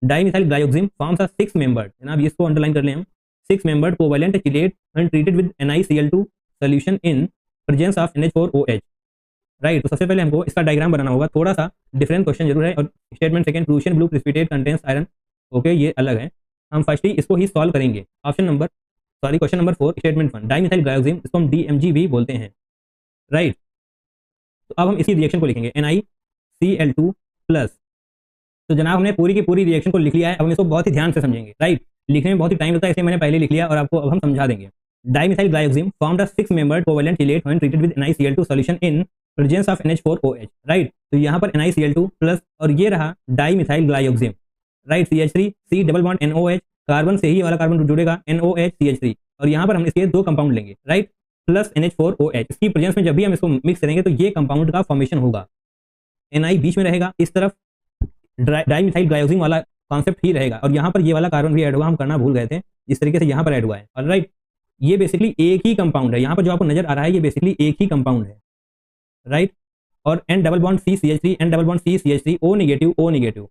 Dimethyl glyoxime forms a 6 membered, जनाब इसको underline कर लें हम, 6 membered covalent chelate when treated with NiCl2 solution in presence of NH4OH। Right, तो सबसे पहले हमको इसका डायग्राम बनाना होगा, थोड़ा सा डिफरेंट क्वेश्चन जरूर है। और statement second, Prussian blue precipitate contains iron, okay ये अलग है, हम फर्स्ट ही इसको ही सॉल्व करेंगे। क्वेश्चन नंबर 4 स्टेटमेंट 1, डाइमिथाइल ग्लाइकोक्सिम, इसको हम DMG भी बोलते हैं। राइट, तो अब हम इसी रिएक्शन को लिखेंगे NiCl2 प्लस। तो जनाब हमने पूरी की पूरी रिएक्शन को लिख लिया है, अब हम इसको बहुत ही ध्यान से समझेंगे। राइट, लिखने में बहुत ही टाइम लगता है, इसलिए मैंने पहले लिख लिया और आपको अब हम समझा देंगे। Dimethyl glyoxime formed a 6 membered covalent chelate when treated with NiCl2 solution in presence of NH4OH। Right, तो यहाँ पर NiCl2 प्लस और ये रहा dimethyl glyoxime. Right, CH3 C double bond NOH, carbon से ही वाला कार्बन जुड़ेगा NOH CH3, और यहाँ पर हम इसके दो कंपाउंड लेंगे। राइट, प्लस NH4OH, इसकी प्रेजेंस में जब भी हम इसको मिक्स करेंगे तो ये कंपाउंड का फॉर्मेशन होगा। Ni बीच में रहेगा, इस तरफ डाइमिथाइल ग्लाइकोक्सिम वाला कॉन्सेप्ट ही रहेगा, और यहाँ पर ये वाला कार्बन भी ऐड होगा, हम करना भूल गए थे, इस तरीके से यहाँ पर ऐड हुआ है। ऑलराइट, ये बेसिकली एक ही कंपाउंड है, यहाँ पर जो आपको नजर आ रहा है ये बेसिकली एक ही कंपाउंड है। राइट, और N double bond C CH3, N double bond C CH3, O negative,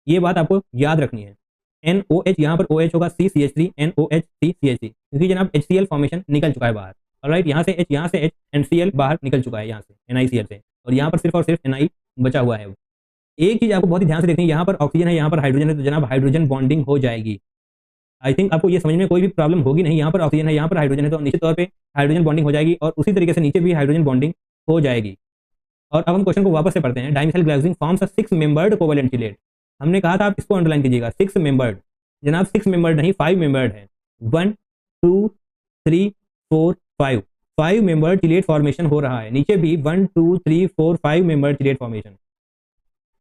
ये बात आपको याद रखनी है। NOH यहाँ पर OH होगा, C CH3 NOH C CH3, क्योंकि जनाब HCl फॉर्मेशन निकल चुका है बाहर। ऑलराइट, यहाँ से H NCl बाहर निकल चुका है यहाँ से NiCl से, और यहाँ पर सिर्फ और सिर्फ Ni बचा हुआ है। एक चीज आपको बहुत ही ध्यान से देखनी है, यहाँ पर ऑक्सीजन है, यहाँ पर हाइड्रोजन है, तो जनाब हाइड्रोजन बॉन्डिंग हो जाएगी। आई थिंक आपको ये समझ में कोई भी प्रॉब्लम होगी नहीं, यहाँ पर ऑक्सीजन है, यहाँ पर हाइड्रोजन है, तो निश्चित तौर पे हाइड्रोजन बॉन्डिंग हो जाएगी, और उसी तरीके से नीचे भी हाइड्रोजन बॉन्डिंग हो जाएगी। और अब हम क्वेश्चन को वापस से पढ़ते हैं। Dimethyl glyoxime forms a 6 membered covalent chelate, हमने कहा था, आप इसको अंडरलाइन कीजिएगा, 6 मेंबर्ड, जनाब 6 मेंबर्ड नहीं 5 मेंबर्ड है। 1 2 3 4 5, 5 मेंबर्ड चेलेट फॉर्मेशन हो रहा है। नीचे भी 1 2 3 4 5 मेंबर्ड चेलेट फॉर्मेशन।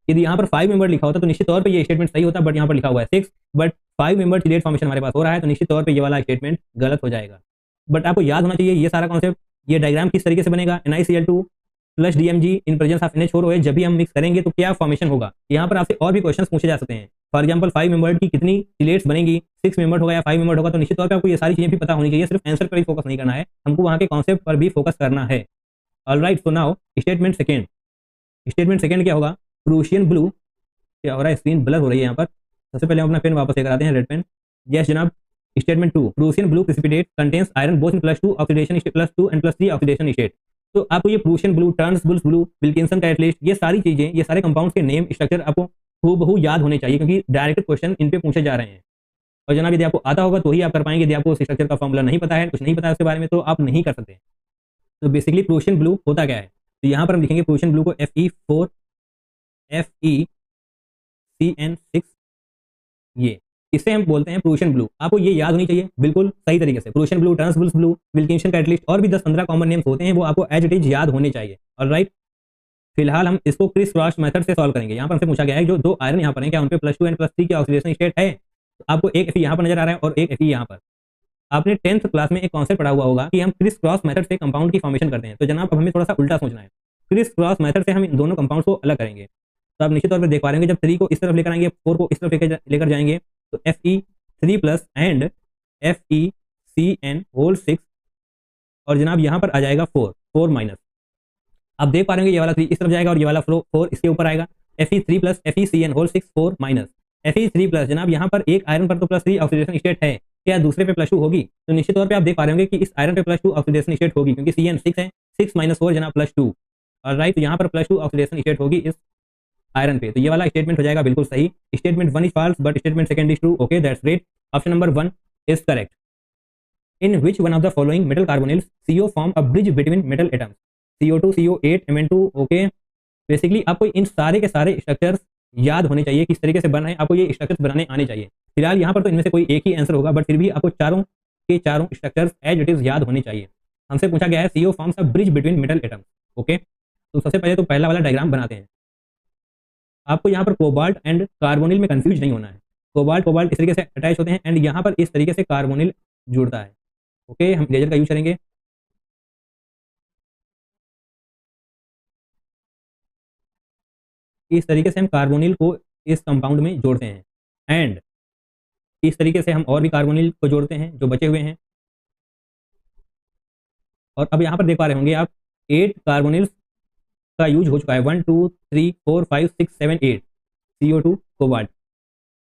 यदि यहाँ पर 5 मेंबर लिखा होता तो निश्चित तौर पे ये स्टेटमेंट सही होता, बट यहाँ पर लिखा हुआ है 6, बट 5 मेंबर चेलेट फॉर्मेशन हमारे पास हो रहा है, तो निश्चित तौर पे ये वाला स्टेटमेंट गलत हो जाएगा। बट आपको याद होना चाहिए ये सारा कॉन्सेप्ट, ये डायग्राम किस तरीके से बनेगा, NiCl2 plus DMG in presence of NH4OH, जब भी हम मिक्स करेंगे तो क्या फॉर्मेशन होगा। यहाँ पर आपसे और भी क्वेश्चन पूछे जा सकते हैं। फॉर एग्जाम्पल 5 मेंबर्ड की कितनी चेलेट्स बनेगी, 6 मेंबर्ड होगा या 5 मेंबर्ड होगा, तो निश्चित तौर पर आपको ये सारी चीजें भी पता होनी चाहिए, सिर्फ आंसर पर ही फोकस नहीं करना है, हमको वहाँ के कॉन्सेप्ट पर भी फोकस करना है। ऑलराइट, सो नाउ स्टेटमेंट सेकंड क्या होगा, प्रूशियन ब्लू, क्या हो रहा है, स्क्रीन ब्लर हो रही है यहाँ पर, सबसे पहले हम अपना पेन वापस लेकर आते हैं, रेड पेन। यस जनाब, statement 2, Prussian blue precipitate contains iron both in +2 oxidation state, +2 and +3 oxidation state. तो आपको ये Prussian blue, turns bulls blue, Wilkinson catalyst, ये सारी चीजें, ये सारे कंपाउंड्स के नेम स्ट्रक्चर आपको हूबहू याद होने चाहिए, क्योंकि डायरेक्ट क्वेश्चन इन पे पूछे जा रहे हैं। और जनाब यदि आपको आता होगा तो ही आप कर पाएंगे, यदि आपको उस स्ट्रक्चर का फॉर्मूला नहीं पता है, कुछ नहीं पता है उसके बारे में, तो आप नहीं कर सकते। तो बेसिकली प्रूशियन ब्लू होता क्या है, तो यहाँ पर हम लिखेंगे प्रूशियन ब्लू को Fe4 FeCN6, ये इसे हम बोलते हैं प्रूशियन ब्लू। आपको ये याद होनी चाहिए बिल्कुल सही तरीके से, Prussian blue, turns bulls blue, Wilkinson catalyst, और भी 10-15 कॉमन नेम्स होते हैं, वो आपको एज इट इज याद होने चाहिए। ऑलराइट, फिलहाल हम इसको क्रिस क्रॉस मेथड से सॉल्व करेंगे। यहाँ पर हमसे पूछा गया है जो दो आयरन यहाँ पर हैं, क्या उन पे +2 एंड +3 की ऑक्सीडेशन स्टेट है, तो आपको एक Fe यहाँ पर नजर आ रहा है और एक Fe यहाँ पर। आपने 10th क्लास में एक कॉन्सेप्ट पढ़ा हुआ होगा कि हम क्रिस क्रॉस मेथड से कंपाउंड की फॉर्मेशन करते हैं। तो जनाब अब हमें थोड़ा सा उल्टा सोचना है, क्रिस क्रॉस मेथड से हम इन दोनों कंपाउंड्स को अलग करेंगे। तो आप निश्चित तौर पर देख पा रहे हैं, जब 3 को इस तरफ लेकर आएंगे, 4 को इस तरफ लेकर जाएंगे, तो Fe3+ एंड FeCN6, और जनाब यहाँ पर आ जाएगा 4 माइनस। आप देख पा रहे हैं ये वाला 3 इस तरफ जाएगा और ये वाला 4 इसके ऊपर आएगा, Fe3+ FeCN6 4 माइनस Fe3+। जनाब यहाँ पर एक आयरन पर तो +3 ऑक्सीडेशन स्टेट है, क्या दूसरे पे +2 होगी, तो निश्चित तौर पे आप देख पा रहे होंगे कि इस आयरन पे +2 ऑक्सीडेशन स्टेट होगी, क्योंकि CN6 है, 6 - 4 जनाब +2, और राइट, तो यहाँ पर +2 ऑक्सीडेशन स्टेट होगी इस आयरन पे, तो ये वाला स्टेटमेंट हो जाएगा बिल्कुल सही। Statement 1 is false but statement second is true, okay that's great. Option number 1 is correct. In which one of the following metal carbonyls CO form a bridge between metal atoms, CO2 CO8 Mn2, okay. Basically आपको इन सारे के सारे structures याद होने चाहिए, किस तरीके से बन रहे हैं, आपको ये स्ट्रक्चर्स बनाने आने चाहिए। फिलहाल यहाँ पर तो इनमें से कोई एक ही आंसर होगा, बट फिर भी आपको चारों के चारों स्ट्रक्चर्स एज इट इज याद होने चाहिए। हमसे पूछा गया है CO forms a bridge between metal atoms, okay. तो सबसे पहले तो पहला वाला डायग्राम बनाते हैं। आपको यहाँ पर कोबाल्ट एंड कार्बोनिल में कंफ्यूज नहीं होना है। कोबाल्ट इस तरीके से अटैच होते हैं एंड यहाँ पर इस तरीके से कार्बोनिल जुड़ता है, ओके। हम लेजर का यूज करेंगे, इस तरीके से हम कार्बोनिल को इस कंपाउंड में जोड़ते हैं, एंड इस तरीके से हम और भी कार्बोनिल को जोड़ते हैं जो बचे हुए हैं। और अब यहाँ पर देख पा रहे होंगे आप 8 कार्बोनिल्स का यूज हो चुका है, 1 2 3 4 5 6 7 8 CO2 कोबाल्ट।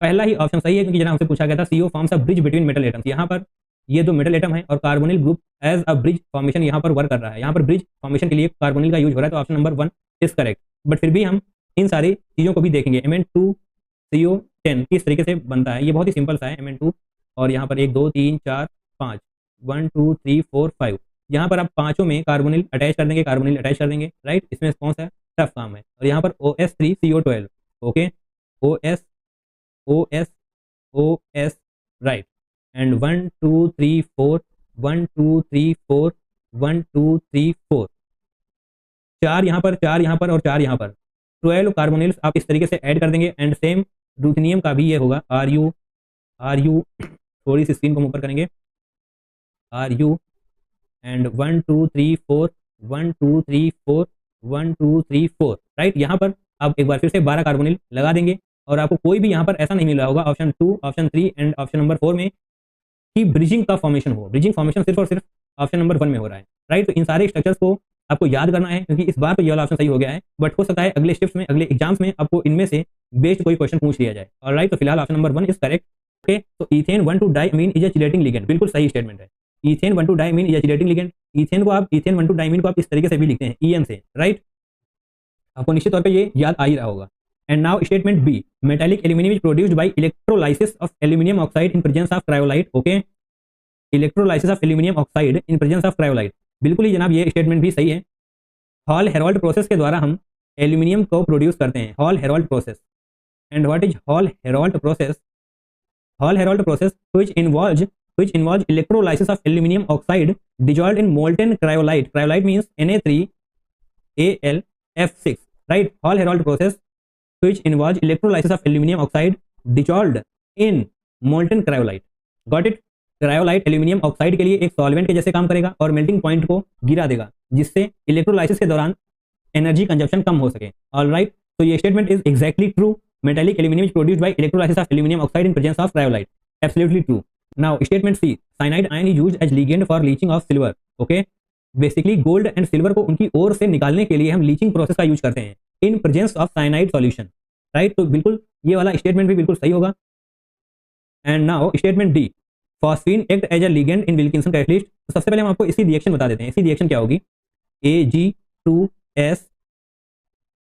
पहला ही ऑप्शन सही है, क्योंकि जनाब हमसे पूछा गया था CO forms a bridge between metal atoms. यहाँ पर ये दो मेटल एटम है और carbonyl group as a bridge formation यहाँ पर वर्क कर रहा है। यहाँ पर ब्रिज फॉर्मेशन के लिए कार्बोनिल का यूज हो रहा है, तो option number 1 is correct. But फिर भी हम इन सारी चीज़ों को भी देखेंगे। Mn2CO10 किस तरीके से बनता है, ये बहुत ही सिंपल सा है। Mn2 और यहाँ पर 1 2 3 4 5 1 2 3 4 5, यहाँ पर आप पांचों में कार्बोनिल अटैच कर देंगे, कार्बोनिल अटैच कर देंगे, राइट। इसमें कौन सा टफ काम है। और यहाँ पर OS3CO12, okay, OS OS OS, right. And 1 2 3 4 1 2 3 4 1 2 3 4, चार यहाँ पर, चार यहाँ पर और चार यहाँ पर, 12 कार्बोनिल्स आप इस तरीके से ऐड कर देंगे। एंड सेम रूथेनियम का भी ये होगा। RU थोड़ी सी स्क्रीन को ऊपर करेंगे, RU एंड 1 2 3 4 1 2 3 4 1 2 3 4, राइट। यहाँ पर आप एक बार फिर से 12 कार्बोनिल लगा देंगे और आपको कोई भी यहाँ पर ऐसा नहीं मिल रहा होगा option 2, option 3 and option number 4 में कि ब्रिजिंग का फॉर्मेशन हो। ब्रिजिंग फॉर्मेशन सिर्फ और सिर्फ ऑप्शन नंबर 1 में हो रहा है, राइट। तो इन सारे स्ट्रक्चर्स को आपको याद करना है, क्योंकि इस बार तो ये वाला ऑप्शन सही हो गया है, बट हो सकता है अगले शिफ्ट में, अगले एग्जाम्स में आपको इनमें से बेस्ड कोई क्वेश्चन पूछ लिया जाए। और राइट, तो फिलहाल option number 1 is correct, okay. तो ईथेन 1,2-डाइमीन इज अ चिलेटिंग लिगेंड, बिल्कुल सही स्टेटमेंट है। ईथेन 1,2-डाइमीन is a chelating ligand. Ethane 1,2-डाइमीन को आप इस तरीके से भी लिखते हैं, EN से, राइट। आपको निश्चित तौर पे ये याद आ ही रहा होगा। And now statement B, metallic aluminium is produced by electrolysis of aluminium oxide in presence of cryolite, okay. Electrolysis of aluminium oxide in presence of cryolite, बिल्कुल ही जनाब ये स्टेटमेंट भी सही है। हॉल हेरोल्ड प्रोसेस के द्वारा हम एल्यूमिनियम को प्रोड्यूस करते हैं, hall Harold process. And what is hall Harold process? Hall Harold process which involves electrolysis of aluminum oxide dissolved in molten cryolite. Cryolite means Na3Al(F6), right? Hall Herold process which involves electrolysis of aluminum oxide dissolved in molten cryolite. Got it? Cryolite aluminium oxide के लिए एक solvent के जैसे काम करेगा और melting point को गिरा देगा, जिससे इलेक्ट्रोलाइसिस के दौरान एनर्जी कंजप्शन कम हो सके। ऑलराइट, तो ये statement is exactly true. Metallic aluminium is produced by electrolysis of aluminium oxide in presence of cryolite, absolutely true. Now statement C, cyanide ion is used as ligand for leaching of silver, okay. Basically gold and silver को उनकी ओर से निकालने के लिए हम leaching process का use करते हैं in presence of cyanide solution, right. तो बिल्कुल ये वाला स्टेटमेंट भी बिल्कुल सही होगा। And now statement D, phosphine act as a ligand in Wilkinson catalyst. तो सबसे पहले हम आपको इसकी रिएक्शन बता देते हैं। इसकी रिएक्शन क्या होगी? Ag2S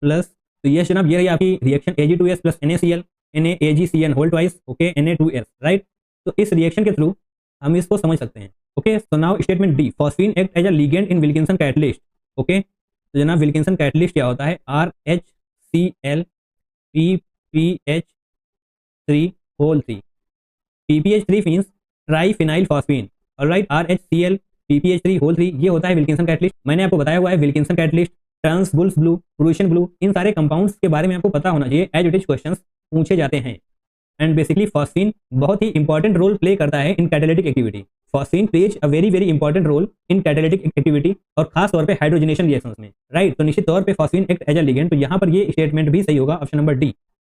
प्लस, तो ये जनाब ये रही आपकी reaction Ag2S plus NaCl, NaAgCl whole twice, okay, Na2S, right. तो इस रिएक्शन के थ्रू हम इसको समझ सकते हैं, okay. So now statement D, phosphine act as a ligand in Wilkinson catalyst, okay. तो जनाब विल्किंसन कैटलिस्ट क्या होता है? RHCl PPH3 whole 3, PPH3 means triphenyl phosphine, alright. RHCl PPH3 whole 3 ये होता है विल्किंसन कैटलिस्ट। मैंने आपको बताया हुआ है Wilkinson catalyst, Turnbull's blue, Prussian blue, इन सारे कंपाउंड्स के बारे में आपको पता होना चाहिए, एज इट इज क्वेश्चंस पूछे जाते हैं। एंड बेसिकली फॉस्फीन बहुत ही इंपॉर्टेंट रोल प्ले करता है in catalytic activity. Phosphine plays a very very important role in catalytic activity और खास तौर पे हाइड्रोजनेशन रिएक्शंस में, राइट। तो निश्चित तौर पे phosphine act as a ligand, तो यहाँ पर ये स्टेटमेंट भी सही होगा, option number D.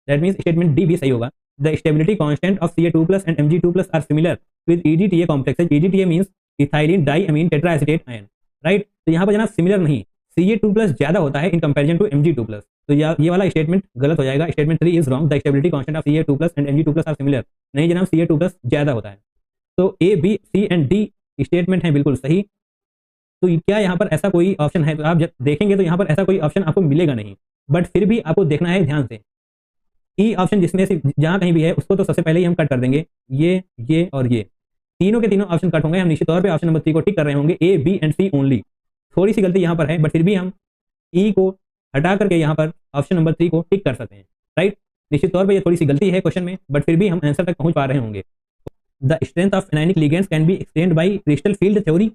That means statement D भी सही होगा। The stability constant of Ca2+ and Mg2+ are similar with EDTA complexes. EDTA means ethylene diamine tetraacetate ion, right? तो यहाँ पर जनाब सिमिलर नहीं, Ca2+ ज्यादा होता है इन कंपैरिजन टू Mg2+, तो ये वाला स्टेटमेंट गलत हो जाएगा। Statement 3 is wrong. The stability constant of Ca2+ and Mg2+ are similar, नहीं जनाब, Ca2+ ज्यादा होता है। तो A, B, C and D statement है बिल्कुल सही। तो क्या यहाँ पर ऐसा कोई ऑप्शन है? तो आप जब देखेंगे तो यहाँ पर ऐसा कोई ऑप्शन आपको मिलेगा नहीं, बट फिर भी आपको देखना है ध्यान से। ई ऑप्शन जिसमें से जहां कहीं भी है उसको तो सबसे पहले ही हम कट कर देंगे। ये और ये तीनों के तीनों ऑप्शन कट होंगे। हम निश्चित तौर पे ऑप्शन नंबर 3 को टिक कर रहे होंगे, A, B and C only. थोड़ी सी गलती यहाँ पर है, बट फिर भी हम ई को हटा करके यहाँ पर ऑप्शन नंबर 3 को टिक कर सकते हैं, राइट। निश्चित तौर पर ये थोड़ी सी गलती है क्वेश्चन में, बट फिर भी हम आंसर तक पहुंच पा रहे होंगे। The strength of anionic ligands can be explained bye crystal field theory.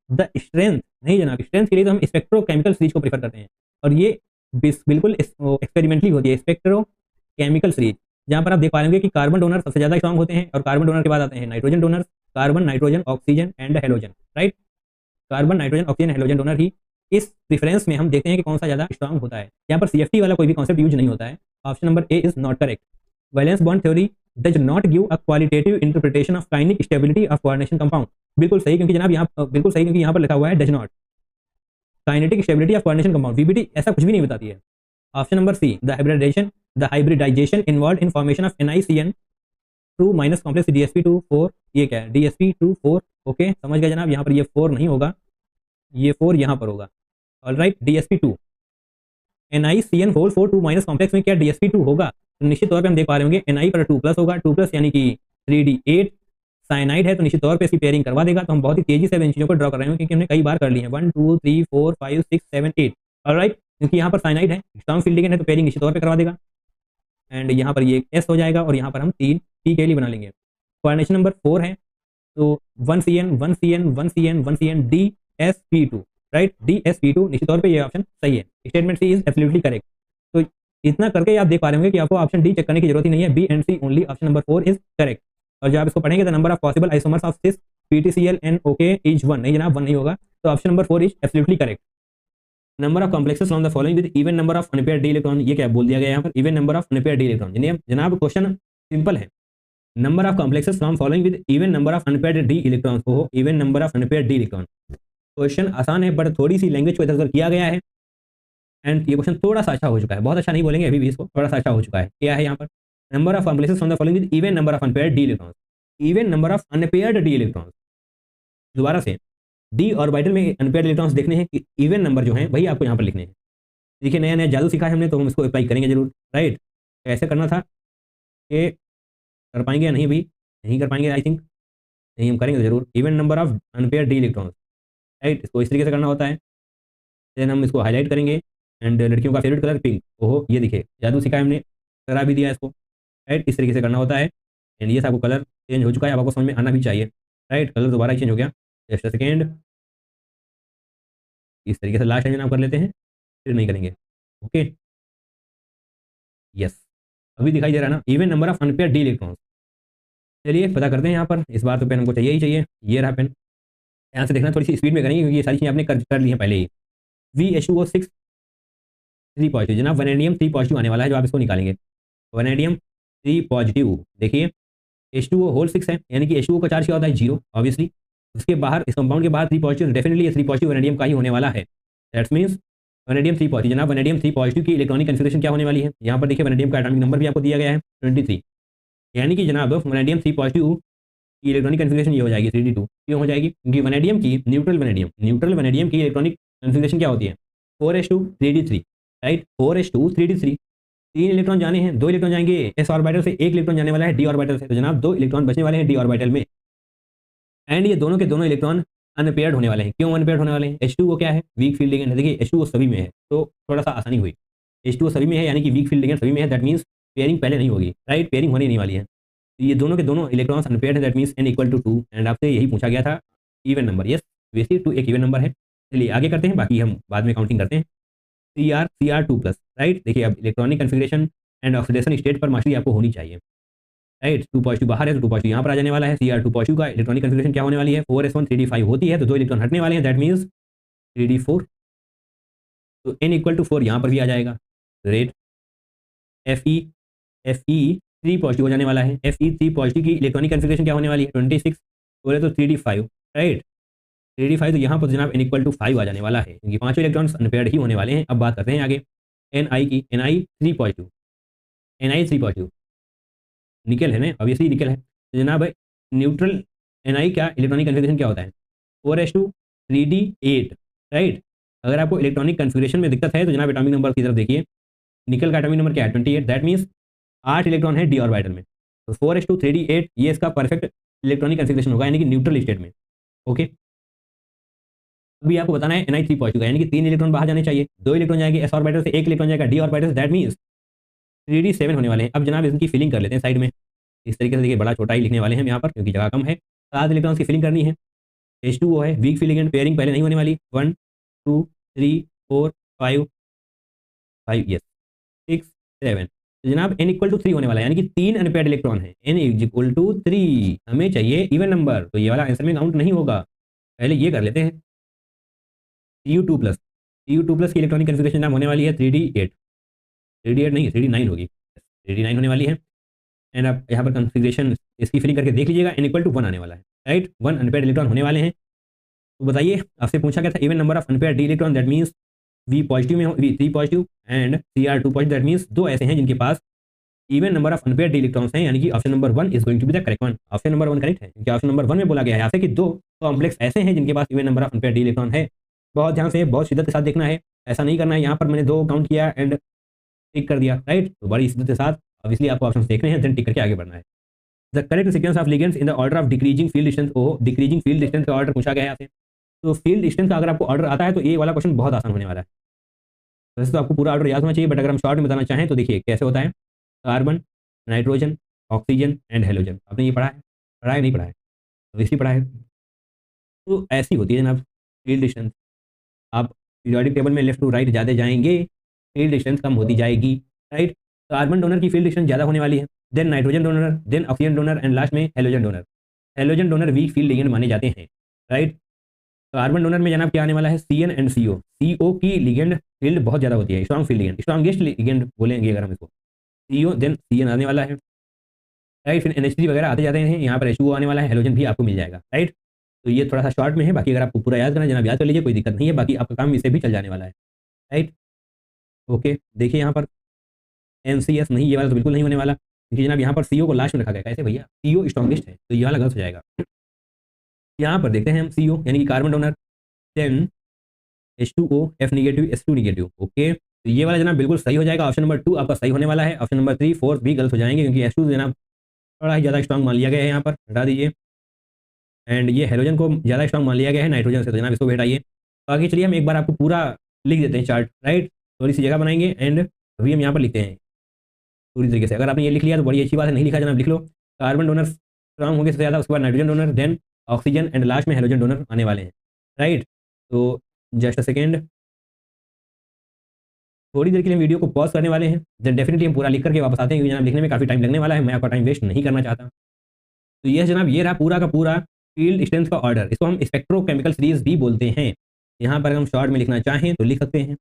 The strength नहीं जनाब, स्ट्रेंथ के लिए तो हम स्पेक्ट्रोकेमिकल सीरीज को प्रीफर करते हैं, और ये बिल्कुल एक्सपेरिमेंटली होती है, स्पेक्ट्रोकेमिकल सीरीज, जहां पर आप देख पाएंगे कि कार्बन डोनर सबसे ज्यादा स्ट्रांग होते हैं और कार्बन डोनर के बाद आते हैं nitrogen donor, carbon, nitrogen, oxygen and halogen, right. Carbon, nitrogen, oxygen, halogen donor ही इस प्रेफरेंस में हम देखते हैं कि कौन सा ज्यादा स्ट्रांग होता है। यहाँ पर CFT वाला कोई भी कॉन्सेप्ट यूज नहीं होता है। Option number A is not correct. Valence bond theory does not give a qualitative interpretation of kinetic stability of coordination compound. बिल्कुल सही, क्योंकि जनाब यहाँ पर लिखा हुआ है does not. Kinetic stability of coordination compound, VBT ऐसा कुछ भी नहीं बताती है। Option number C, the hybridization involve in formation of NiCN 2 minus complex DsP2 4, ये क्या है DsP2 4, ओके समझ गए जनाब। यहाँ पर ये 4 नहीं होगा, ये 4 यहाँ पर होगा। Alright, DsP2 NiCN whole 4 2 minus complex में क्या DsP2 होगा, तो निश्चित तौर पे हम देख पा रहे होंगे Ni पर 2 प्लस होगा, 2 प्लस यानी कि 3D8 साइनाइड है, तो निश्चित तौर पे इसकी पेयरिंग करवा देगा। तो हम बहुत ही तेजी से इन चीज़ों को ड्रॉ कर रहे हैं क्योंकि हमने कई बार कर ली है, 1 2 3 4 5 6 7 8, ऑलराइट। क्योंकि यहाँ पर साइनाइड है, स्ट्रॉन्ग फील्ड लिगेंड है, तो पेयरिंग निश्चित तौर पे करवा देगा। एंड यहाँ पर ये S हो जाएगा और यहाँ पर हम 3 T के लिए बना लेंगे। कोऑर्डिनेशन नंबर 4 है, तो 1CN 1CN 1CN 1CN DsP2, right, DsP2 निश्चित तौर पे ये ऑप्शन सही है। Statement C is absolutely correct. तो इतना करके आप देख पा रहे होंगे कि आपको ऑप्शन डी चेक करने की जरूरत ही नहीं है, B and C only, option number 4 is correct. और जब आप इसको पढ़ेंगे तो number of possible isomers of cis PTCl and OK is 1, नहीं जनाब 1 नहीं होगा, तो option number 4 is absolutely correct. Number of complexes from the following with even number of unpaired d electron, ये क्या बोल दिया गया यहाँ पर, even number of unpaired d electron. जनाब क्वेश्चन सिंपल है, number of complexes from following with even number of unpaired d electron, हो even number of unpaired d electron. Question आसान है बट थोड़ी सी लैंग्वेज को इधर उधर किया गया है, एंड ये क्वेश्चन थोड़ा सा अच्छा हो चुका है, बहुत अच्छा नहीं बोलेंगे अभी भी इसको, थोड़ा सा अच्छा हो चुका है। क्या है यहाँ पर, number of complexes from the following with even number of unpaired d electron, even number of unpaired d electron. दोबारा से, डी ऑर्बिटल में अनपेयर्ड इलेक्ट्रॉन्स देखने हैं कि इवन नंबर जो है वही आपको यहाँ पर लिखने हैं। देखिए नया नया जादू सीखा है हमने, तो हम इसको अप्लाई करेंगे जरूर, राइट। ऐसे करना था कि कर पाएंगे या नहीं, भी नहीं कर पाएंगे आई थिंक, नहीं हम करेंगे जरूर, even number of unpaired D electrons, right. इसको इस तरीके से करना होता है। देन हम इसको हाईलाइट करेंगे, एंड लड़कियों का फेवरेट कलर पिंक, ओहो ये देखिए जादू सिखाया हमने, करा भी दिया इसको, राइट। इस तरीके से करना होता है। एंड ये आपको कलर चेंज हो चुका है, आपको समझ में आना भी चाहिए, राइट। कलर दोबारा चेंज हो गया, जस्ट सेकेंड। इस तरीके से लास्ट टाइम आप कर लेते हैं, फिर नहीं करेंगे, ओके यस। अभी दिखाई दे रहा है ना, even number of unpaired D electrons. चलिए पता करते हैं यहाँ पर, इस बार तो पेन हमको चाहिए ही चाहिए, ये रहा पेन। यहाँ से देखना थोड़ी सी स्पीड में करेंगे क्योंकि ये सारी चीज़ें आपने कर ली हैं पहले ही। VH2O6 3 पॉजिटिव, जनाब वैनेडियम 3 पॉजिटिव आने वाला है, जो आप इसको निकालेंगे। वैनेडियम 3 पॉजिटिव, देखिए H2O होल 6 है, यानी कि H2O का चार्ज क्या होता है 0, ऑब्वियसली। उसके बाहर, इस कंपाउंड के बाहर 3 पॉजिटिव, डेफिनेटली ये 3 पॉजिटिव वैनेडियम का ही होने वाला है। दैट्स मीन्स वैनेडियम 3 पॉजिटिव, जनाब वैनेडियम 3 पॉजिटिव की इलेक्ट्रॉनिक कन्फिगरेशन क्या होने वाली है, यहाँ पर देखिए वैनेडियम का एटॉमिक नंबर भी आपको दिया गया है 23, यानी कि जनाब वैनेडियम 3 पॉजिटिव की इलेक्ट्रॉनिक कन्फिगरेशन ये हो जाएगी 3D2। क्यों हो जाएगी, क्योंकि वैनेडियम की न्यूट्रल वैनेडियम की इलेक्ट्रॉनिक कन्फिगरेशन क्या होती है 4s2 3d3, right. 4s2 3d3, 3 electron जाने हैं, 2 इलेक्ट्रॉन जाएंगे s ऑर्बिटल से, 1 इलेक्ट्रॉन जाने वाला है d ऑर्बिटल से, तो जनाब 2 इलेक्ट्रॉन बचने वाले हैं d ऑर्बिटल में। एंड ये दोनों के दोनों इलेक्ट्रॉन अनपेयर्ड होने वाले हैं। क्यों अनपेयर्ड होने वाले हैं, H2O क्या है, वीक फील्ड लिगेंड है। देखिए H2O सभी में है, तो थोड़ा सा आसानी हुई, H2O सभी में है यानी कि वीक फील्ड लिगेंड सभी में है, दैट मीन्स पेयरिंग पहले नहीं होगी, राइट, पेयरिंग होने नहीं वाली है। तो ये दोनों के दोनों इलेक्ट्रॉन्स अनपेयर्ड है, that means n equal to 2, and आपसे यही पूछा गया था इवन नंबर, यस वैसे 2 एक इवन नंबर है। चलिए आगे करते हैं, बाकी हम बाद में काउंटिंग करते हैं। Cr2 plus, right. देखिए अब electronic configuration and oxidation state पर मास्टरी आपको होनी चाहिए, राइट। 2 पॉजिटिव बाहर है तो 2 पॉजिटिव यहाँ पर आ जाने वाला है। Cr2 पॉजिटिव का इलेक्ट्रॉनिक कन्फिगरेशन क्या होने वाली है 4s1 3d5 होती है, तो 2 इलेक्ट्रॉन हटने वाले हैं, दैट मीन्स 3d4, तो n इक्वल टू 4 यहाँ पर भी आ जाएगा, रेट। Fe 3 पॉजिटिव हो जाने वाला है, Fe3 पॉजिटिव की इलेक्ट्रॉनिक कन्फिगरेशन क्या होने वाली है 26, बोले तो 3d5, राइट। 3d5 तो यहाँ पर जनाब n इक्वल टू 5 आ जाने वाला है, क्योंकि 5 इलेक्ट्रॉन्स अनपेयर्ड ही होने वाले हैं। अब बात करते हैं आगे Ni की, Ni 3 पॉजिटिव, Ni 3 पॉजिटिव, निकल है ना, ऑब्वियसली निकल है। तो जनाब न्यूट्रल Ni क्या इलेक्ट्रॉनिक कन्फिगरेशन क्या होता है 4s2 3d8, राइट। अगर आपको इलेक्ट्रॉनिक कन्फिगरेशन में दिक्कत है तो जनाब एटॉमिक नंबर की तरफ देखिए, निकल का एटॉमिक नंबर क्या है 28, दैट मीन्स 8 इलेक्ट्रॉन है d ऑर्बिटल में, तो 4s2 3d8 ये इसका परफेक्ट इलेक्ट्रॉनिक कन्फिगरेशन होगा, यानी कि न्यूट्रल स्टेट में, ओके। अभी आपको बताना है Ni 3 पॉजिटिव का, यानी कि 3 इलेक्ट्रॉन बाहर जाने चाहिए, 2 इलेक्ट्रॉन जाएंगे s ऑर्बिटल से, 1 इलेक्ट्रॉन जाएगा d ऑर्बिटल से, दैट मीन्स 3d7 होने वाले हैं। अब जनाब इनकी फिलिंग कर लेते हैं साइड में, इस तरीके से देखिए बड़ा छोटा ही लिखने वाले हैं यहाँ पर क्योंकि जगह कम है। 7 इलेक्ट्रॉन्स की फिलिंग करनी है, H2O है, वीक फील्ड लिगेंड, पेयरिंग पहले नहीं होने वाली, 1 2 3 4 5 5 यस 6 7, तो जनाब n इक्वल टू 3 होने वाला है, यानी कि 3 अनपेयर्ड इलेक्ट्रॉन है, n इक्वल टू 3, हमें चाहिए इवन नंबर, तो ये वाला आंसर में काउंट नहीं होगा। पहले ये कर लेते हैं Cu2 प्लस, Cu2 प्लस की इलेक्ट्रॉनिक कन्फिगरेशन नाम होने वाली है 3d8, 3d8 नहीं 3d9 होगी, 3d9 होने वाली है। एंड आप यहाँ पर कन्फिगरेशन इसकी फिलिंग करके देख लीजिएगा, n इक्वल टू 1 आने वाला है, राइट। 1 अनपेयर्ड इलेक्ट्रॉन होने वाले हैं। तो बताइए, आपसे पूछा गया था even number of unpaired d electron, that means V positive में हो, V3 positive and Cr2 positive, that means 2 ऐसे हैं जिनके पास even number of unpaired electrons हैं, यानी कि option number 1 is going to be the correct one. Option number 1 correct है, क्योंकि ऑप्शन नंबर 1 में बोला गया है ऐसे कि 2 कॉम्प्लेक्स ऐसे हैं जिनके पास even number of unpaired electron है। बहुत ध्यान से, बहुत शिद्दत के साथ देखना है, ऐसा नहीं करना है यहाँ पर मैंने 2 काउंट किया एंड टिक कर दिया, राइट। तो बड़ी शिद्दत के साथ ऑब्वियसली आपको ऑप्शन देखने हैं, देन टिक करके आगे बढ़ना है। The correct sequence of ligands in the order of decreasing field distance. Oh, decreasing field distance का ऑर्डर पूछा गया है आपसे। तो फील्ड डिस्टेंस का अगर आपको ऑर्डर आता है तो ये वाला क्वेश्चन बहुत आसान होने वाला है। वैसे तो आपको पूरा ऑर्डर याद होना चाहिए, बट अगर हम शॉर्ट में बताना चाहें तो देखिए कैसे होता है। Carbon, nitrogen, oxygen and halogen. आपने ये पढ़ा है? पढ़ा है नहीं पढ़ा है? तो इसलिए पढ़ा है। तो ऐसी होती है जनाब फील्ड डिस्टेंस। आप पीरियोडिक टेबल में लेफ्ट टू राइट ज़्यादा जाएंगे, फील्ड डिस्टेंस कम होती जाएगी, राइट। कार्बन डोनर की फील्ड डिस्टेंस ज़्यादा होने वाली है, then nitrogen donor, then oxygen donor and last में halogen donor. Halogen donor weak field ligand माने जाते हैं, राइट। कार्बन डोनर में जनाब क्या आने वाला है? CN and CO। CO की लिगेंड फील्ड बहुत ज़्यादा होती है, strong field ligand, strongest ligand बोलेंगे अगर हम इसको। CO देन CN आने वाला है, राइट। फिर NH3 वगैरह आते जाते हैं, यहाँ पर H2O आने वाला है, हेलोजन भी आपको मिल जाएगा, राइट। तो ये थोड़ा सा शॉर्ट में है, बाकी अगर आपको पूरा याद करना है जनाब याद कर लीजिए, कोई दिक्कत नहीं है, बाकी आपका काम इससे भी चल जाने वाला है, राइट। ओके, देखिए यहाँ पर NCS नहीं, ये वाला तो बिल्कुल नहीं होने वाला, क्योंकि जनाब यहाँ पर CO को लास्ट में रखा गया। कैसे भैया? CO स्ट्रॉन्गेस्ट है, तो ये वाला गलत हो जाएगा। यहाँ पर देखते हैं हम CO यानी कि carbon donor, then H2O, F negative, S2 negative. Okay, तो ये वाला जनाब बिल्कुल सही हो जाएगा। ऑप्शन नंबर 2 आपका सही होने वाला है। ऑप्शन नंबर 3, 4 भी गलत हो जाएंगे, क्योंकि H2 जनाब थोड़ा ही ज़्यादा स्ट्रॉन्ग मान लिया गया है, यहाँ पर हटा दीजिए। एंड ये हेलोजन को ज़्यादा स्ट्रॉन्ग मान लिया गया है नाइट्रोजन से, तो जनाब इसको भी हटाइए। बाकी चलिए हम एक बार आपको पूरा लिख देते हैं चार्ट, राइट। थोड़ी सी जगह बनाएंगे एंड अभी हम यहाँ पर लिखते हैं पूरी तरीके से। अगर आपने ये लिख लिया तो बड़ी अच्छी बात है, नहीं लिखा जनाब लिख लो। कार्बन डोनर स्ट्रॉन्ग होंगे सबसे ज़्यादा, उसके बाद nitrogen donor, then oxygen and last में हेलोजन डोनर आने वाले हैं, राइट। तो जस्ट अ सेकेंड, थोड़ी देर के लिए वीडियो को पॉज करने वाले हैं, देन डेफिनेटली हम पूरा लिख करके वापस आते हैं, क्योंकि जनाब लिखने में काफ़ी टाइम लगने वाला है, मैं आपका टाइम वेस्ट नहीं करना चाहता। तो ये जनाब ये रहा पूरा का पूरा फील्ड स्ट्रेंथ का ऑर्डर। इसको हम स्पेक्ट्रोकेमिकल सीरीज भी बोलते हैं। यहाँ पर हम शॉर्ट में लिखना चाहें तो लिख सकते हैं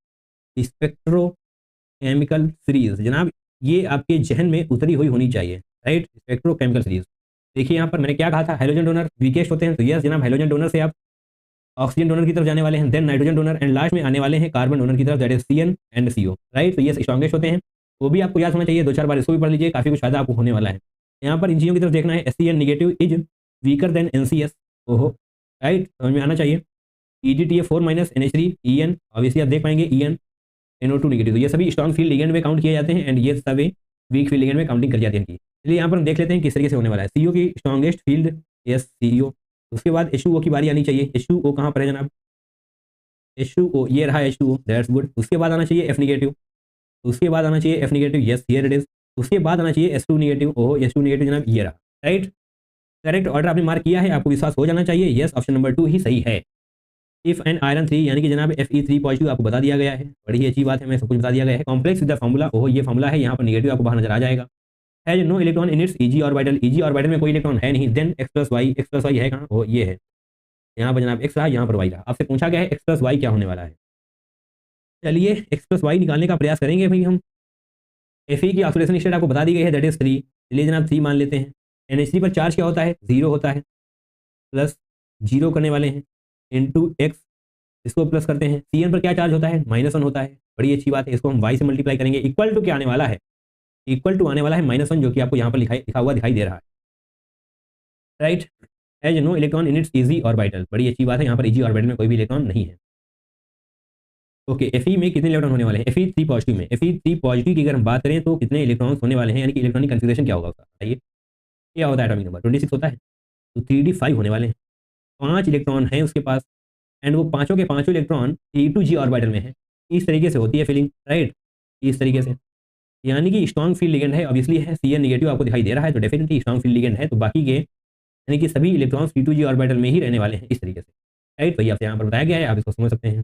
स्पेक्ट्रोकेमिकल सीरीज। जनाब ये आपके जहन में उतरी हुई होनी चाहिए, राइट। Spectrochemical series. देखिए यहाँ पर मैंने क्या कहा था, हेलोजन डोनर वीकेस्ट होते हैं, तो यस जनाब हेलोजन डोनर से आप ऑक्सीजन डोनर की तरफ जाने वाले हैं, then nitrogen donor and last में आने वाले हैं कार्बन डोनर की तरफ, that is CN and CO, right. तो ये स्ट्रॉन्गेस्ट होते हैं, वो भी आपको याद होना चाहिए। 2-4 बार इसको भी पढ़ लीजिए, काफ़ी कुछ फायदा आपको होने वाला है। यहाँ पर इन चीज़ों की तरफ देखना है। SCN negative is weaker then NCS। ओहो, राइट, समझ में आना चाहिए। EgTA4 minus NH3 EN, obviously आप देख पाएंगे EN NO2 नेगेटिव। तो ये सभी स्ट्रॉन्ग फील्ड लिगेंड में काउंट किए जाते हैं एंड ये सभी वीक फील्ड लिगेंड में काउंटिंग कर जाती है इनकी। चलिए यहाँ पर हम देख लेते हैं किस तरीके से होने वाला है। CO की स्ट्रॉन्गेस्ट फील्ड, यस CO। उसके बाद H2O की बारी आनी चाहिए। H2O कहाँ पर है जनाब? H2O ये रहा H2O, दैट्स गुड। उसके बाद आना चाहिए F नेगेटिव, उसके बाद आना चाहिए F negative, yes here it is. उसके बाद आना चाहिए S2 नेगेटिव। ओहो, S2 नेगेटिव जनाब ये रहा, राइट। करेक्ट ऑर्डर आपने मार्क किया है, आपको विश्वास हो जाना चाहिए, यस ऑप्शन नंबर 2 ही सही है। इफ एंड आयरन 3 यानी कि जनाब Fe3 पॉजिटिव आपको बता दिया गया है, बड़ी ही अच्छी बात है, मैं सब कुछ बता दिया गया है। कॉम्प्लेक्स विद द फार्मूला, ओहो ये फार्मूला है, यहाँ पर नेगेटिव आपको बाहर नजर आ जाएगा। Has no electron in its Eg orbital, Eg orbital में कोई इलेक्ट्रॉन है नहीं, देन x प्लस वाई है कहाँ? ओह ये है, यहाँ पर जनाब x रहा, यहाँ पर y रहा। आपसे पूछा गया है x प्लस वाई क्या होने वाला है। चलिए x प्लस वाई निकालने का प्रयास करेंगे भाई हम। Fe की ऑक्सीडेशन स्टेट आपको बता दी गई है, दैट इज 3। चलिए जनाब 3 मान लेते हैं। NH3 पर चार्ज क्या होता है? 0 होता है, प्लस 0 करने वाले हैं इंटू एक्स, इसको प्लस करते हैं। CN पर क्या चार्ज होता है? -1 होता है, बड़ी अच्छी बात है। इसको हम y से मल्टीप्लाई करेंगे, इक्वल टू क्या आने वाला है? इक्वल टू आने वाला है -1, जो कि आपको यहाँ पर लिखा हुआ दिखाई दे रहा है, right. As no electron in its Eg orbital, बड़ी अच्छी बात है, यहाँ पर Eg ऑर्बिटल में कोई भी इलेक्ट्रॉन नहीं है। ओके, Fe में कितने इलेक्ट्रॉन होने वाले हैं? Fe3 पॉजिटिव में, Fe3 पॉजिटिव की अगर हम बात करें तो कितने इलेक्ट्रॉन्स होने वाले हैं, यानी कि इलेक्ट्रॉनिक कन्फिग्रेशन क्या होगा उसका बताइए। क्या होता है एटॉमिक नंबर? 26 होता है, तो 3d5 होने वाले हैं। 5 इलेक्ट्रॉन हैं उसके पास एंड वो पाँचों के पाँचों इलेक्ट्रॉन E2G ऑर्बिटल में है। इस तरीके से होती है फीलिंग, राइट, इस तरीके से, यानी कि स्ट्रॉन्ग फील्ड लिगेंड है, ऑब्वियसली है। CN नेगेटिव आपको दिखाई दे रहा है, तो डेफिनेटली स्ट्रॉन्ग फील्ड लिगेंड है, तो बाकी के यानी कि सभी इलेक्ट्रॉन्स E2G ऑर्बिटल में ही रहने वाले हैं, इस तरीके से, राइट। वही आपसे यहाँ पर बताया गया है, आप इसको समझ सकते हैं।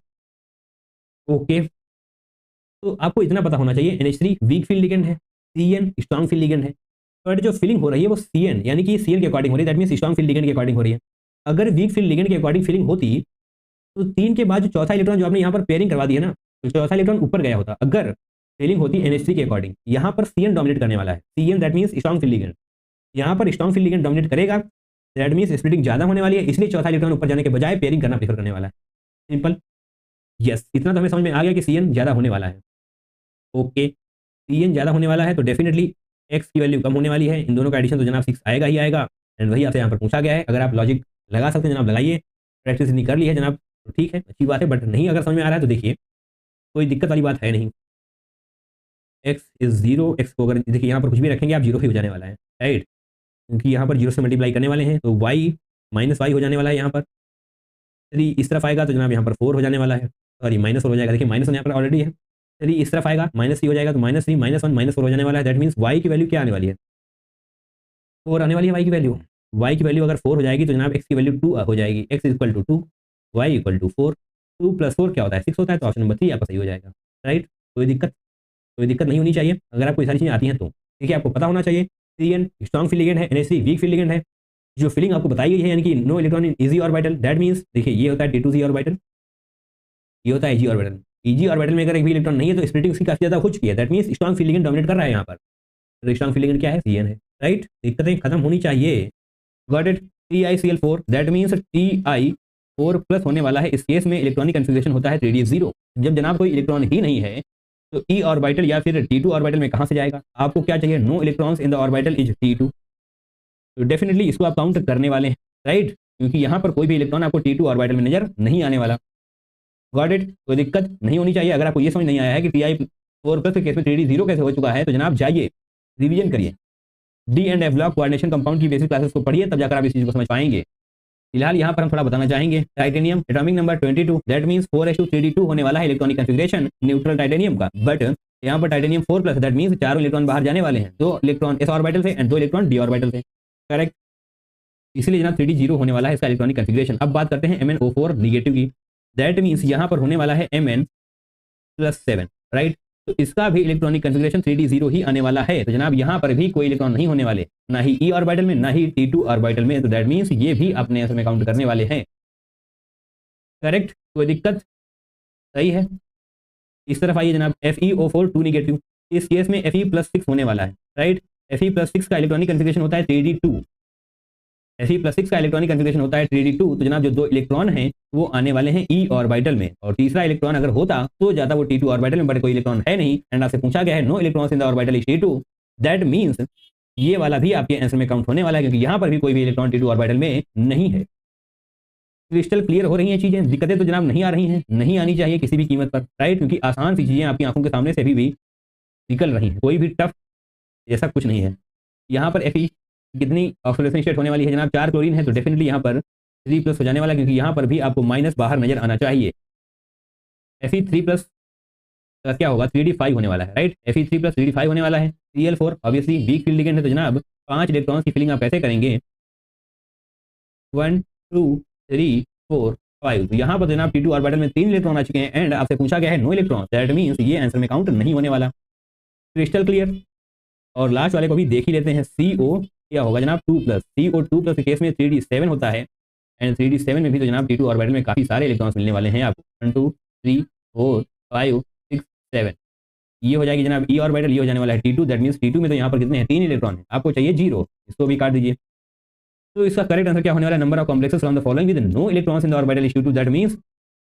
ओके, तो आपको इतना पता होना चाहिए NH3 वीक फील्ड लिगेंड है, CN स्ट्रॉन्ग फील्ड लिगेंड है, बट जो फीलिंग हो रही है वो CN यानी कि CN के अकॉर्डिंग हो रही है, that means strong field ligand के अकॉर्डिंग हो रही है। अगर वीक फील्ड लिगेंड के अकॉर्डिंग फीलिंग होती तो 3 के बाद जो चौथा इलेक्ट्रॉन जो आपने यहाँ पर पेयरिंग करवा दी है ना, तो चौथा इलेक्ट्रॉन ऊपर गया होता। अगर फीलिंग होती NH3 के अकॉर्डिंग, यहाँ पर CN डोमिनेट करने वाला है, CN that means strong field ligand, यहाँ पर स्ट्रॉन्ग फील्ड लिगेंड डोमिनेट करेगा, दैट मीन्स स्प्लिटिंग ज़्यादा होने वाली है, इसलिए चौथा इलेक्ट्रॉन ऊपर जाने के बजाय पेयरिंग करना प्रेफर करने वाला है। सिंपल, यस, इतना तो हमें समझ में आ गया कि CN ज़्यादा होने वाला है। ओके, CN ज़्यादा होने वाला है तो डेफिनेटली एक्स की वैल्यू कम होने वाली है, इन दोनों का एडिशन तो जनाब 6 आएगा ही आएगा, एंड वही आपसे यहाँ पर पूछा गया है। अगर आप लॉजिक लगा सकते हैं जनाब लगाइए, प्रैक्टिस नहीं कर ली है जनाब तो ठीक है, अच्छी बात है, बट नहीं अगर समझ में आ रहा है तो देखिए कोई दिक्कत वाली बात है नहीं। एक्स इज जीरो, एक्स को अगर देखिए यहाँ पर कुछ भी रखेंगे आप जीरो ही हो जाने वाला है, राइट, क्योंकि यहाँ पर जीरो से मल्टीप्लाई करने वाले हैं तो वाई माइनस वाई हो जाने वाला है। यहाँ पर 3 इस तरफ आएगा तो जनाब यहाँ पर 4 हो जाने वाला है, सॉरी माइनस 4 हो जाएगा, देखिए माइनस यहाँ पर ऑलरेडी है। 3 इस तरफ आएगा -3 हो जाएगा तो -3 -1 -4 हो जाने वाला है। दैट मीन्स वाई की वैल्यू क्या आने वाली है, 4 आने वाली है वाई की वैल्यू। वाई की वैल्यू अगर 4 हो जाएगी तो जनाब एक्स की वैल्यू 2 हो जाएगी, x equal to 2, y equal to 4, 2 + 4 क्या होता है 6 होता है, तो ऑप्शन नंबर 3 आपका सही हो जाएगा, राइट। कोई दिक्कत नहीं होनी चाहिए अगर आपको ये सारी चीज़ें आती हैं तो। देखिए आपको पता होना चाहिए सी स्ट्रॉन्ग फील्ड लिगेंड है, NH3 वीक फील्ड लिगेंड है। जो फीलिंग आपको बताई गई है यानी कि no electron in E g orbital, that means देखिए ये होता है T2Z ऑर्बिटल, ये होता है EG ऑर्बिटल। EG ऑर्बिटल में अगर एक भी इलेक्ट्रॉन नहीं है तो स्प्लिटिंग उसकी काफी ज्यादा हो चुकी है, that means strong field ligand dominate कर रहा है यहाँ पर। तो स्ट्रॉन्ग फील्ड लिगेंड क्या है, CN है, राइट। दिक्कतें खत्म होनी चाहिए, got it. TiCl4 that means Ti4+ होने वाला है। इस केस में इलेक्ट्रॉनिक कन्फिग्रेशन होता है 3d0। जब जनाब कोई इलेक्ट्रॉन ही नहीं है तो E ऑर्बिटल या फिर T2 ऑर्बिटल में कहां से जाएगा, आपको क्या चाहिए, no electrons in the orbital is T2, तो डेफिनेटली इसको आप काउंट करने वाले हैं, राइट, क्योंकि यहाँ पर कोई भी इलेक्ट्रॉन आपको T2 ऑर्बिटल में नजर नहीं आने वाला। गॉट इट, कोई दिक्कत नहीं होनी चाहिए। अगर आपको ये समझ नहीं आया है कि Ti4+ के केस में 3d0 कैसे हो चुका है तो जनाब जाइए रिवीजन करिए, D and F block coordination compound की बेसिक क्लासेस को पढ़िए, तब जाकर आप इस चीज को समझ पाएंगे। फिलहाल यहाँ पर हम थोड़ा बताना चाहेंगे titanium atomic number 22, that means 4s2 होने वाला है इलेक्ट्रॉनिक कन्फिग्रेशन न्यूट्रल टाइटेनियम का, बट यहाँ पर टाइटेनियम 4+, दैट मींस 4 इलेक्ट्रॉन बाहर जाने वाले हैं, 2 इलेक्ट्रॉन s ऑर्बिटल से एंड 2 इलेक्ट्रॉन d ऑर्बिटल से, करेक्ट। इसलिए जनाब 3d0 होने वाला है इसका इलेक्ट्रॉनिक कन्फिग्रेशन। अब बात करते हैं MnO4 निगेटिव की, दैट मींस यहाँ पर होने वाला है Mn+7, राइट। तो इसका भी इलेक्ट्रॉनिक कन्फिग्रेशन 3d0 ही आने वाला है। तो जनाब यहाँ पर भी कोई इलेक्ट्रॉन नहीं होने वाले, ना ही E ऑर्बिटल में ना ही T2 ऑर्बिटल में, तो दैट मींस ये भी अपने आंसर में काउंट करने वाले हैं, करेक्ट। कोई दिक्कत, सही है। इस तरफ आइए जनाब FeO4 2 निगेटिव, इस केस में Fe+6 होने वाला है, राइट। Fe+6 का इलेक्ट्रॉनिक कन्फिग्रेशन होता है 3d2, Fe+6 का इलेक्ट्रॉनिक कन्फिग्रेशन होता है 3d2, तो जनाब जो 2 इलेक्ट्रॉन हैं वो आने वाले हैं E ऑर्बिटल में, और तीसरा इलेक्ट्रॉन अगर होता तो जाता वो T2 ऑर्बिटल में, बट कोई इलेक्ट्रॉन है नहीं, एंड आपसे पूछा गया है no electrons in the orbital is T2, that means ये वाला भी आपके आंसर में काउंट होने वाला है, क्योंकि यहाँ पर भी कोई भी इलेक्ट्रॉन T2 ऑर्बिटल में नहीं है। क्रिस्टल क्लियर हो रही हैं चीजें, दिक्कतें तो जनाब नहीं आ रही हैं, नहीं आनी चाहिए किसी भी कीमत पर, राइट, क्योंकि आसान सी चीजें आपकी आंखों के सामने से अभी भी निकल रही हैं, कोई भी टफ ऐसा कुछ नहीं है। यहाँ पर Fe कितनी ऑक्सीडेशन स्टेट होने वाली है जनाब, 4 क्लोरीन है, तो डेफिनेटली यहाँ पर 3+ हो जाने वाला है, क्योंकि यहाँ पर भी आपको माइनस बाहर नजर आना चाहिए। Fe3+ का क्या होगा, 3d5 होने वाला है, राइट। Fe3+ 3d5 होने वाला है। Cl4 obviously week field ligand है, तो जनाब 5 इलेक्ट्रॉन्स की फिलिंग आप कैसे करेंगे, 1 2 3 4 5, तो यहाँ पर जनाब T2 ऑर्बिटल में 3 इलेक्ट्रॉन आ चुके हैं, एंड आपसे पूछा गया है नो इलेक्ट्रॉन, दैट मींस ये आंसर में काउंट नहीं होने वाला। Crystal clear. और लास्ट वाले को भी देख ही लेते हैं, CO क्या होगा जनाब 2+, CO2+ के केस में 3d7 होता है, एंड 3d7 में भी तो जनाब T2 ऑर्बिटल में काफी सारे इलेक्ट्रॉन्स मिलने वाले हैं आपको, 1 2 3 4 5 6 7, ये हो जाएगी जनाब E ऑर्बिटल, ये हो जाने वाला है T2, दैट मींस T2 में तो यहाँ पर कितने हैं, 3 इलेक्ट्रॉन है, आपको चाहिए 0, इसको भी काट दीजिए। तो इसका करेक्ट आंसर क्या होने वाला है, number of complexes from the following with no electrons in the orbital is T2, that means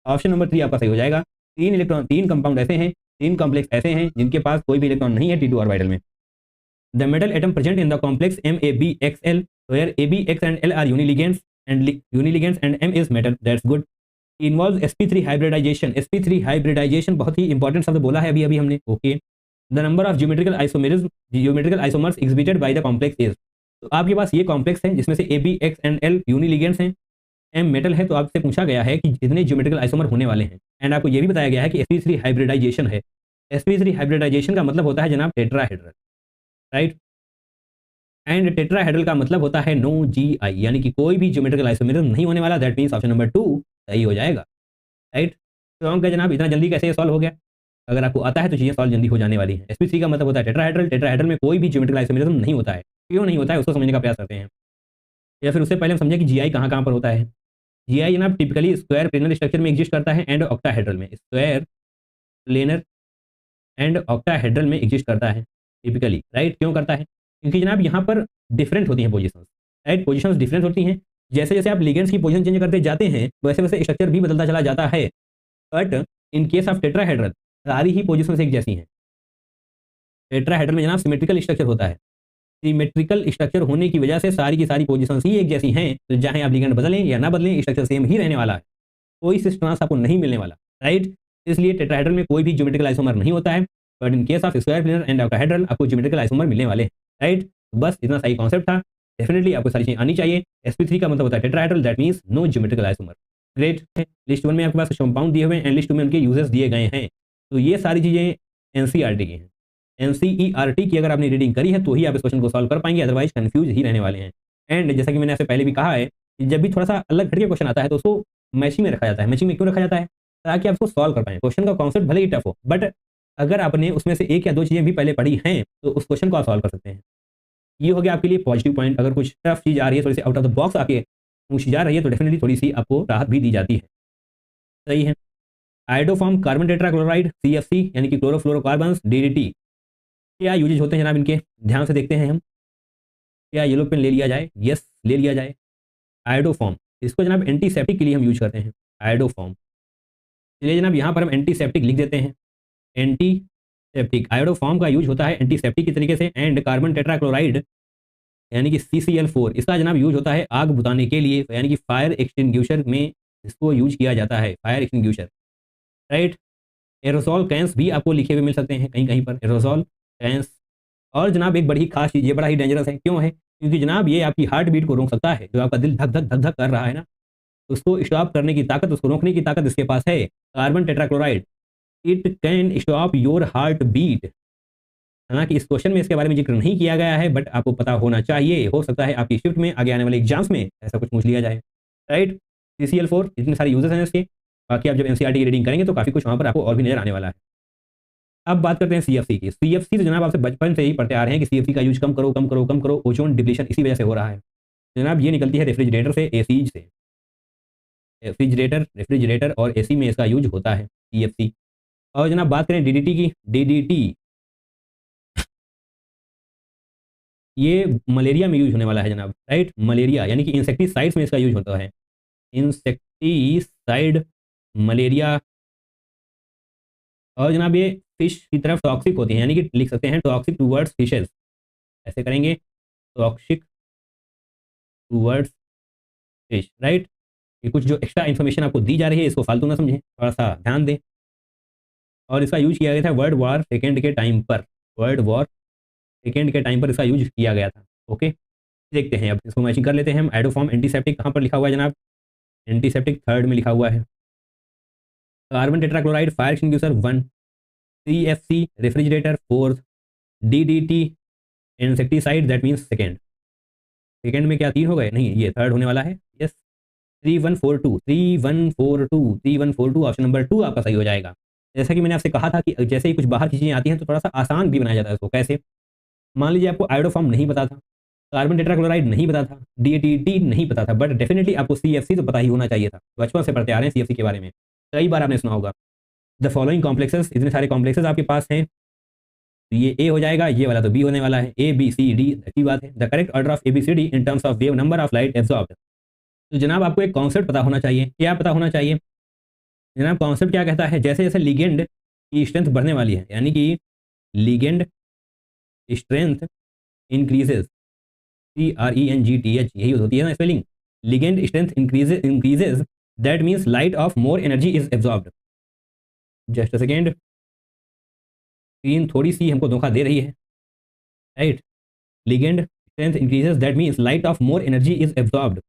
option number 3 आपका सही हो जाएगा। 3 इलेक्ट्रॉन, 3 कंपाउंड ऐसे हैं, 3 कॉम्प्लेक्स ऐसे हैं जिनके पास कोई भी इलेक्ट्रॉन नहीं है T2 ऑर्बिटल में। The metal atom present in the complex MABXL, where AB, X and L are uniligands and M is metal, that's good. Involves sp3 hybridization, sp3 hybridization बहुत ही इंपॉर्टेंट शब्द बोला है अभी हमने, okay. The number of geometrical isomers exhibited by the complex is, तो आपके पास ये complex है जिसमें से AB, X and L यूनिलिगेंड्स हैं, M मेटल है, तो आपसे पूछा गया है कि जितने ज्योमेट्रिकल आइसोमर होने वाले हैं, एंड आपको ये भी बताया गया है कि sp3 हाइब्रिडाइजेशन है। sp3 हाइब्रिडाइजेशन का मतलब होता है जनाब टेट्राहेड्रल, राइट, एंड टेट्राहेड्रल का मतलब होता है नो GI, यानी कि कोई भी ज्योमेट्रिकल आइसोमरिज्म नहीं होने वाला, दैट मींस ऑप्शन नंबर 2 सही हो जाएगा, राइट। स्ट्रॉन्ग का जनाब इतना जल्दी कैसे ये सॉल्व हो गया, अगर आपको आता है तो चीजें सॉल्व जल्दी हो जाने वाली हैं। sp3 का मतलब होता है टेट्राहेड्रल, टेट्राहेड्रल में कोई भी ज्योमेट्रिकल आइसोमरिज्म नहीं होता है, क्यों नहीं होता है उसको समझने का प्रयास करते हैं, या फिर उससे पहले हम समझें कि GI कहाँ कहाँ पर होता है। GI जनाब टिपिकली स्क्वायर प्लेनर स्ट्रक्चर में एग्जिस्ट करता है, एंड ऑक्टाहेड्रल में, स्क्वायर प्लेनर एंड ऑक्टाहेड्रल में एग्जिस्ट करता है टिपिकली, राइट। क्यों करता है, क्योंकि जनाब यहाँ पर डिफरेंट होती हैं पोजीशंस, राइट, पोजीशंस डिफरेंट होती हैं, जैसे जैसे आप लिगेंड्स की पोजीशन चेंज करते जाते हैं वैसे वैसे स्ट्रक्चर भी बदलता चला जाता है, but in case of tetrahedral सारी ही पोजीशंस एक जैसी हैं। टेट्राहेड्रल में जनाब सिमेट्रिकल स्ट्रक्चर होता है। सिमेट्रिकल स्ट्रक्चर होने की वजह से सारी की सारी पोजीशंस ही एक जैसी हैं, तो चाहे आप लिगेंड बदलें या ना बदलें, स्ट्रक्चर सेम ही रहने वाला है, कोई सिस्टर्स आपको नहीं मिलने वाला, राइट। इसलिए टेट्राहेड्रल में कोई भी ज्योमेट्रिकल आइसोमर नहीं होता है, but in case of square planar and octahedral आपको ज्योमेट्रिकल आइसोमर मिलने वाले हैं, राइट। बस इतना सही कॉन्सेप्ट था, डेफिनेटली आपको सारी चीजें आनी चाहिए। sp3 का मतलब होता है tetrahedral, that means no geometrical isomer, great. List 1 में आपके पास कंपाउंड दिए हुए हैं एंड लिस्ट 2 में उनके यूजेस दिए गए हैं, तो ये सारी चीजें एनसीईआरटी की हैं। एनसीईआरटी की अगर आपने रीडिंग करी है तो ही आप इस क्वेश्चन को सॉल्व कर पाएंगे, अदरवाइज कंफ्यूज ही रहने वाले हैं। एंड जैसा कि मैंने आपसे पहले भी कहा है कि जब भी थोड़ा सा अलग हटके क्वेश्चन आता है तो उसको मैचिंग में रखा जाता है। मैचिंग में क्यों रखा जाता है? ताकि आप उसको सॉल्व कर पाएं। क्वेश्चन का कॉन्सेप्ट भले ही टफ हो, बट अगर आपने उसमें से एक या दो चीजें भी पहले पढ़ी हैं तो उस क्वेश्चन को आप सॉल्व कर सकते हैं। ये हो गया आपके लिए पॉजिटिव पॉइंट। अगर कुछ टफ चीज आ रही है, थोड़ी सी आउट ऑफ द बॉक्स आके पूछी जा रही है, तो डेफिनेटली थोड़ी सी आपको राहत भी दी जाती है, सही है। आयोडोफॉर्म कार्बन टेट्राक्लोराइड CFC यानी कि क्लोरोफ्लोरोकार्बन्स DDT, क्या यूजेज होते हैं जनाब इनके? ध्यान से देखते हैं हम। क्या येलो पेन ले लिया जाए? यस, ले लिया जाए। आयोडोफॉर्म, इसको जनाब एंटीसेप्टिक के लिए हम यूज करते हैं, आयोडोफॉर्म। चलिए जनाब यहाँ पर हम एंटीसेप्टिक लिख देते हैं, एंटीसेप्टिक। आयोडोफॉर्म का यूज होता है एंटीसेप्टिक के तरीके से। एंड कार्बन टेट्राक्लोराइड यानी कि CCl4, इसका जनाब यूज होता है आग बुझाने के लिए, यानी कि फायर एक्सटिंग्विशर में इसको यूज किया जाता है, fire extinguisher, right. Aerosol cans भी आपको लिखे हुए मिल सकते हैं कहीं कहीं पर, एरोसोल कैंस। और जनाब एक बड़ी खास चीज़, ये बड़ा ही डेंजरस है, क्यों है? क्योंकि जनाब ये आपकी हार्ट बीट को रोक सकता है। जो आपका दिल धक धक धक धक कर रहा है ना, उसको स्टॉप करने की ताकत, उसको रोकने की ताकत इसके पास है, carbon tetrachloride. It can stop your heart beat. हालांकि इस क्वेश्चन में इसके बारे में जिक्र नहीं किया गया है, बट आपको पता होना चाहिए। हो सकता है आपकी शिफ्ट में आगे आने वाले एग्जाम्स में ऐसा कुछ पूछ लिया जाए, राइट। CCl4 इतने सारे यूजेस हैं इसके, बाकी आप जब NCERT की रीडिंग करेंगे तो काफ़ी कुछ वहाँ पर आपको और भी नजर आने वाला है। अब बात करते हैं CFC की। CFC तो जनाब आपसे बचपन से ही पढ़ते आ रहे हैं कि CFC का यूज कम करो कम करो कम करो, ओजोन डिप्लीशन इसी वजह से हो रहा है। जनाब ये निकलती है रेफ्रिजरेटर से, एसीज से। रेफ्रिजरेटर और AC में इसका यूज होता है, CFC। और जनाब बात करें DDT की, DDT ये मलेरिया में यूज होने वाला है जनाब, राइट। मलेरिया यानी कि इंसेक्टिसाइड्स में इसका यूज होता है, इंसेक्टिसाइड, मलेरिया। और जनाब ये फिश की तरफ टॉक्सिक होती है, यानी कि लिख सकते हैं टॉक्सिक टूवर्ड्स फिशेस, ऐसे करेंगे, टॉक्सिक टूवर्ड्स फिश, राइट। ये कुछ जो एक्स्ट्रा इन्फॉर्मेशन आपको दी जा रही है इसको फालतू ना समझें, थोड़ा सा ध्यान दें। और इसका यूज किया गया था वर्ल्ड वॉर सेकेंड के टाइम पर, वर्ल्ड वॉर सेकेंड के टाइम पर इसका यूज किया गया था, ओके। देखते हैं, अब इसको मैचिंग कर लेते हैं हम। आयोडोफॉर्म एंटीसेप्टिक कहाँ पर लिखा हुआ है जनाब? एंटीसेप्टिक थर्ड में लिखा हुआ है। Carbon tetrachloride fire extinguisher 1, CFC refrigerator 4, DDT insecticide, that means second. Second में क्या 3 हो गए? नहीं, ये थर्ड होने वाला है, यस। 3142 3142 3142 ऑप्शन नंबर 2 आपका सही हो जाएगा। जैसा कि मैंने आपसे कहा था कि जैसे ही कुछ बाहर की चीज़ें आती हैं तो थोड़ा सा आसान भी बनाया जाता है उसको। कैसे? मान लीजिए आपको आयोडोफॉर्म नहीं पता था, कार्बन टेट्राक्लोराइड नहीं पता था, DDT नहीं पता था, बट डेफिनेटली आपको CFC तो पता ही होना चाहिए था। बचपन से पढ़ते आ रहे हैं CFC के बारे में, कई बार आपने सुना होगा। द फॉलोइंग कॉम्प्लेक्सेस, इतने सारे कॉम्प्लेक्सेस आपके पास हैं, तो ये A हो जाएगा, ये वाला तो B होने वाला है। ABCD अच्छी बात है। The correct order of ABCD in terms of wave number of light absorbed. तो जनाब आपको एक कॉन्सेप्ट पता होना चाहिए। क्या पता होना चाहिए जनाब? कॉन्सेप्ट क्या कहता है? जैसे जैसे लिगेंड की स्ट्रेंथ बढ़ने वाली है, यानी कि लिगेंड स्ट्रेंथ इंक्रीजेज, CRENGTH यही होती है ना spelling. Ligand strength increases, that means light of more energy is absorbed. Just a second, screen थोड़ी सी हमको धोखा दे रही है, right. Ligand strength increases, that means light of more energy is absorbed.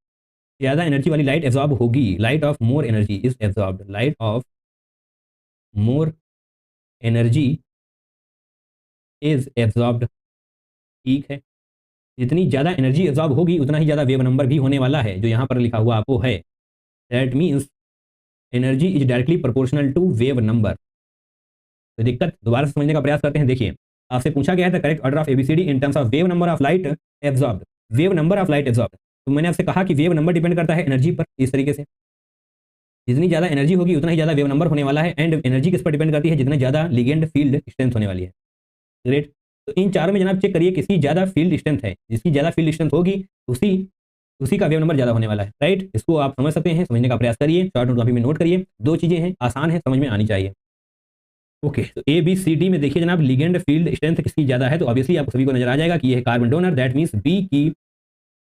ज़्यादा एनर्जी वाली लाइट एब्जॉर्ब होगी, light of more energy is absorbed, light of more energy is absorbed, ठीक है। जितनी ज़्यादा एनर्जी एब्जॉर्ब होगी उतना ही ज़्यादा वेव नंबर भी होने वाला है, जो यहाँ पर लिखा हुआ आपको है। That means energy is directly proportional to wave number. तो दिक्कत दोबारा से समझने का प्रयास करते हैं। देखिए, आपसे पूछा गया है the correct order of ABCD in terms of wave number of light absorbed, wave number of light absorbed. तो मैंने आपसे कहा कि वेव नंबर डिपेंड करता है एनर्जी पर, इस तरीके से जितनी ज़्यादा एनर्जी होगी उतना ही ज़्यादा वेव नंबर होने वाला है। एंड एनर्जी किस पर डिपेंड करती है? जितना ज़्यादा लिगेंड फील्ड स्ट्रेंथ होने वाली है, ग्रेट। तो इन चारों में जनाब चेक करिए किसकी ज़्यादा फील्ड स्ट्रेंथ है। जिसकी ज़्यादा फील्ड स्ट्रेंथ होगी उसी का वेव नंबर ज़्यादा होने वाला है, राइट। इसको आप समझ सकते हैं, समझने का प्रयास करिए, शॉर्ट नोट कॉपी में नोट करिए। 2 चीज़ें हैं, आसान है, समझ में आनी चाहिए। ओके, तो ए बी सी डी में देखिए जनाब लिगेंड फील्ड स्ट्रेंथ किसकी ज़्यादा है, तो ऑब्वियसली आपको सभी को नजर आ जाएगा कि ये है carbon donor, that means B की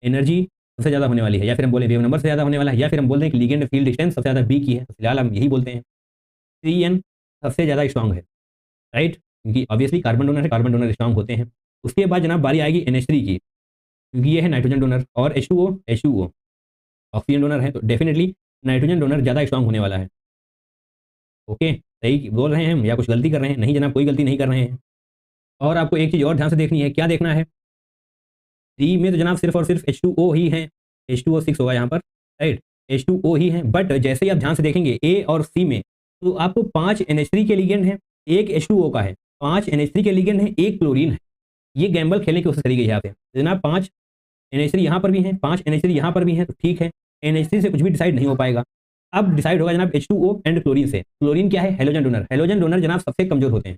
एनर्जी सबसे ज़्यादा होने वाली है, या फिर हम बोले वेव नंबर से ज़्यादा होने वाला है, या फिर हम बोल दें कि लिगेंड फील्ड स्ट्रेंथ सबसे ज़्यादा बी की है, तो फिलहाल हम यही बोलते हैं। सी एन सबसे ज़्यादा स्ट्रांग है, राइट, क्योंकि ऑब्वियसली कार्बन डोनर है, कार्बन डोनर स्ट्रांग होते हैं। उसके बाद जनाब बारी आएगी NH3 की, क्योंकि ये है नाइट्रोजन डोनर, और H2O ऑक्सीजन डोनर है, तो डेफिनेटली नाइट्रोजन डोनर ज़्यादा स्ट्रांग होने वाला है। ओके, सही बोल रहे हैं हम या कुछ गलती कर रहे हैं? नहीं जनाब, कोई गलती नहीं कर रहे हैं। और आपको एक चीज़ और ध्यान से देखनी है, क्या देखना है, डी में तो जनाब सिर्फ और सिर्फ H2O ही है, H2O6 होगा यहाँ पर, राइट, H2O ही है। बट जैसे ही आप ध्यान से देखेंगे ए और सी में, तो आपको 5 NH3 के लिगेंड है, एक H2O का है, 5 NH3 के लिगेंड है, एक क्लोरीन है। ये गैम्बल खेलने की कोशिश करी गई है यहाँ पे। तो जनाब 5 NH3 यहाँ पर भी है, 5 NH3 यहाँ पर भी है, तो ठीक है, NH3 से कुछ भी डिसाइड नहीं हो पाएगा। अब डिसाइड होगा जनाब H2O एंड क्लोरीन से। क्लोरीन क्या है? Halogen donor. हेलोजन डोनर जनाब सबसे कमजोर होते हैं,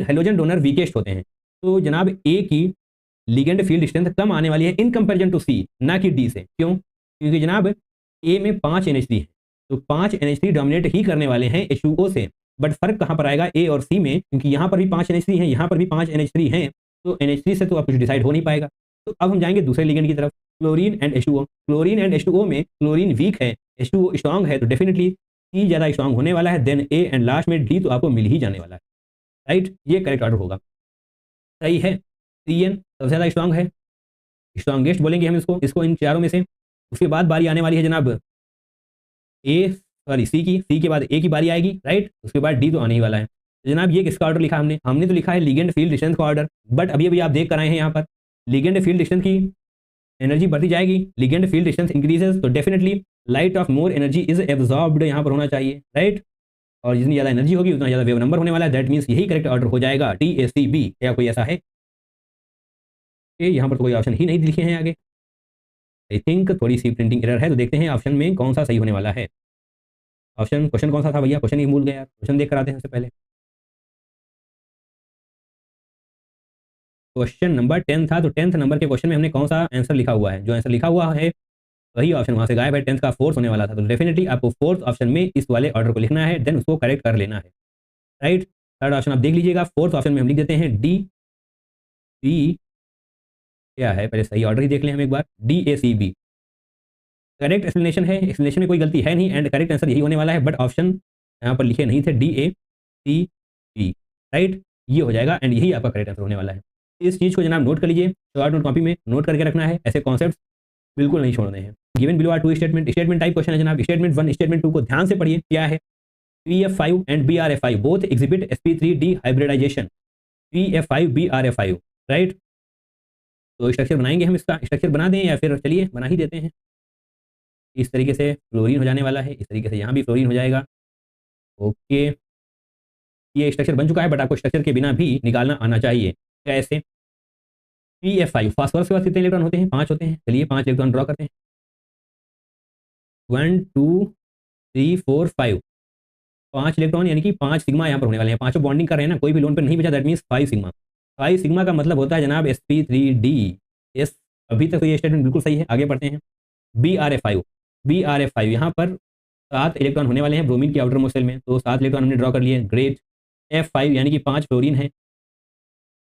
हेलोजन डोनर वीकेस्ट होते हैं। तो जनाब ए की लिगेंड फील्ड स्ट्रेंथ कम आने वाली है इन कंपैरिजन टू सी, ना कि डी से। क्यों? क्योंकि जनाब ए में 5 NH3 है, तो 5 NH3 डोमिनेट ही करने वाले हैं H2O से। बट फर्क कहाँ पर आएगा ए और सी में? क्योंकि यहाँ पर भी 5 NH3 हैं, यहाँ पर भी 5 NH3 हैं, तो NH3 से तो अब कुछ डिसाइड हो नहीं पाएगा। तो अब हम जाएंगे दूसरे लिगेंड की तरफ, chlorine and H2O। Chlorine and H2O में क्लोरीन वीक है, H2O स्ट्रांग है, तो डेफिनेटली सी ज़्यादा स्ट्रांग होने वाला है देन ए, एंड लास्ट में डी तो आपको मिल ही जाने वाला है, राइट। ये करेक्ट ऑर्डर होगा, सही है। CN सबसे ज़्यादा स्ट्रांग है, स्ट्रांगेस्ट बोलेंगे हम इसको इन चारों में से। उसके बाद बारी आने वाली है जनाब सी के बाद ए की बारी आएगी, राइट। उसके बाद डी तो आने ही वाला है। तो जनाब ये किसका ऑर्डर लिखा हमने तो लिखा है लिगेंड फील्ड स्ट्रेंथ का ऑर्डर। बट अभी अभी आप देख कर आए हैं यहाँ पर लिगेंड फील्ड स्ट्रेंथ की एनर्जी बढ़ती जाएगी, लिगेंड फील्ड स्ट्रेंथ इंक्रीजेस, तो definitely light of more energy is absorbed यहाँ पर होना चाहिए, राइट। और जितनी ज़्यादा एनर्जी होगी उतना ज़्यादा वेव नंबर होने वाला है, दैट मीन्स यही करेक्ट ऑर्डर हो जाएगा TACB। क्या कोई ऐसा है? यहाँ पर तो कोई ऑप्शन ही नहीं लिखे हैं आगे। आई थिंक थोड़ी सी प्रिंटिंग एरर है, तो देखते हैं ऑप्शन में कौन सा सही होने वाला है। क्वेश्चन कौन सा था भैया? क्वेश्चन ही भूल गया यार, क्वेश्चन देख कर आते हैं सबसे पहले। क्वेश्चन नंबर 10 था, तो 10th नंबर के क्वेश्चन में हमने कौन सा आंसर लिखा हुआ है? जो आंसर लिखा हुआ है वही ऑप्शन वहाँ से गायब है, 10th का 4th होने वाला था। तो डेफिनेटली आपको 4th ऑप्शन में इस वाले ऑर्डर को लिखना है, देन उसको करेक्ट कर लेना है, राइट। थर्ड ऑप्शन आप देख लीजिएगा, 4th ऑप्शन में हम लिख देते हैं DB, क्या है पहले सही ऑर्डर ही देख लें हम एक बार, DACB करेक्ट एक्सप्लेनेशन है, एक्सप्लेनेशन में कोई गलती है नहीं, एंड करेक्ट आंसर यही होने वाला है। बट ऑप्शन यहाँ पर लिखे नहीं थे DACB, राइट, ये हो जाएगा एंड यही आपका करेक्ट आंसर होने वाला है। इस चीज़ को जनाब नोट कर लीजिए, शॉर्ट नोट कॉपी में नोट करके रखना है, ऐसे कॉन्सेप्ट बिल्कुल नहीं छोड़ने हैं। Given below are two statement type question है जनाब। स्टेटमेंट 1 स्टेटमेंट 2 को ध्यान से पढ़िए, क्या है? PF5 and BRF5 both exhibit sp3d hybridization, PF5 BRF5, right. तो स्ट्रक्चर बनाएंगे हम, इसका स्ट्रक्चर बना दें या फिर चलिए बना ही देते हैं। इस तरीके से फ्लोरीन हो जाने वाला है, इस तरीके से यहाँ भी फ्लोरीन हो जाएगा। ओके, ये स्ट्रक्चर बन चुका है, बट आपको स्ट्रक्चर के बिना भी निकालना आना चाहिए। कैसे? PF5 फास्फोरस के पास कितने इलेक्ट्रॉन होते हैं? 5 होते हैं। चलिए 5 इलेक्ट्रॉन ड्रॉ करते हैं, 1 2 3 4 5, 5 इलेक्ट्रॉन यानी कि 5 सिग्मा यहाँ पर होने वाले हैं। पांचों बॉन्डिंग कर रहे हैं ना, कोई भी लोन पर नहीं बचा, दैट मीन्स 5 सिग्मा। 5 सिग्मा का मतलब होता है जनाब sp3d। यस, अभी तक तो ये स्टेटमेंट बिल्कुल सही है। आगे बढ़ते हैं, BRF5 यहाँ पर 7 इलेक्ट्रॉन होने वाले हैं ब्रोमीन की आउटर मोस्ट शेल में, तो 7 इलेक्ट्रॉन हमने ड्रॉ कर लिए, ग्रेट। F5 यानी कि 5 फ्लोरीन है,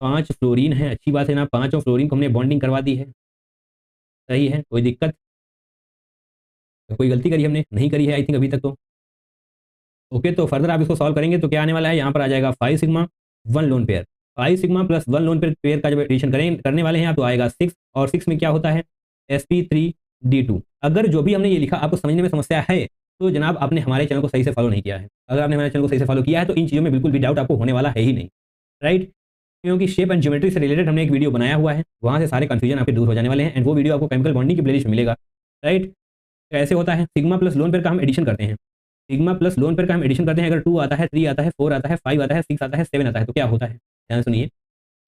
5 फ्लोरीन है, अच्छी बात है ना, 5 फ्लोरीन को हमने बॉन्डिंग करवा दी है, सही है, कोई दिक्कत? कोई गलती करी हमने? नहीं करी है आई थिंक अभी तक तो। ओके, तो फर्दर आप इसको सॉल्व करेंगे तो क्या आने वाला है? यहाँ पर आ जाएगा 5 sigma 1 lone pair, 5 sigma plus 1 lone pair का जब एडिशन करने वाले हैं आप, तो आएगा 6, और 6 में क्या होता है? sp3d2। अगर जो भी हमने ये लिखा आपको समझने में समस्या है, तो जनाब आपने हमारे चैनल को सही से फॉलो नहीं किया है। अगर आपने हमारे चैनल को सही से फॉलो किया है तो इन चीज़ों में बिल्कुल भी डाउट आपको होने वाला है ही नहीं, राइट। क्योंकि शेप एंड ज्योमेट्री से रिलेटेड हमने एक वीडियो बनाया हुआ है, वहाँ से सारे कंफ्यूजन आपके दूर हो जाने वाले हैं, एंड वो वीडियो आपको केमिकल बॉन्डिंग की प्लेलिस्ट में मिलेगा, राइट। कैसे होता है? सिग्मा प्लस लोन पेयर का हम एडिशन करते हैं, सिग्मा प्लस लोन पेयर का हम एडिशन करते हैं। अगर 2 आता है, 3 आता है, 4 आता है, 5 आता है, 6 आता है, 7 आता है, तो क्या होता है? ध्यान सुनिए,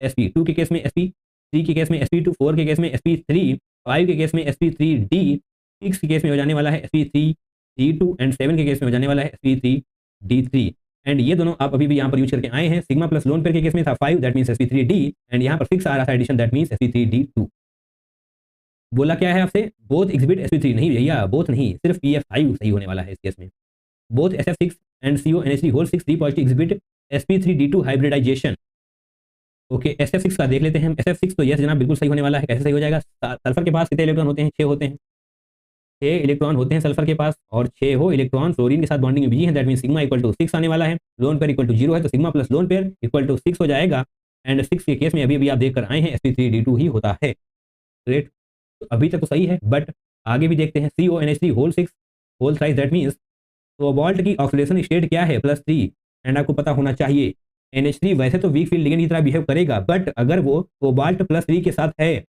sp2 के केस में sp, 3 के केस में sp2, 4 के केस में sp3, 5 के केस में sp3d, 6 के केस में हो जाने वाला है sp3d2, एंड 7 के केस में हो जाने वाला है sp3d3। एंड ये दोनों आप अभी भी यहाँ पर यूज करके आए हैं। सिग्मा प्लस लोन पेयर के केस में था 5, दैट मीन्स sp3d, एंड यहाँ पर 6 आ रहा था एडिशन, दैट मीन्स sp3d2। बोला क्या है आपसे? बोथ एग्जिबिट sp3, नहीं भैया बोथ नहीं, सिर्फ PF5 सही होने वाला है इस केस में। Both SF6 and CONH3 whole 6 3 positive exhibit sp3d2 hybridization. Okay, SF6 का देख लेते हैं हम। SF6 तो यस जनाब बिल्कुल सही होने वाला है। कैसे सही हो जाएगा? सल्फर के पास कितने इलेक्ट्रॉन होते हैं? 6 होते हैं। 6 इलेक्ट्रॉन होते हैं सल्फर के पास, और 6 हो इलेक्ट्रॉन फ्लोरीन के साथ बॉन्डिंग में बिजी हैं। That mean sigma equal to 6 आने वाला है। लोन पेयर इक्वल टू 0 है, तो sigma plus lone pair equal to 6 हो जाएगा। एंड 6 के केस में अभी आप देख कर आए हैं sp3d2 ही होता है। ग्रेट, तो अभी तक तो सही है, बट आगे भी देखते हैं। CONH3 whole 6 whole thrice, that means cobalt की ऑक्सीडेशन स्टेट क्या है? +3। एंड आपको पता होना चाहिए NH3 वैसे तो वीक फील्ड लिगेंड की तरह बिहेव करेगा, बट अगर वो कोबाल्ट +3 के साथ है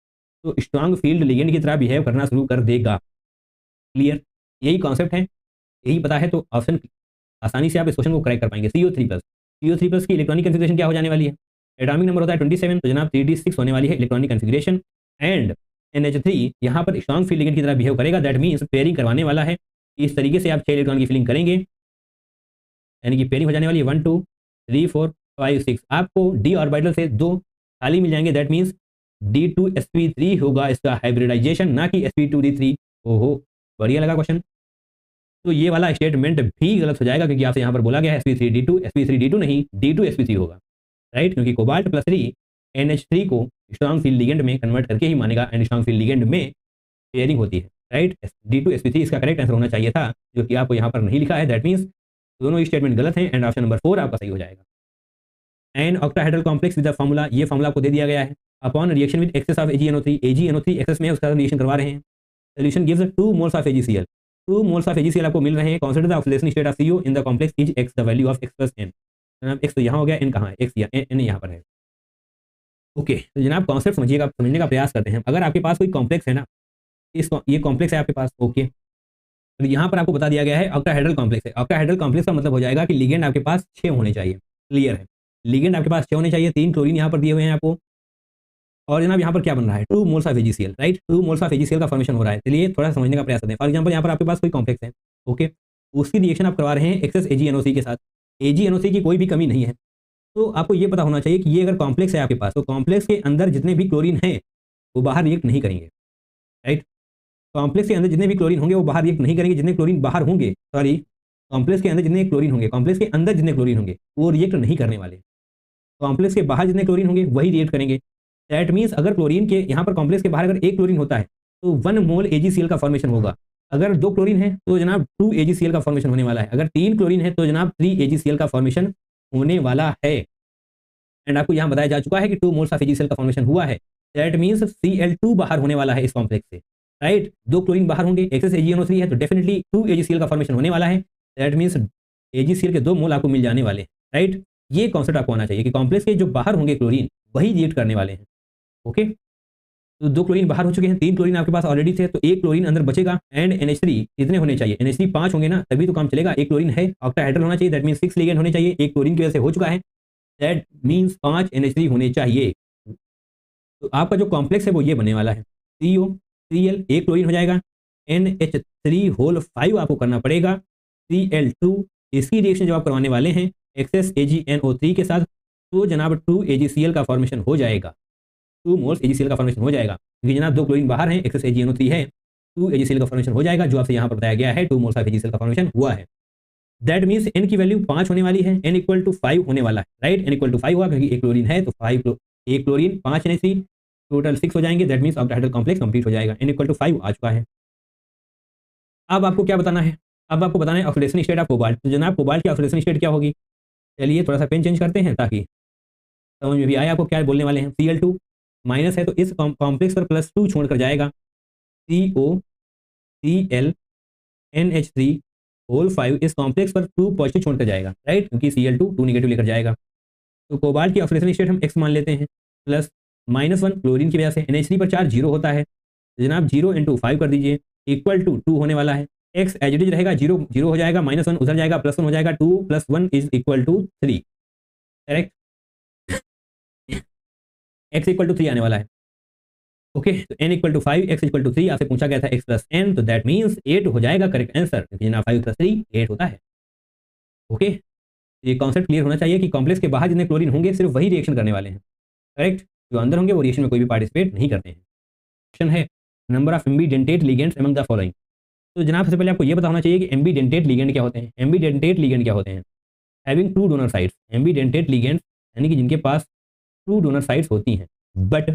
तो स्ट्रांग फील्ड लिगेंड की तरह बिहेव करना शुरू कर देगा। क्लियर? यही कॉन्सेप्ट है, यही पता है तो ऑप्शन आसानी से आप इस क्वेश्चन को करेक्ट कर पाएंगे। CO3+ की इलेक्ट्रॉनिक कॉन्फ़िगरेशन क्या हो जाने वाली है? एटॉमिक नंबर होता है 27, तो जनाब 3d6 होने वाली है इलेक्ट्रॉनिक कॉन्फ़िगरेशन। एंड NH3 यहाँ पर स्ट्रांग फील्ड लिगेंड की तरह बिहेव करेगा। दैट मीन्स पेयरिंग करवाने वाला है। इस तरीके से आप 6 इलेक्ट्रॉन की फिलिंग करेंगे, यानी कि पेयरिंग हो जाने वाली है 1 2 3 4 5 6। आपको d ऑर्बिटल से 2 खाली मिल जाएंगे। दैट मीन्स D2sp3 होगा इसका हाइब्रिडाइजेशन, ना कि sp2d3। ओहो, बढ़िया लगा क्वेश्चन। तो ये वाला स्टेटमेंट भी गलत हो जाएगा, क्योंकि आपसे यहाँ पर बोला गया है sp3d2 नहीं D2sp3 होगा, राइट? क्योंकि कोबाल्ट +3 NH3 को स्ट्रांग फील्ड लिगेंड में कन्वर्ट करके ही मानेगा, एंड स्ट्रांग फील्ड लिगेंड में पेयरिंग होती है, राइट? D2sp3 इसका करेक्ट आंसर होना चाहिए था, जो कि आपको यहाँ पर नहीं लिखा है। दैट मीन्स दोनों ही स्टेटमेंट गलत हैं, एंड ऑप्शन नंबर 4 आपका सही हो जाएगा। An octahedral complex with the formula, ये फार्मूला आपको दे दिया गया है। Upon reaction with excess of AgNO3 excess में उसका रिएक्शन करवा रहे हैं। Solution gives 2 moles of AgCl। 2 moles of AgCl आपको मिल रहे हैं। Consider the oxidation state of CO in the complex is x, the value of x + n। जनाब x तो यहाँ हो गया, n कहाँ है? x या n यहाँ पर है। ओके, तो जनाब कॉन्सेप्ट समझिएगा, समझने का प्रयास करते हैं। अगर आपके पास कोई कॉम्प्लेक्स है ना, ये कॉम्प्लेक्स है आपके पास, ओके, तो यहाँ पर आपको बता दिया गया है ऑक्टाहेड्रल कॉम्प्लेक्स है। ऑक्टाहेड्रल कॉम्प्लेक्स का मतलब हो जाएगा कि लिगेंड आपके पास 6 होने चाहिए। क्लियर है? लिगेंड आपके पास 6 होने चाहिए। 3 क्लोरीन यहाँ पर दिए हुए हैं आपको, और जनाब यहाँ पर क्या बन रहा है? 2 moles of AgCl, right? 2 moles of AgCl का फॉर्मेशन हो रहा है। चलिए थोड़ा समझने का प्रयास करते हैं। फॉर एग्जांपल यहाँ पर आपके पास कोई कॉम्प्लेक्स है, ओके, उसकी रिएक्शन आप करवा रहे हैं एक्सेस AgNO3 के साथ। AgNO3 की कोई भी कमी नहीं है, तो आपको ये पता होना चाहिए कि ये अगर कॉम्प्लेक्स है आपके पास, तो कॉम्प्लेक्स के अंदर जितने भी क्लोरीन हैं वो बाहर रिएक्ट नहीं करेंगे, राइट? कॉम्प्लेक्स के अंदर जितने भी क्लोरीन होंगे वो बाहर रिएक्ट नहीं करेंगे। जितने क्लोरीन बाहर होंगे, सॉरी, कॉम्प्लेक्स के अंदर जितने क्लोरीन होंगे, कॉम्प्लेक्स के अंदर जितने क्लोरीन होंगे वो रिएक्ट नहीं करने वाले। कॉम्प्लेक्स के बाहर जितने क्लोरीन होंगे वही रिएक्ट करेंगे। दैट मीन्स अगर क्लोरीन के यहाँ पर कॉम्प्लेक्स के बाहर अगर 1 क्लोरीन होता है तो 1 मोल AgCl का फॉर्मेशन होगा। अगर 2 क्लोरीन है तो जनाब 2 AgCl का फॉर्मेशन होने वाला है। अगर 3 क्लोरीन है तो जनाब 3 AgCl का फॉर्मेशन होने वाला है। एंड आपको यहाँ बताया जा चुका है कि 2 मोल्स ऑफ AgCl का फॉर्मेशन हुआ है। दैट मीन्स Cl2 बाहर होने वाला है इस कॉम्प्लेक्स से, राइट? 2 क्लोरीन बाहर होंगे, एक्सेस AgNO3 है तो डेफिनेटली 2 AgCl का फॉर्मेशन होने वाला है। दैट मीन्स AgCl के 2 मोल आपको मिल जाने वाले हैं, राइट? ये कॉन्सेप्ट आपको आना चाहिए कि कॉम्प्लेक्स के जो बाहर होंगे क्लोरीन वही रिएक्ट करने वाले हैं। ओके, तो 2 क्लोरीन बाहर हो चुके हैं, 3 क्लोरीन आपके पास ऑलरेडी थे, तो 1 क्लोरीन अंदर बचेगा। एंड NH3 कितने होने चाहिए? NH3 5 होंगे ना, तभी तो काम चलेगा। 1 क्लोरीन है, ऑक्टाहेड्रल होना चाहिए, दैट मीन्स 6 लिगेंड होने चाहिए। 1 क्लोरीन की वजह से हो चुका है, दैट मीन्स 5 NH3 होने चाहिए। तो आपका जो कॉम्प्लेक्स है वो ये बनने वाला है। COCl 1 क्लोरीन हो जाएगा, NH3 होल 5 आपको करना पड़ेगा। Cl2 इसकी रिएक्शन जब आप करवाने वाले हैं एक्सेस AgNO3 के साथ, तो जनाब 2 AgCl का फॉर्मेशन हो जाएगा। 2 मोल्स AgCl का फॉर्मेशन हो जाएगा, क्योंकि जनाब 2 क्लोरीन बाहर हैं, एक्सेस AgNO3 है, 2 AgCl का फॉर्मेशन हो जाएगा, जो आपसे यहाँ पर बताया गया है 2 मोल्स ऑफ AgCl का फॉर्मेशन हुआ है। दैट मीन्स n की वैल्यू 5 होने वाली है, n इक्वल टू 5 होने वाला है, राइट? n इक्वल टू 5 हुआ क्योंकि 1 क्लोरीन है, तो 1 क्लोरीन 5 NH3 टोटल 6 हो जाएंगे। That means octahedral complex complete हो जाएगा। n इक्वल टू 5 आ चुका है। अब आपको क्या बताना है? अब आपको बताना है ऑक्सीडेशन स्टेट ऑफ कोबाल्ट। तो जनाब कोबाल्ट की ऑक्सीडेशन स्टेट क्या होगी? चलिए थोड़ा सा पेन चेंज करते हैं ताकि समझ में भी आए आपको क्या बोलने वाले हैं। Cl2 माइनस है तो इस कॉम्प्लेक्स पर +2 छोड़कर जाएगा, COCl NH3 होल 5 इस कॉम्प्लेक्स पर 2 पॉजिटिव छोड़कर जाएगा, राइट? क्योंकि Cl2 2 नेगेटिव लेकर जाएगा। तो कोबाल्ट की ऑक्सीडेशन स्टेट हम x मान लेते हैं, प्लस -1 क्लोरीन की वजह से NH3 पर चार्ज 0 होता है, जनाब 0 × 5 कर दीजिए, इक्वल टू 2 होने वाला है। x एज इट इज रहेगा, 0 0 हो जाएगा, -1 उधर जाएगा, +1 हो जाएगा, 2 + 1 is equal to 3, correct? x equal to 3 आने वाला है। ओके, तो n equal to 5, x equal to 3 आपसे पूछा गया था x + n, तो दैट मीन्स 8 हो जाएगा करेक्ट आंसर, क्योंकि जनाब 5 + 3 8 होता है। ओके, ये कॉन्सेप्ट क्लियर होना चाहिए कि कॉम्प्लेक्स के बाहर जितने क्लोरीन होंगे सिर्फ वही रिएक्शन करने वाले हैं, करेक्ट? जो अंदर होंगे वो रिएक्शन में कोई भी पार्टिसिपेट नहीं करते हैं। क्वेश्चन है number of ambidentate ligands among the following. तो जनाब सबसे पहले आपको ये पता होना चाहिए कि एम्बीडेंटेट लिगेंड क्या होते हैं। एम्बीडेंटेट लिगेंड क्या होते हैं? Having two donor sites, एम्बीडेंटेड ligands यानी कि जिनके पास टू डोनर साइट्स होती हैं, बट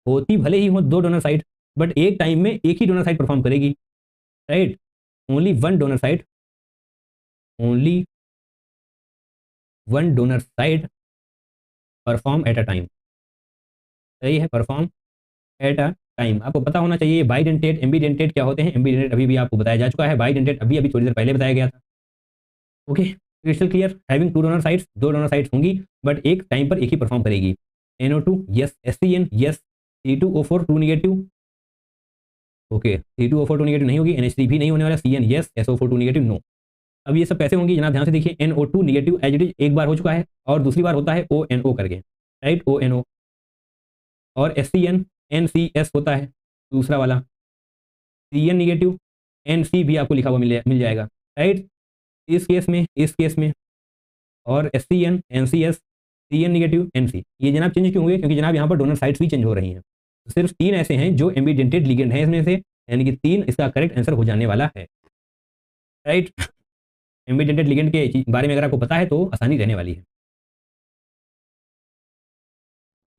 होती भले ही हो दो डोनर साइट, बट एक टाइम में एक ही डोनर साइट परफॉर्म करेगी, right. Only one donor site, only one donor site perform at a time, सही है, परफॉर्म एट अ टाइम। आपको पता होना चाहिए बाइडेंटेट एम्बीडेंटेट क्या होते हैं। एम्बीडेंटेट अभी भी आपको बताया जा चुका है, बाइडेंटेट अभी अभी थोड़ी देर पहले बताया गया था। Okay, crystal clear. Having two donor sites, दो डोनर साइट्स होंगी बट एक टाइम पर एक ही परफॉर्म करेगी। NO2 yes, SCN yes, C2O4 2 negative, okay, C2O4 2 negative नहीं होगी, NH3 भी नहीं होने वाला, CN yes, SO4 2 negative no. अब ये सब कैसे होंगी जनाब, ध्यान से देखिए। NO2 negative as it is एक बार हो चुका है और दूसरी बार होता है ONO करके, राइट, ONO। और SCN NCS होता है दूसरा वाला, CN नेगेटिव, NC भी आपको लिखा हुआ मिल जाएगा, राइट, इस केस में। और SCN NCS CN negative NC, ये जनाब चेंज क्यों हुए, क्योंकि जनाब यहाँ पर डोनर साइट्स भी चेंज हो रही हैं। तो सिर्फ 3 ऐसे हैं जो एम्बीडेंटेड लिगेंड है इसमें से, यानी कि 3 इसका करेक्ट आंसर हो जाने वाला है, राइट। एम्बीडेंटेड लिगेंड के बारे में अगर आपको पता है तो आसानी रहने वाली है।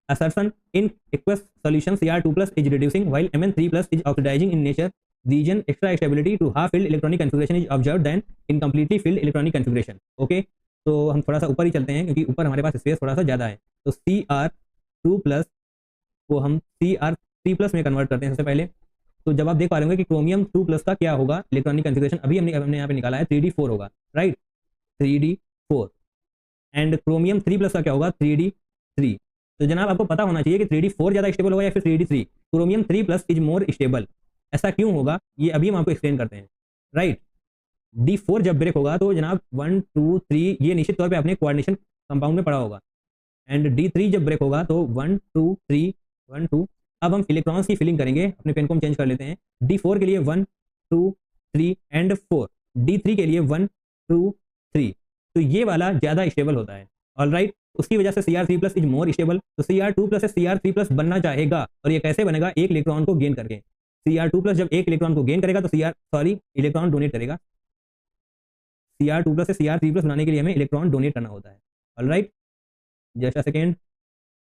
Assertion in aqueous solution Cr2+ is reducing while Mn3+ is oxidizing in nature. Region extra stability to half filled electronic configuration is observed than incompletely filled electronic configuration. Okay, तो हम थोड़ा सा ऊपर ही चलते हैं क्योंकि ऊपर हमारे पास स्पेस थोड़ा सा ज़्यादा है। तो Cr2+ को हम Cr3+ में कन्वर्ट करते हैं सबसे पहले। तो जब आप देख पा रहे होंगे कि क्रोमियम 2+ का क्या होगा इलेक्ट्रॉनिक कन्फिग्रेशन, अभी हमने यहाँ पे निकाला है 3D4 होगा, राइट, 3D4। एंड क्रोमियम 3+ का क्या होगा 3D3। तो जनाब आपको पता होना चाहिए कि 3D4 ज़्यादा स्टेबल होगा या फिर 3D3। Chromium 3+ is more stable, ऐसा क्यों होगा ये अभी हम आपको एक्सप्लेन करते हैं, राइट। D4 जब ब्रेक होगा तो जनाब 1 2 3 ये निश्चित तौर पे अपने कोऑर्डिनेशन कंपाउंड में पड़ा होगा। एंड D3 जब ब्रेक होगा तो 1 2 3 1 2। अब हम इलेक्ट्रॉन्स की फिलिंग करेंगे, अपने पेन को हम चेंज कर लेते हैं। D4 के लिए 1 2 3 एंड 4, D3 के लिए 1 2 3। तो ये वाला ज़्यादा स्टेबल होता है, ऑलराइट। उसकी वजह से Cr3+ इज मोर स्टेबल। तो Cr2+ से Cr3+ बनना चाहेगा, और ये कैसे बनेगा, एक इलेक्ट्रॉन को गेन करके। Cr2+ जब एक इलेक्ट्रॉन को गेन करेगा तो इलेक्ट्रॉन डोनेट करेगा। Cr2+ से Cr3+ बनाने के लिए हमें इलेक्ट्रॉन डोनेट करना होता है, alright. Just a second,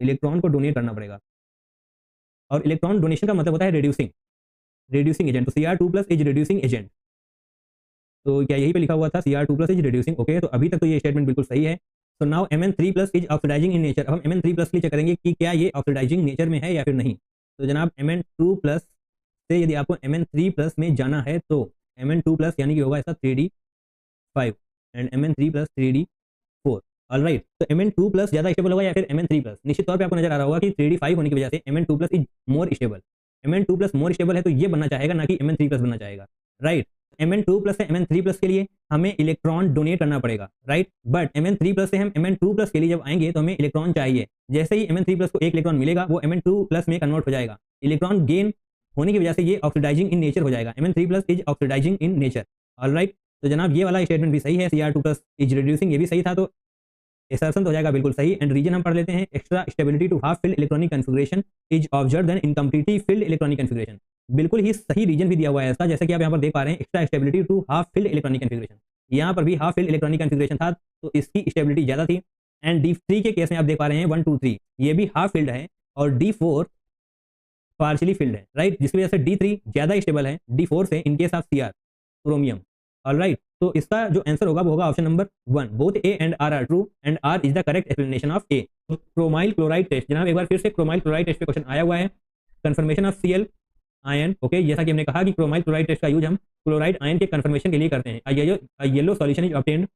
electron को डोनेट करना पड़ेगा, और इलेक्ट्रॉन डोनेशन का मतलब होता है रिड्यूसिंग एजेंट। तो Cr2+ इज रिड्यूसिंग एजेंट। तो क्या यही पे लिखा हुआ था Cr2+ इज रिड्यूसिंग, ओके। तो अभी तक तो ये स्टेटमेंट बिल्कुल सही है। तो now Mn3+ is oxidizing in nature. अब हम Mn3+ के लिए चेक करेंगे कि क्या ये ऑक्सीडाइजिंग नेचर में है या फिर नहीं। तो जनाब Mn2+ से यदि आपको Mn3+ में जाना है तो Mn2+ यानी कि होगा इसका 3D5 and Mn3+ 3D4, alright. तो Mn2+ ज़्यादा स्टेबल होगा या फिर Mn3+? निश्चित तौर पे आपको नजर आ रहा होगा कि 3D5 होने की वजह से Mn2+ is more stable. Mn2+ more stable है तो ये बनना चाहेगा, ना कि Mn3+ बनना चाहेगा, राइट। Mn2+ से Mn3+ के लिए हमें इलेक्ट्रॉन डोनेट करना पड़ेगा, राइट। बट Mn3+ से हम Mn2+ के लिए जब आएंगे तो हमें इलेक्ट्रॉन चाहिए। जैसे ही Mn3+ को एक इलेक्ट्रॉन मिलेगा वो Mn2+ में कन्वर्ट हो जाएगा। इलेक्ट्रॉन गेन होने की वजह से ये ऑक्सीडाइजिंग इन नेचर हो जाएगा। Mn3+ is oxidizing in nature, alright. तो जनाब ये वाला स्टेटमेंट भी सही है, Cr2+ इज रिड्यूसिंग, ये भी सही था। तो असर्शन तो हो जाएगा बिल्कुल सही। एंड रीजन हम पढ़ लेते हैं, extra stability to half filled electronic configuration is observed than incompletely filled electronic configuration. बिल्कुल ही सही रीजन भी दिया हुआ है इसका, जैसे कि आप यहाँ पर देख पा रहे हैं, extra stability to half filled electronic configuration. यहाँ पर भी हाफ फिल्ड इलेक्ट्रॉनिक कन्फिगरेशन था तो इसकी स्टेबिलिटी ज़्यादा थी। एंड D3 के केस में आप देख पा रहे हैं 1 2 3 ये भी हाफ फिल्ड है, और D4 पार्शली फिल्ड है, राइट, जिसकी वजह से D3 ज़्यादा स्टेबल है D4 से in case of Cr chromium, alright. तो इसका जो आंसर होगा वो होगा option number 1। Both A and R are true and R is the correct explanation of A। तो क्रोमाइल क्लोराइड टेस्ट, जनाब एक बार फिर से क्रोमाइल क्लोराइड टेस्ट पे क्वेश्चन आया हुआ है। Confirmation of Cl ion, okay. जैसा कि हमने कहा कि क्रोमाइल क्लोराइड टेस्ट का यूज हम क्लोराइड आयन के कंफर्मेशन के लिए करते हैं। A yellow solution is obtained,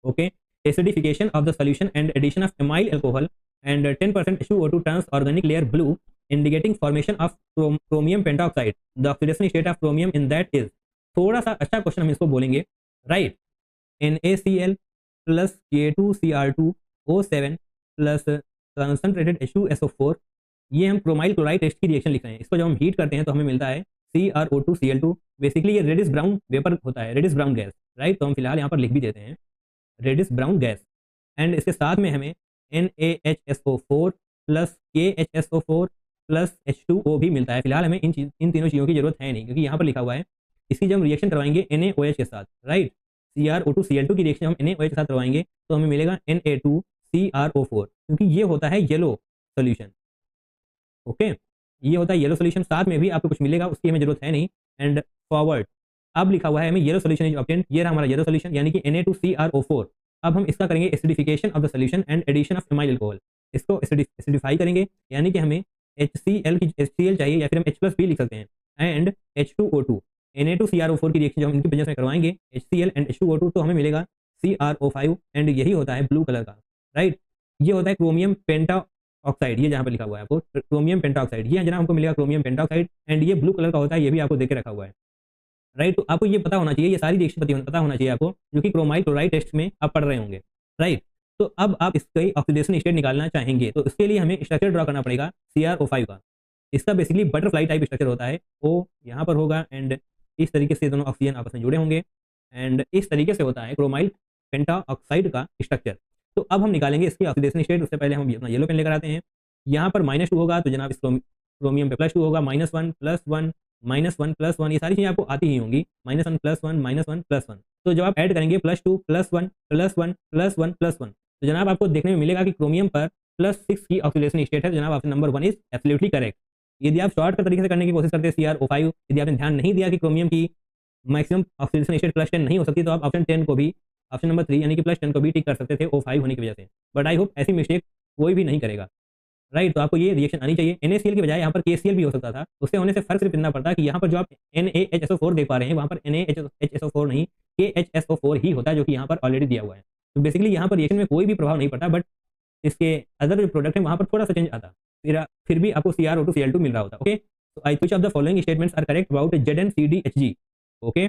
okay. Acidification of the solution and addition of amyl alcohol and 10% SuO2 turns organic layer blue, indicating formation of chromium pentoxide. The oxidation state of chromium in that is, थोड़ा सा अच्छा question हम इसको बोलेंगे, right. NaCl plus K2Cr2O7 plus concentrated H2SO4, ये हम chromyl chloride test की reaction लिख रहे हैं। इसको जब हम हीट करते हैं तो हमें मिलता है CrO2Cl2। बेसिकली ये रेडिश ब्राउन वेपर होता है, रेडिश ब्राउन गैस, राइट। तो हम फिलहाल यहाँ पर लिख भी देते हैं रेडिश ब्राउन गैस। एंड इसके साथ में हमें NaHSO4 plus KHSO4 plus H2O भी मिलता है। फिलहाल हमें इन तीनों चीज़ों की जरूरत है नहीं, क्योंकि यहाँ पर लिखा हुआ है इसकी जब हम रिएक्शन करवाएंगे NaOH के साथ, राइट, CrO2Cl2 की रिएक्शन हम NaOH के साथ करवाएंगे तो हमें मिलेगा Na2CrO4, क्योंकि ये होता है येलो सोल्यूशन। ओके, ये होता है येलो सोल्यूशन। साथ में भी आपको कुछ मिलेगा, उसकी हमें जरूरत है नहीं। एंड फॉरवर्ड अब लिखा हुआ है हमें येलो सोल्यूशन इज ऑब्टेन्ड, ये रहा हमारा येलो सोल्यूशन यानी कि Na2CrO4। अब हम इसका करेंगे acidification of the solution and addition of amyl alcohol. इसको एसिडिफाई करेंगे, यानी कि हमें HCl की HCl चाहिए, या फिर हम H+B लिख सकते हैं, एंड H2O2। Na2CrO4 की रिएक्शन जो हम इनकी वजह से करवाएंगे HCl एंड H2O2, तो हमें मिलेगा CrO5, एंड यही होता है ब्लू कलर का, राइट। ये होता है क्रोमियम पेंटा ऑक्साइड, ये जहाँ पर लिखा हुआ है आपको क्रोमियम पेंटाऑक्साइड, ये जनाब हमको मिलेगा क्रोमियम पेंटाऑक्साइड, एंड ये ब्लू कलर का होता है, ये भी आपको देके रखा हुआ है, राइट। तो आपको ये पता होना चाहिए, ये सारी रिएक्शन पता होना चाहिए आपको, जो कि क्रोमाइल क्लोराइड टेस्ट में आप पढ़ रहे होंगे, राइट। तो अब आप इसका ऑक्सीडेशन स्टेट निकालना चाहेंगे, तो इसके लिए हमें स्ट्रक्चर ड्रॉ करना पड़ेगा CrO5 का। इसका बेसिकली बटरफ्लाई टाइप स्ट्रक्चर होता है, O यहाँ पर होगा, एंड इस तरीके से दोनों ऑक्सीजन आपस में जुड़े होंगे, एंड इस तरीके से होता है क्रोमाइल पेंटाऑक्साइड का स्ट्रक्चर। तो अब हम निकालेंगे इसकी ऑक्सीडेशन स्टेट। उससे पहले हम अपना येलो पेन लेकर आते हैं। यहाँ पर -2 होगा, तो जनाब इस क्रोमियम पे +2 होगा, -1 +1 -1 +1, ये सारी चीज़ें आपको आती ही होंगी, -1 +1 -1 +1। तो जब आप ऐड करेंगे +2 +1 +1 +1 +1, तो जनाब आपको देखने में मिलेगा कि क्रोमियम पर +6 की ऑक्सीडेशन स्टेट है। तो जनाब option number 1 is absolutely correct. यदि आप शॉर्टकट तरीके से करने की कोशिश करते हैं CrO5, यदि आपने ध्यान नहीं दिया कि क्रोमियम की मैक्सिमम ऑक्सीडेशन स्टेट +10 नहीं हो सकती, तो आप ऑप्शन 10 को भी, ऑप्शन नंबर 3 यानी कि +10 को भी टिक कर सकते थे O5 होने की वजह से। बट आई होप ऐसी मिस्टेक कोई भी नहीं करेगा, राइट। तो आपको ये रिएक्शन आनी चाहिए। NaCl की बजाय यहाँ पर KCl भी हो सकता था। उससे होने से फर्क सिर्फ इतना पड़ता है कि यहाँ पर जो आप NaHSO4 देख पा रहे हैं, वहाँ पर NaHSO4 नहीं, KHSO4 ही होता है, जो कि यहाँ पर ऑलरेडी दिया हुआ है। तो बेसिकली यहाँ पर रिएक्शन में कोई भी प्रभाव नहीं पड़ता, बट इसके अदर जो प्रोडक्ट है वहाँ पर थोड़ा सा चेंज आता, फिर भी आपको CrO2 Cl2 मिल रहा होता। ओके, तो I which of the following statements are correct about ZnCdHg। Okay,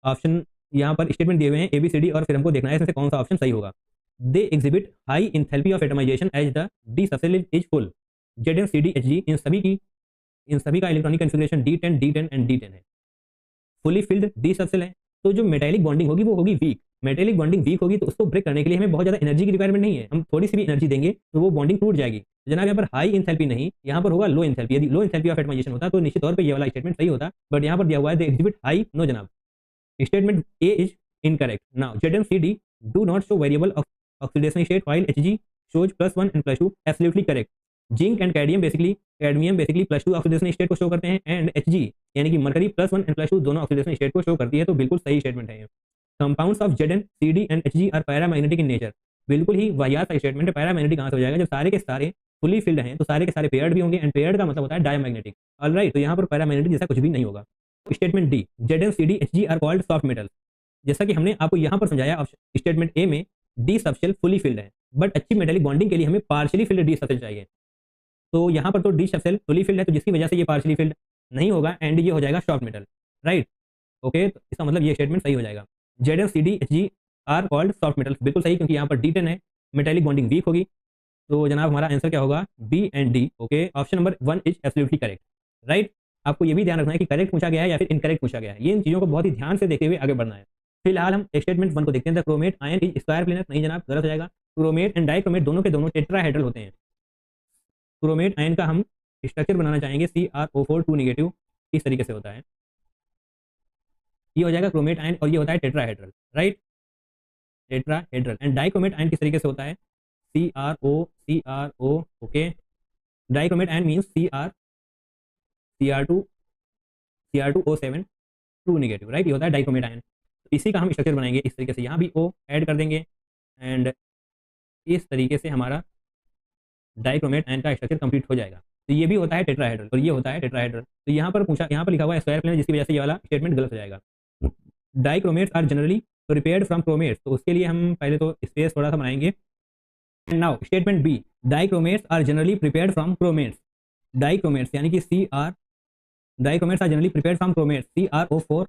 option यहाँ पर स्टेटमेंट दिए हुए हैं ABCD, और फिर हमको देखना है इसमें से कौन सा ऑप्शन सही होगा। They exhibit high enthalpy of atomization as the d subshell is full. ZnCdHg इन सभी का electronic configuration D10 D10 and D10 है। फुली फिल्ड डी सबसेल है, तो जो मेटेलिक बॉन्डिंग होगी वो होगी वीक। मेटेलिक बॉन्डिंग वीक होगी, तो उसको ब्रेक करने के लिए हमें बहुत ज्यादा एनर्जी की रिक्वायरमेंट नहीं है। हम थोड़ी सी भी एनर्जी देंगे तो वो बॉन्डिंग टूट जाएगी। तो जनाब यहाँ पर हाई इंथैल्पी नहीं, यहाँ पर होगा लो इंथैल्पी। यदि लो इंथैल्पी ऑफ एटमाइजेशन होता तो निश्चित तौर पर ये वाला स्टेटमेंट सही होता, बट यहाँ पर दिया हुआ है दे एग्जिबिट हाई, नो जनाब, statement A is incorrect. Now ZnCd do not show variable oxidation state while Hg shows +1 and +2, absolutely correct। Zinc and cadmium basically +2 oxidation state को शो करते हैं, एंड Hg यानी कि मरकरी +1 एंड +2 दोनों oxidation state को show करती है, तो बिल्कुल सही स्टेटमेंट है ये। Compounds of ZnCd and Hg are paramagnetic in nature, बिल्कुल ही वाहियात का स्टेटमेंट है। पैरामैग्नेटिक कहाँ से हो जाएगा, जब सारे के सारे फुली फिल्ड हैं तो सारे के सारे पेयर्ड भी होंगे, एंड पेयर्ड का मतलब होता है डायमैग्नेटिक, ऑलराइट। तो यहाँ पर पैरामैग्नेटिक जैसा कुछ भी नहीं होगा। Statement d, ZnCdHg are called soft metals. जैसा कि हमने आपको यहाँ पर समझाया, स्टेटमेंट ए में डी सबशेल फुली फिल्ड है, बट अच्छी मेटेलिक बॉन्डिंग के लिए हमें पार्शियली फिल्ड डी सबशेल चाहिए। तो यहाँ पर तो डी सबशेल फुली फिल्ड है, तो जिसकी वजह से ये पार्शियली फिल्ड नहीं होगा, एंड ये हो जाएगा सॉफ्ट मेटल, राइट। ओके, तो इसका मतलब ये स्टेटमेंट सही हो जाएगा। ZnCdHg are called soft metals, बिल्कुल सही, क्योंकि यहाँ पर D10 है, मेटेलिक बॉन्डिंग वीक होगी। तो जनाब हमारा आंसर क्या होगा, b and d. Okay, option number 1 is absolutely correct, right. आपको ये भी ध्यान रखना है कि करेक्ट पूछा गया है या फिर इनकरेक्ट पूछा गया है, ये इन चीज़ों को बहुत ही ध्यान से देखते हुए आगे बढ़ना है। फिलहाल हम स्टेटमेंट 1 को देखते हैं। The chromate ion is square planar, नहीं जनाब, गलत हो जाएगा। क्रोमेट एंड डाइक्रोमेट दोनों के दोनों टेट्राहेड्रल होते हैं। क्रोमेट आयन का हम स्ट्रक्चर बनाना चाहेंगे CrO4 2 नेगेटिव, इस तरीके से होता है, ये हो जाएगा क्रोमेट आयन, और ये होता है tetrahedral, right, tetrahedral. And dichromate ion किस तरीके से होता है, CrO। Okay, dichromate ion means Cr2O7 2 negative, right, ये होता है डाइक्रोमेट आयन। इसी का हम स्ट्रक्चर बनाएंगे इस तरीके से, यहाँ भी O ऐड कर देंगे, एंड इस तरीके से हमारा डाइक्रोमेट आयन का स्ट्रक्चर कंप्लीट हो जाएगा। तो ये भी होता है टेट्राहेड्रल, और ये होता है टेट्राहेड्रल। तो यहाँ पर लिखा हुआ है स्क्वायर प्लेनर, जिसकी वजह से ये वाला स्टेटमेंट गलत हो जाएगा। Dichromates are generally prepared from chromates, तो उसके लिए हम पहले तो स्पेस थोड़ा सा बनाएंगे। And now statement B, dichromates are generally prepared from chromates. Dichromates यानी कि dichromates are generally prepared from chromates. CrO4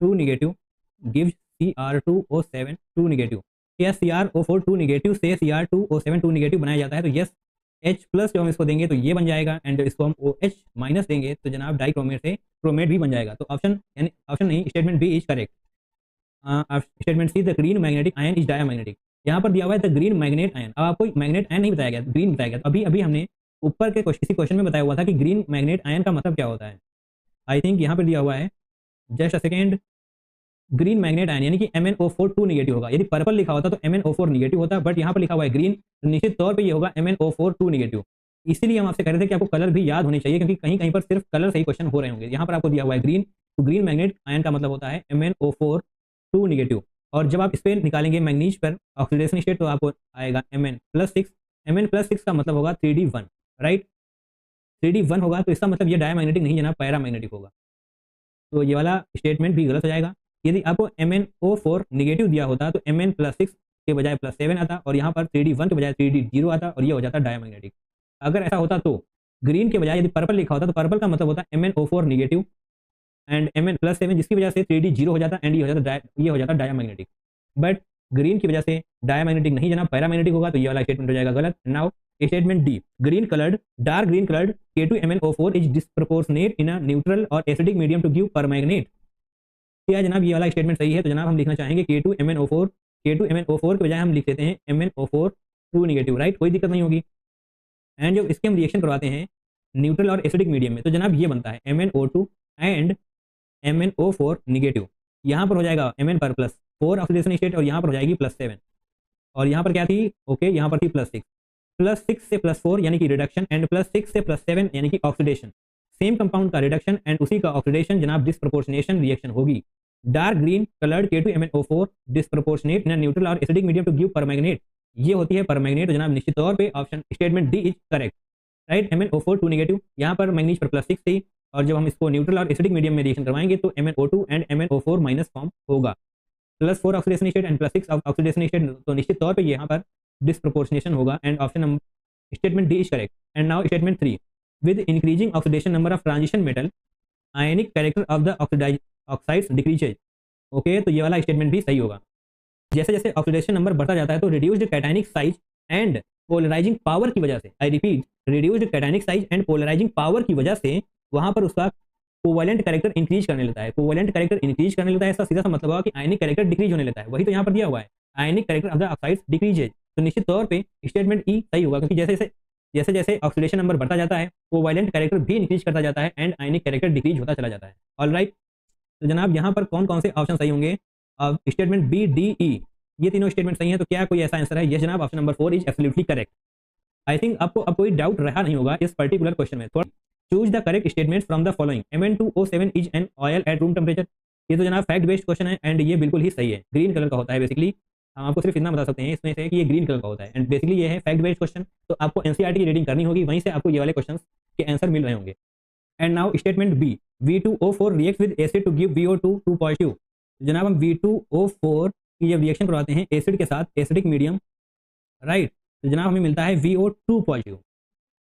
2 negative gives Cr2O7 2 negative. क्या CrO4 2 नेगेटिव से Cr2O7 2 नेगेटिव बनाया जाता है, तो यस, H+ जो हम इसको देंगे तो ये बन जाएगा, एंड इसको हम OH- देंगे तो जनाब डाइक्रोमेट से क्रोमेट भी बन जाएगा। तो ऑप्शन नहीं, statement b is correct. Statement c, the green magnetic ion is diamagnetic. यहाँ पर दिया हुआ है द ग्रीन मैग्नेट आयन, अब आपको मैग्नेट आयन नहीं बताया गया, ग्रीन बताया गया। अभी हमने ऊपर के किसी क्वेश्चन में बताया हुआ था कि ग्रीन मैग्नेट आयन का मतलब क्या होता है। आई थिंक यहाँ पर दिया हुआ है, just a second, green manganate ion यानी कि MnO4 2 निगेटिव होगा। यदि पर्पल लिखा होता तो MnO4 निगेटिव होता, बट यहाँ पर लिखा हुआ है ग्रीन, तो निश्चित तौर पे ये होगा MnO4 2 निगेटिव। इसीलिए हम आपसे कह रहे थे कि आपको कलर भी याद होने चाहिए, क्योंकि कहीं कहीं पर सिर्फ कलर से ही क्वेश्चन हो रहे होंगे। यहाँ पर आपको दिया हुआ है ग्रीन, तो ग्रीन मैग्नेट आयन का मतलब होता है MnO4 2 निगेटिव। और जब आप इस पर निकालेंगे मैग्नीज पर ऑक्सीडेशन स्टेट, तो आपको आएगा Mn+6। Mn+6 का मतलब होगा 3D1, राइट। 3D1 होगा तो इसका मतलब ये डायमैग्नेटिक नहीं जनाब, पैरामैग्नेटिक होगा। तो ये वाला स्टेटमेंट भी गलत हो जाएगा। यदि आपको MnO4 निगेटिव दिया होता तो Mn+6 के बजाय +7 आता, और यहाँ पर 3D1 के बजाय 3D0 आता, और ये हो जाता डायमैग्नेटिक। अगर ऐसा होता तो ग्रीन के बजाय यदि पर्पल लिखा होता तो पर्पल का मतलब होता MnO4 निगेटिव एंड Mn+7, जिसकी वजह से 3D0 हो जाता, एंड ये हो जाता डायमैग्नेटिक। बट ग्रीन की वजह से डायमैग्नेटिक नहीं जनाब, पैरामैग्नेटिक होगा, तो ये वाला स्टेटमेंट हो जाएगा गलत। Now statement D, green coloured dark green coloured K2MnO4 is disproportionate in a neutral और acidic medium to give permanganate. क्या जनाब ये वाला स्टेटमेंट सही है? तो जनाब हम लिखना चाहेंगे K2MnO4 के बजाय हम लिख देते हैं MnO4 2 निगेटिव, राइट, कोई दिक्कत नहीं होगी। एंड जब इसके हम रिएक्शन करवाते हैं न्यूट्रल और एसिडिक मीडियम में, तो जनाब ये बनता है MnO2 एंड MnO4 निगेटिव। यहाँ पर हो जाएगा Mn पर +4 ऑक्सीडेशन स्टेट, और यहाँ पर हो जाएगी +7, और यहाँ पर क्या थी? ओके, यहाँ पर थी +6। +6 से +4 यानी कि रिडक्शन, एंड +6 से +7 यानी कि ऑक्सीडेशन। सेम कंपाउंड का रिडक्शन एंड उसी का ऑक्सीडेशन जनाब डिस्प्रोपोर्शनेशन रिएक्शन होगी। Dark green coloured K2MnO4 disproportionate in neutral और acidic medium to give permanganate, ये होती है परमैग्नेट। तो जनाब निश्चित तौर पे option statement D is correct, right. MnO4 2 negative, यहाँ पर मैग्नीज पर +6 थी, और जब हम इसको न्यूट्रल और एसिडिक मीडियम में रिएक्शन करवाएंगे तो MnO2 and MnO4 minus form होगा, +4 oxidation state and +6 oxidation state, तो निश्चित तौर पे यहाँ पर डिस्प्रोपोर्शनेशन होगा, and option number statement D is correct. And now statement 3, with increasing oxidation number of transition metal ionic character of the oxides decreases. Okay, तो ये वाला स्टेटमेंट भी सही होगा। जैसे जैसे ऑक्सीडेशन नंबर बढ़ता जाता है तो reduced cationic size and polarizing power की वजह से, I repeat, reduced cationic size and polarizing power की वजह से वहां पर उसका कोवैलेंट कैरेक्टर इंक्रीज करने लगता है। कोवैलेंट कैरेक्टर इंक्रीज करने लगता है, इसका सीधा सा मतलब होगा कि आयनिक कैरेक्टर डिक्रीज होने लगता है। वही तो यहाँ पर दिया हुआ है, आयनिक character of the oxides decreases. तो निश्चित तौर पे स्टेटमेंट ई सही होगा, क्योंकि जैसे जैसे ऑक्सीडेशन नंबर बढ़ता जाता है कोवैलेंट कैरेक्टर भी इंक्रीज करता जाता है, एंड आयनिक कैरेक्टर डिक्रीज होता चला जाता है। ऑलराइट, तो जनाब यहाँ पर कौन कौन से ऑप्शन सही होंगे? स्टेटमेंट बी, डी, ई, ये तीनों स्टेटमेंट सही है। तो क्या कोई ऐसा आंसर है? यस जनाब, option number 4 is absolutely correct. I think आपको अब कोई डाउट रहा नहीं होगा इस पर्टिकुलर क्वेश्चन में। थोड़ा choose the correct statement from the following. Mn2O7 is an oil at room temperature. ये तो जनाब फैक्ट बेस्ड क्वेश्चन है, एंड ये बिल्कुल ही सही है। ग्रीन कलर का होता है बेसिकली, हम आपको सिर्फ इतना बता सकते हैं इसमें से कि ये ग्रीन कलर का होता है, एंड बेसिकली ये है फैक्ट बेस्ड क्वेश्चन। तो आपको एनसीईआरटी की रीडिंग करनी होगी, वहीं से आपको ये वाले क्वेश्चन के आंसर मिल रहे होंगे। And now statement b, V2O4 react with acid to give VO2 2 positive. जनाब हम V2O4 की जब रिएक्शन करवाते हैं एसिड के साथ, एसिडिक मीडियम, राइट, तो जनाब हमें मिलता है VO2 पॉजिटिव।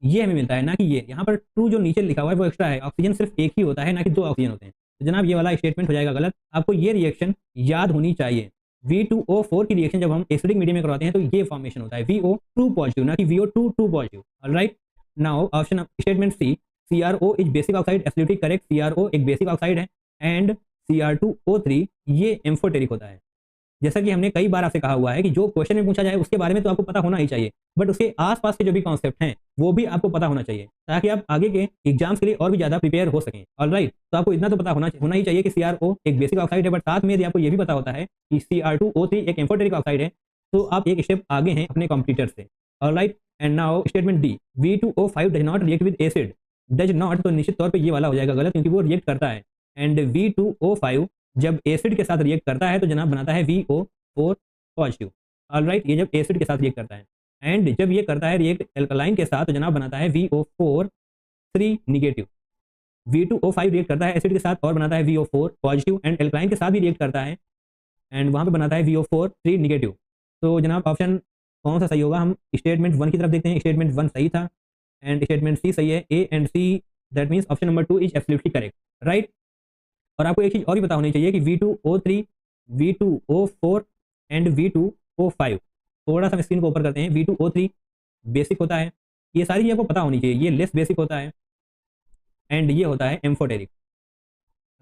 ये हमें मिलता है, ना कि ये यहाँ पर 2 जो नीचे लिखा हुआ है वो एक्स्ट्रा है। ऑक्सीजन सिर्फ एक ही होता है, ना कि 2 ऑक्सीजन होते हैं। तो जनाब ये वाला स्टेटमेंट हो जाएगा गलत। आपको ये रिएक्शन याद होनी चाहिए। V2O4 की रिएक्शन जब हम एसिडिक मीडियम में करवाते हैं तो ये फॉर्मेशन होता है VO2 पॉजिटिव, ना कि VO2 2 positive. Alright, now option statement c, CRO is basic oxide, absolutely correct. CRO एक बेसिक ऑक्साइड है, एंड Cr2O3 ये एम्फोटेरिक होता है। जैसा कि हमने कई बार आपसे कहा हुआ है कि जो क्वेश्चन में पूछा जाए उसके बारे में तो आपको पता होना ही चाहिए, बट उसके आसपास के जो भी कॉन्सेप्ट हैं वो भी आपको पता होना चाहिए, ताकि आप आगे के एग्जाम्स के लिए और भी ज्यादा प्रिपेयर हो सकें। ऑलराइट, तो आपको इतना तो पता होना ही चाहिए कि CRO एक बेसिक ऑक्साइड है, बट साथ में यदि आपको ये भी पता होता है कि Cr2O3 एक एम्फोटेरिक ऑक्साइड है, तो आप एक स्टेप आगे हैं अपने कॉम्पिटिटर से। Alright, and now statement D, V2O5 does not react with acid. Does not, तो निश्चित तौर पर ये वाला हो जाएगा गलत, क्योंकि वो रिएक्ट करता है, एंड V2O5 जब एसिड के साथ रिएक्ट करता है तो जनाब बनाता है VO4 पॉजिटिव। ऑलराइट, ये जब एसिड के साथ रिएक्ट करता है, एंड जब ये करता है रिएक्ट एल्कलाइन के साथ तो जनाब बनाता है VO4 3 निगेटिव। V2O5 रिएक्ट करता है एसिड के साथ और बनाता है VO4 पॉजिटिव, एंड एल्कलाइन के साथ भी रिएक्ट करता है, एंड वहां पे बनाता है VO4 3 निगेटिव। तो जनाब ऑप्शन कौन सा सही होगा? हम स्टेटमेंट 1 की तरफ देखते हैं। स्टेटमेंट 1 सही था, एंड स्टेटमेंट सी सही है। A and c, that means option number 2 is absolutely correct, right. और आपको एक चीज और भी पता होनी चाहिए कि V2O3, V2O4 एंड V2O5, थोड़ा सा स्क्रीन को ऊपर करते हैं। V2O3 बेसिक होता है, ये सारी चीज़ आपको पता होनी चाहिए। ये लेस बेसिक होता है, एंड ये होता है एम्फोटेरिक,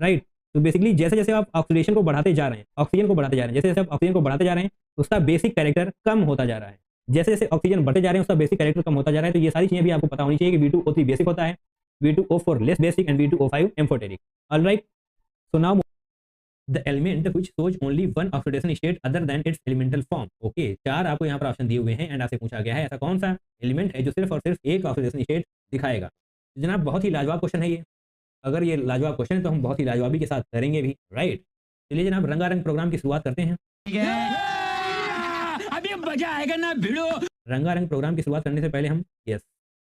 राइट। तो बेसिकली जैसे जैसे आप ऑक्सीडेशन को बढ़ाते जा रहे हैं, ऑक्सीजन को बढ़ाते जा रहे हैं, जैसे जैसे आप ऑक्सीजन को बढ़ाते जा रहे हैं उसका बेसिक कैरेक्टर कम होता जा रहा है। जैसे जैसे ऑक्सीजन बढ़ते जा रहे हैं उसका बेसिक कैरेक्टर कम होता जा रहा है। तो ये सारी चीज़ें भी आपको पता होनी चाहिए कि V2O3 बेसिक होता है, V2O4 less basic, and V2O5 amphoteric. Alright, so now the element which shows only one oxidation state other than it's elemental form. Okay, 4 आपको यहाँ पर ऑप्शन दिए हुए हैं एंड आपसे पूछा गया है ऐसा कौन सा एलिमेंट है जो सिर्फ और सिर्फ एक ऑक्सीडेशन स्टेट दिखाएगा। जनाब बहुत ही लाजवाब क्वेश्चन है ये। अगर ये लाजवाब क्वेश्चन है तो हम बहुत ही लाजवाबी के साथ करेंगे भी, राइट। चलिए जनाब रंगारंग प्रोग्राम की शुरुआत करते हैं। अभी मजा आएगा ना भिड़ो। रंगारंग प्रोग्राम की शुरुआत करने से पहले हम yes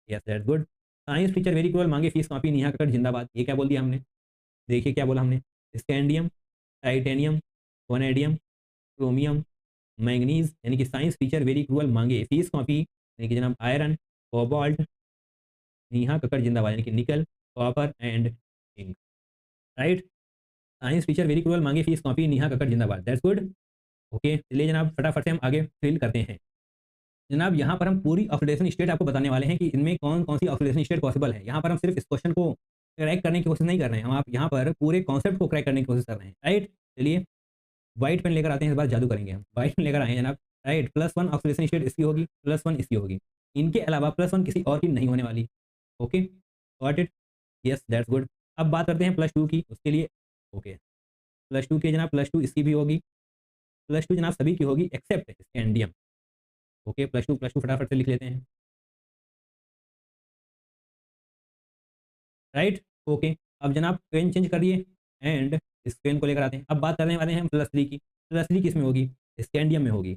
yes that's good. Science teacher very cruel मांगे फीस कॉपी नेहा कक्कड़ जिंदाबाद। ये क्या बोल दिया हमने, देखिए क्या बोला हमने। Scandium, titanium, vanadium, chromium, manganese यानी कि साइंस टीचर वेरी क्रूअल मांगे फीस कॉपी यानी कि जनाब आयरन, कोबाल्ट, नेहा कक्कड़ जिंदाबाद यानी कि निकल, copper and zinc, right. Science teacher very cruel मांगे फीस कॉपी नेहा कक्कड़ जिंदाबाद, दैट्स गुड। ओके चलिए जनाब फटाफट से हम आगे फिल करते हैं। जनाब यहाँ पर हम पूरी ऑक्सीडेशन स्टेट आपको बताने वाले हैं कि इनमें कौन कौन सी ऑक्सीडेशन स्टेट पॉसिबल है। यहाँ पर हम सिर्फ इस क्वेश्चन को क्रैक करने की कोशिश नहीं कर रहे हैं, हम आप यहाँ पर पूरे कॉन्सेप्ट को क्रैक करने की कोशिश कर रहे हैं, राइट। चलिए व्हाइट पेन लेकर आते हैं, इस बार जादू करेंगे हम। व्हाइट पेन लेकर आए हैं जनाब, राइट। +1 ऑक्सीडेशन स्टेट इसकी होगी, +1 इसकी होगी, इनके अलावा +1 किसी और की नहीं होने वाली। Okay got it, yes that's good. अब बात करते हैं +2 की, उसके लिए ओके +2 के जनाब +2 इसकी भी होगी, +2 जनाब सभी की होगी एक्सेप्ट स्कैंडियम। ओके +2 फटाफट से लिख लेते हैं, राइट। ओके अब जनाब पेन चेंज करिए एंड इस पेन को लेकर आते हैं। अब बात करने वाले हैं हम +3 की। +3 किस में होगी, स्कैंडियम में होगी,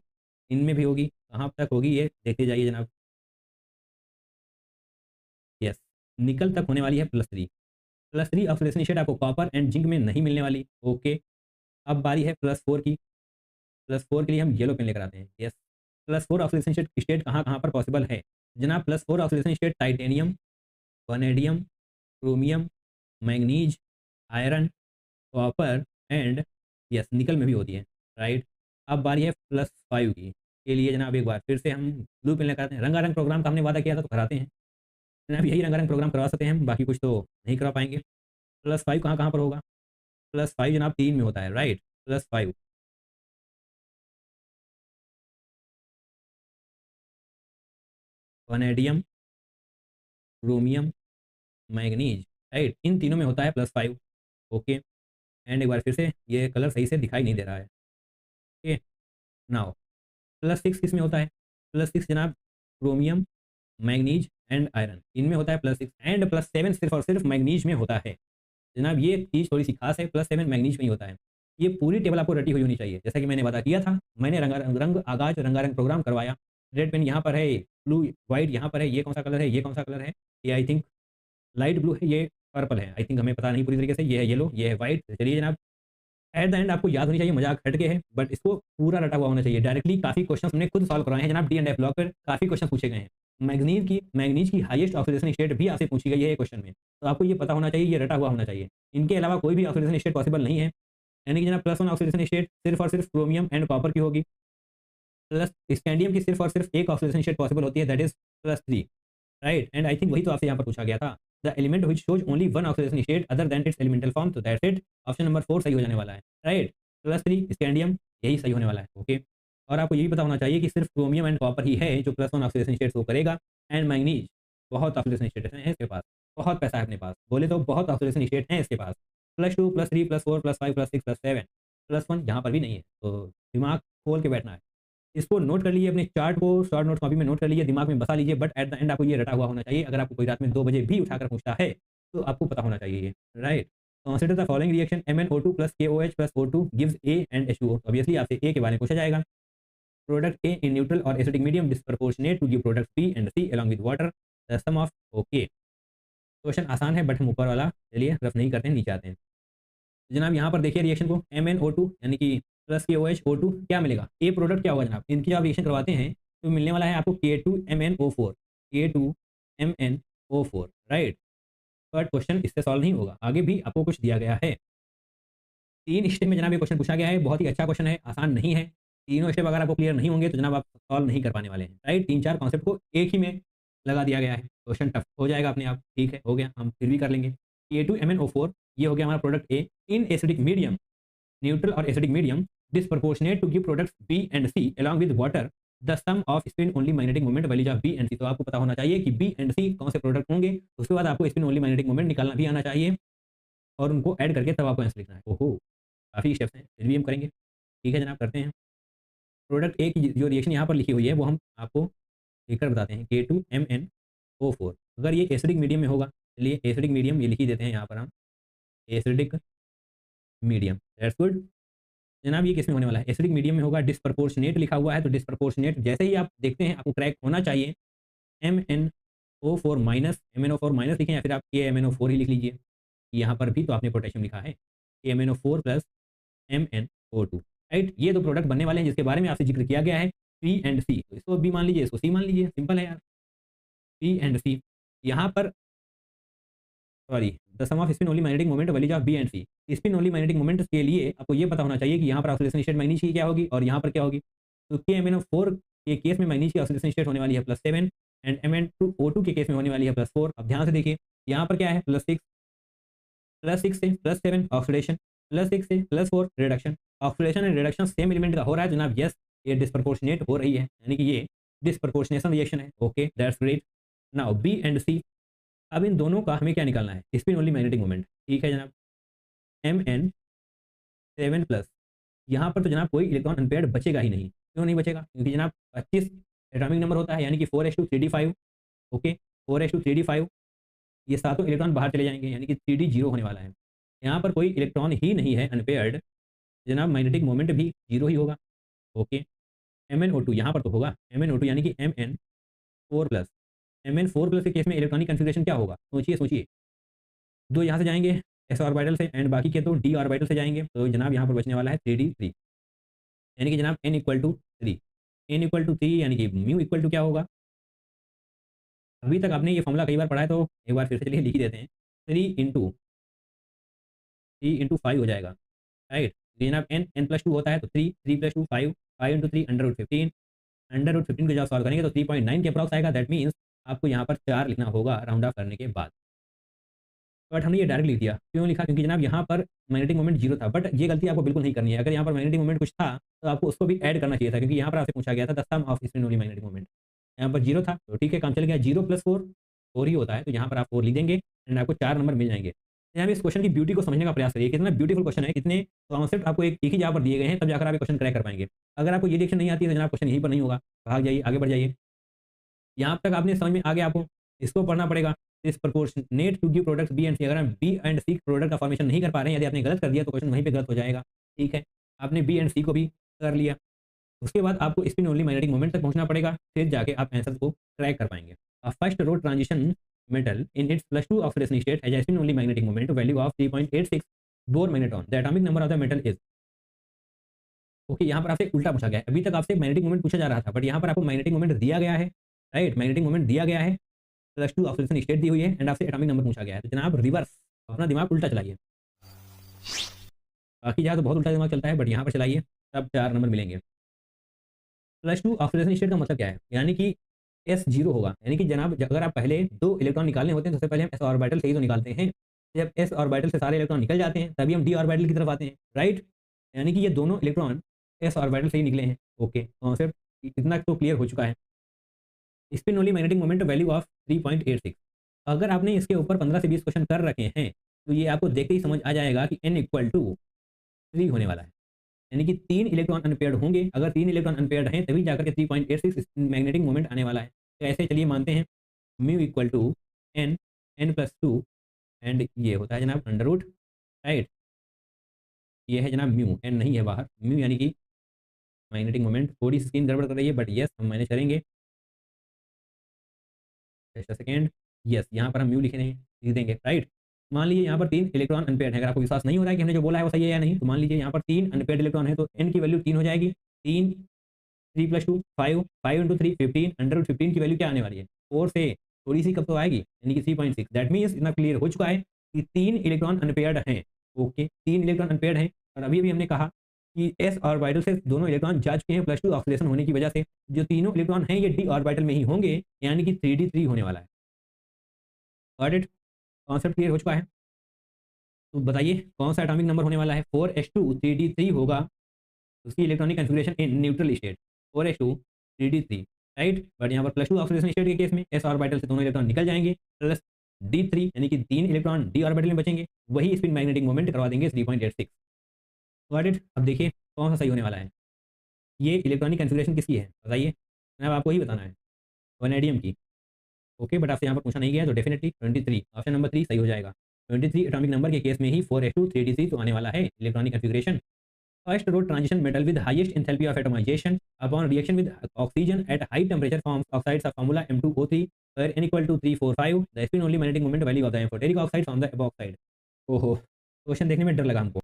इनमें भी होगी, कहाँ तक होगी ये देखते जाइए जनाब। यस निकल तक होने वाली है +3 ऑक्सीडेशन स्टेट आपको कॉपर एंड जिंक में नहीं मिलने वाली। ओके अब बारी है +4 की। +4 के लिए हम येलो पेन लेकर आते हैं, यस। +4 ऑक्सीडेशन स्टेट कहाँ कहाँ पर पॉसिबल है जनाब। +4 oxidation state titanium, vanadium, chromium, manganese, iron, copper and yes निकल में भी होती है, राइट। अब बारी है +5 की, के लिए जनाब एक बार फिर से हम ब्लू पेन लेकर आते हैं। रंगारंग प्रोग्राम का हमने वादा किया था तो कराते हैं जनाब, यही रंगारंग प्रोग्राम करवा सकते हैं हम, बाकी कुछ तो नहीं करा पाएंगे। +5 कहाँ कहाँ पर होगा, +5 जनाब 3 में होता है, right. +5 vanadium, chromium, manganese, right, इन तीनों में होता है +5। ओके एंड एक बार फिर से ये कलर सही से दिखाई नहीं दे रहा है। ओके नाउ +6 किस में होता है, +6 जनाब क्रोमियम, मैंगनीज एंड आयरन, इनमें होता है +6 एंड +7 सिर्फ और सिर्फ मैंगनीज में होता है जनाब। ये चीज़ थोड़ी सी खास है, +7 मैंगनीज में ही होता है। ये पूरी टेबल आपको रटी हुई होनी चाहिए, जैसा कि मैंने वादा किया था। मैंने रंग आगाज रंगारंग प्रोग्राम करवाया। रेड पेन यहाँ पर है, ब्लू व्हाइट यहाँ पर है, ये कौन सा कलर है, ये कौन सा कलर है, ये आई थिंक लाइट ब्लू है, ये पर्पल है, आई थिंक हमें पता नहीं पूरी तरीके से। ये है येलो, ये है व्हाइट। चलिए जनाब एट द एंड आपको याद होनी चाहिए, मजाक हटके है बट इसको पूरा रटा हुआ होना चाहिए। डायरेक्टली काफ़ी क्वेश्चन हमने खुद सॉल्व करवाए हैं जनाब, डी एंड एफ ब्लॉक पर काफ़ी क्वेश्चन पूछे गए हैं। मैग्नीज की हाईएस्ट ऑक्सीडेशन स्टेट भी आपसे पूछी गई है क्वेश्चन में, तो आपको ये पता होना चाहिए, ये रटा हुआ होना चाहिए। इनके अलावा कोई भी ऑक्सीडेशन स्टेट पॉसिबल नहीं है, यानी कि जनाब +1 ऑक्सीडेशन स्टेट सिर्फ और सिर्फ क्रोमियम एंड कॉपर की होगी। प्लस स्कैंडियम की सिर्फ और सिर्फ एक ऑक्सीडेशन स्टेट पॉसिबल होती है, that is +3, right. And I think वही तो आपसे यहाँ पर पूछा गया था। The element which shows only one oxidation state other than it's elemental form, तो दैट्स इट, ऑप्शन नंबर 4 सही हो जाने वाला है, राइट। +3 स्कैंडियम यही सही होने वाला है। ओके और आपको यही पता होना चाहिए कि सिर्फ क्रोमियम एंड कॉपर ही है जो +1 ऑक्सीडेशन स्टेट शो करेगा। एंड मैंगनीज बहुत ऑक्सीडेशन स्टेट है इसके पास, बहुत पैसा है अपने पास, बोले तो बहुत ऑक्सीडेशन स्टेट है इसके पास। +2 +3 +4 +5 +6 +7 +1 यहाँ पर भी नहीं है, तो दिमाग खोल के बैठना है। इसको नोट कर लीजिए, अपने चार्ट को शॉर्ट नोट कॉपी में नोट कर लीजिए, दिमाग में बसा लीजिए, बट एट द एंड आपको ये रटा हुआ होना चाहिए। अगर आपको कोई रात में 2 बजे भी उठाकर पूछता है तो आपको पता होना चाहिए ये, right. Consider the following reaction MnO2 + KOH + O2 gives A and H2O। Obviously आपसे A के बारे में पूछा जाएगा। प्रोडक्ट A इन न्यूट्रल और acidic medium disproportionate to give product B and C along with water, the sum of. Okay question आसान है but हम ऊपर वाला चलिए रफ नहीं करते हैं, नीचे आते हैं। जनाब यहाँ पर देखिए रिएक्शन को, MnO2 यानी कि +KOH O2 क्या मिलेगा, ए प्रोडक्ट क्या होगा जनाब, इनकी जब रिएक्शन करवाते हैं तो मिलने वाला है आपको K2MnO4, K2MnO4, right. But question इससे सॉल्व नहीं होगा, आगे भी आपको कुछ दिया गया है। 3 स्टेप में जनाब ये क्वेश्चन पूछा गया है, बहुत ही अच्छा क्वेश्चन है, आसान नहीं है। तीनों स्टेप अगर आपको क्लियर नहीं होंगे तो जनाब आप सॉल्व नहीं कर पाने वाले हैं, राइट। 3-4 कॉन्सेप्ट को एक ही में लगा दिया गया है, क्वेश्चन टफ हो जाएगा अपने आप। ठीक है हो गया, हम फिर भी कर लेंगे। K2MnO4 ये हो गया हमारा product A in acidic medium, neutral और acidic medium disproportionate to give products B and C along with water, the sum of spin only magnetic moment values of B and C. तो आपको पता होना चाहिए कि बी एंड सी कौन से product होंगे, उसके बाद आपको स्पिन ओनली मैग्नेटिक मोमेंट निकालना भी आना चाहिए और उनको ऐड करके तब आपको आंसर लिखना है। ओहो काफ़ी स्टेप्स हैं, फिर भी हम करेंगे। ठीक है जनाब, करते हैं। प्रोडक्ट ए की जो रिएक्शन यहाँ पर लिखी हुई है वो हम आपको लिखकर बताते हैं, K2MnO4। अगर ये एसिडिक मीडियम में होगा, चलिए एसिडिक मीडियम ये लिख ही देते हैं यहाँ पर हम, एसिडिक मीडियम, दैट्स गुड। जनाब ये किस में होने वाला है, एसिडिक मीडियम में होगा। डिस्प्रपोर्शनेट लिखा हुआ है तो डिस्प्रपोर्शनेट जैसे ही आप देखते हैं आपको क्रैक होना चाहिए। MnO4 माइनस, MnO4 माइनस लिखें या फिर आप KMnO4 ही लिख लीजिए। यहाँ पर भी तो आपने पोटेशियम लिखा है, KMnO4 प्लस MnO2, राइट। ये दो प्रोडक्ट बनने वाले हैं जिसके बारे में आपसे जिक्र किया गया है, P एंड C। तो इसको B मान लीजिए, इसको C मान लीजिए, सिंपल है यार, P एंड C। यहाँ पर sorry, the sum of spin only magnetic moment values of B and c. Spin only magnetic moment के लिए आपको ये पता होना चाहिए कि यहाँ पर ऑक्सीडेशन स्टेट मैग्नीज की क्या होगी और यहाँ पर क्या होगी। तो KMnO4 के केस में मैग्नीज की ऑक्सीडेशन स्टेट होने वाली है +7 एंड MnO2 के केस में होने वाली है +4। अब ध्यान से देखिए यहाँ पर क्या है, +6, +6 से +7 ऑक्सीडेशन, +6 से +4 reduction. Oxidation and reduction same element का हो रहा है जनाब, यस ये डिस्प्रपोर्शनेट हो रही है, यानी कि ये डिस्प्रपोर्शनेशन रिएक्शन है। Okay that's great. Now B and C, अब इन दोनों का हमें क्या निकालना है, स्पिन ओनली मैग्नेटिक मोमेंट। ठीक है जनाब, Mn7 प्लस, यहाँ पर तो जनाब कोई इलेक्ट्रॉन अनपेयर्ड बचेगा ही नहीं। क्यों नहीं बचेगा, क्योंकि जनाब 25 एटॉमिक नंबर होता है, यानी कि 4s2 3d5। Okay 4s2 3d5, ये सातों इलेक्ट्रॉन बाहर चले जाएंगे, यानी कि 3d जीरो होने वाला है। यहाँ पर कोई इलेक्ट्रॉन ही नहीं है अनपेयर्ड, जनाब मैग्नेटिक मोमेंट भी जीरो ही होगा। ओके MnO2 यहाँ पर तो होगा, MnO2 यानी कि Mn4 प्लस। Mn4 प्लस के केस में इलेक्ट्रॉनिक कन्फिग्रेशन क्या होगा, सोचिए सोचिए। दो यहाँ से जाएंगे s ऑर्बिटल से एंड बाकी के तो d ऑर्बिटल से जाएंगे, तो जनाब यहाँ पर बचने वाला है 3d3, यानी कि जनाब n equal to 3, n equal to 3 यानी कि म्यू इक्वल टू क्या होगा। अभी तक आपने ये फॉर्मूला कई बार पढ़ा है तो एक बार फिर से चलिए लिख ही देते हैं, 3 इंटू 5 हो जाएगा, राइट। जनाब n+2 होता है तो 3 + 2 5, 5 इंटू 3 √15, √15 को जब सॉल्व करेंगे तो 3.9 के अप्रॉक्स आएगा। दैट मीन्स आपको यहाँ पर 4 लिखना होगा राउंड ऑफ करने के बाद। बट हमने ये डायरेक्ट लिख दिया, क्यों लिखा, क्योंकि जनाब यहाँ पर मैग्नेटिक मोमेंट जीरो था। बट ये गलती आपको बिल्कुल नहीं करनी है, अगर यहाँ पर मैग्नेटिक मोमेंट कुछ था तो आपको उसको भी ऐड करना चाहिए था, क्योंकि यहाँ पर आपसे पूछा गया था the sum of spin only magnetic moment. यहाँ पर जीरो था तो ठीक है, काम चल गया। 0 + 4 4 ही होता है, तो यहाँ पर आप 4 लिख देंगे एंड आपको 4 नंबर मिल जाएंगे। यहाँ इस क्वेश्चन की ब्यूटी को समझने का प्रयास करिए, कितना ब्यूटीफुल क्वेश्चन है, कितने कॉन्सेप्ट आपको एक ही जगह पर दिए गए हैं, तब जाकर आप क्वेश्चन क्रैक कर पाएंगे। अगर आपको ये डिक्शन नहीं आती है तो जनाब क्वेश्चन यहीं पर नहीं होगा, भाग जाइए, आगे बढ़ जाइए। यहाँ तक आपने समझ में आ गया, आपको इसको पढ़ना पड़ेगा। Disproportionate to give products B and C. अगर हम बी एंड सी प्रोडक्ट का फॉर्मेशन नहीं कर पा रहे हैं, यदि आपने गलत कर दिया तो क्वेश्चन वहीं पे गलत हो जाएगा। ठीक है, आपने बी एंड सी को भी कर लिया, उसके बाद आपको स्पिन ओनली मैग्नेटिक मोमेंट तक पहुंचना पड़ेगा, फिर जाके आप आंसर को क्रैक कर पाएंगे। First row transition metal in its +2 oxidation state has a spin only magnetic moment value of 3.86 Bohr magneton. The atomic number of the metal is। Okay यहाँ पर आपसे उल्टा पूछा गया है, अभी तक आपसे मैग्नेटिक मोमेंट पूछा जा रहा था, बट यहाँ पर आपको मैग्नेटिक मोमेंट दिया गया है, राइट। मैग्नेटिक मोमेंट दिया गया है, +2 ऑक्सीडेशन स्टेट दी हुई है एंड आपसे एटॉमिक नंबर पूछा गया है। तो जनाब रिवर्स, अपना दिमाग उल्टा चलाइए। बाकी जहाँ तो बहुत उल्टा दिमाग चलता है, बट यहाँ पर चलाइए, तब 4 नंबर मिलेंगे। +2 ऑक्सीडेशन स्टेट का मतलब क्या है, यानी कि S जीरो होगा, यानी कि जनाब अगर आप पहले 2 इलेक्ट्रॉन निकालने होते हैं तो सबसे पहले हम s ऑर्बिटल से ही तो निकालते हैं। जब s ऑर्बिटल से सारे इलेक्ट्रॉन निकल जाते हैं तभी हम d ऑर्बिटल की तरफ आते हैं, राइट। यानी कि ये दोनों इलेक्ट्रॉन s ऑर्बिटल से ही निकले हैं। ओके कॉन्सेप्ट इतना तो क्लियर हो चुका है। Spin only magnetic moment value of 3.86। अगर आपने इसके ऊपर 15 से 20 क्वेश्चन कर रखे हैं तो ये आपको देखते ही समझ आ जाएगा कि n इक्वल टू 3 होने वाला है, यानी कि 3 इलेक्ट्रॉन अनपेयर्ड होंगे। अगर 3 इलेक्ट्रॉन अनपेयर्ड हैं तभी जाकर के 3.86 मैग्नेटिक मोमेंट आने वाला है। तो ऐसे चलिए मानते हैं mu equal to n+2 and ये होता है जनाब √, राइट। ये है जनाब म्यू, n नहीं है बाहर, म्यू यानी कि मैग्नेटिक मोमेंट। थोड़ी सी स्क्रीन गड़बड़ कर रही है बट यस हम मैनेज करेंगे। जस्ट अ सेकेंड, यस यहाँ पर हम म्यू लिख देंगे, राइट। मान लीजिए यहाँ पर 3 इलेक्ट्रॉन अनपेयर्ड है, अगर आपको विश्वास नहीं हो रहा है कि हमने जो बोला है वो सही है या नहीं, तो मान लीजिए यहाँ पर 3 अनपेयर्ड इलेक्ट्रॉन है तो n की वैल्यू 3 हो जाएगी। 3 + 2 5, 5 इंटू 3 15, 115 की वैल्यू क्या आने वाली है 4 से थोड़ी सी कब तो आएगी, यानी कि 3.6। दैट मीन्स इतना क्लियर हो चुका है कि 3 इलेक्ट्रॉन अनपेयर्ड हैं। ओके 3 इलेक्ट्रॉन अनपेयर्ड हैं, और अभी भी हमने कहा कि s ऑर्बिटल से दोनों इलेक्ट्रॉन जा चुके हैं +2 ऑक्सीडेशन होने की वजह से। जो तीनों इलेक्ट्रॉन हैं ये d ऑर्बिटल में ही होंगे, यानी कि 3d3 होने वाला है। गॉट इट, कॉन्सेप्ट क्लियर हो चुका है। तो बताइए कौन सा एटॉमिक नंबर होने वाला है, 4s2 3d3 होगा, उसकी electronic configuration in neutral state 4s2 3d3, right. But यहाँ पर +2 ऑक्सीडेशन स्टेट के केस में s ऑर्बिटल से दोनों इलेक्ट्रॉन निकल जाएंगे, प्लस d3 यानी कि 3 इलेक्ट्रॉन d ऑर्बिटल में बचेंगे, वही स्पिन मैग्नेटिक मोमेंट करवा देंगे 3.86। Got it. अब देखिए कौन सा सही होने वाला है। ये इलेक्ट्रॉनिक कॉन्फ़िगरेशन किसकी है बताइए, जनाब आपको ही बताना है, वैनेडियम की। ओके, बट आपसे यहाँ पर पूछा नहीं गया है, तो डेफिनेटली 23 ऑप्शन नंबर 3 सही हो जाएगा। 23 एटॉमिक नंबर के केस में ही 4s2 3d3 तो आने वाला है electronic configuration. First row transition metal with highest enthalpy of atomization upon reaction with oxygen at high temperature forms oxides of formula M2O3 where n equal to 345 the spin only magnetic moment value of the amphoteric oxide from the above oxide। ओहो, question देखने में डर लगा हमको,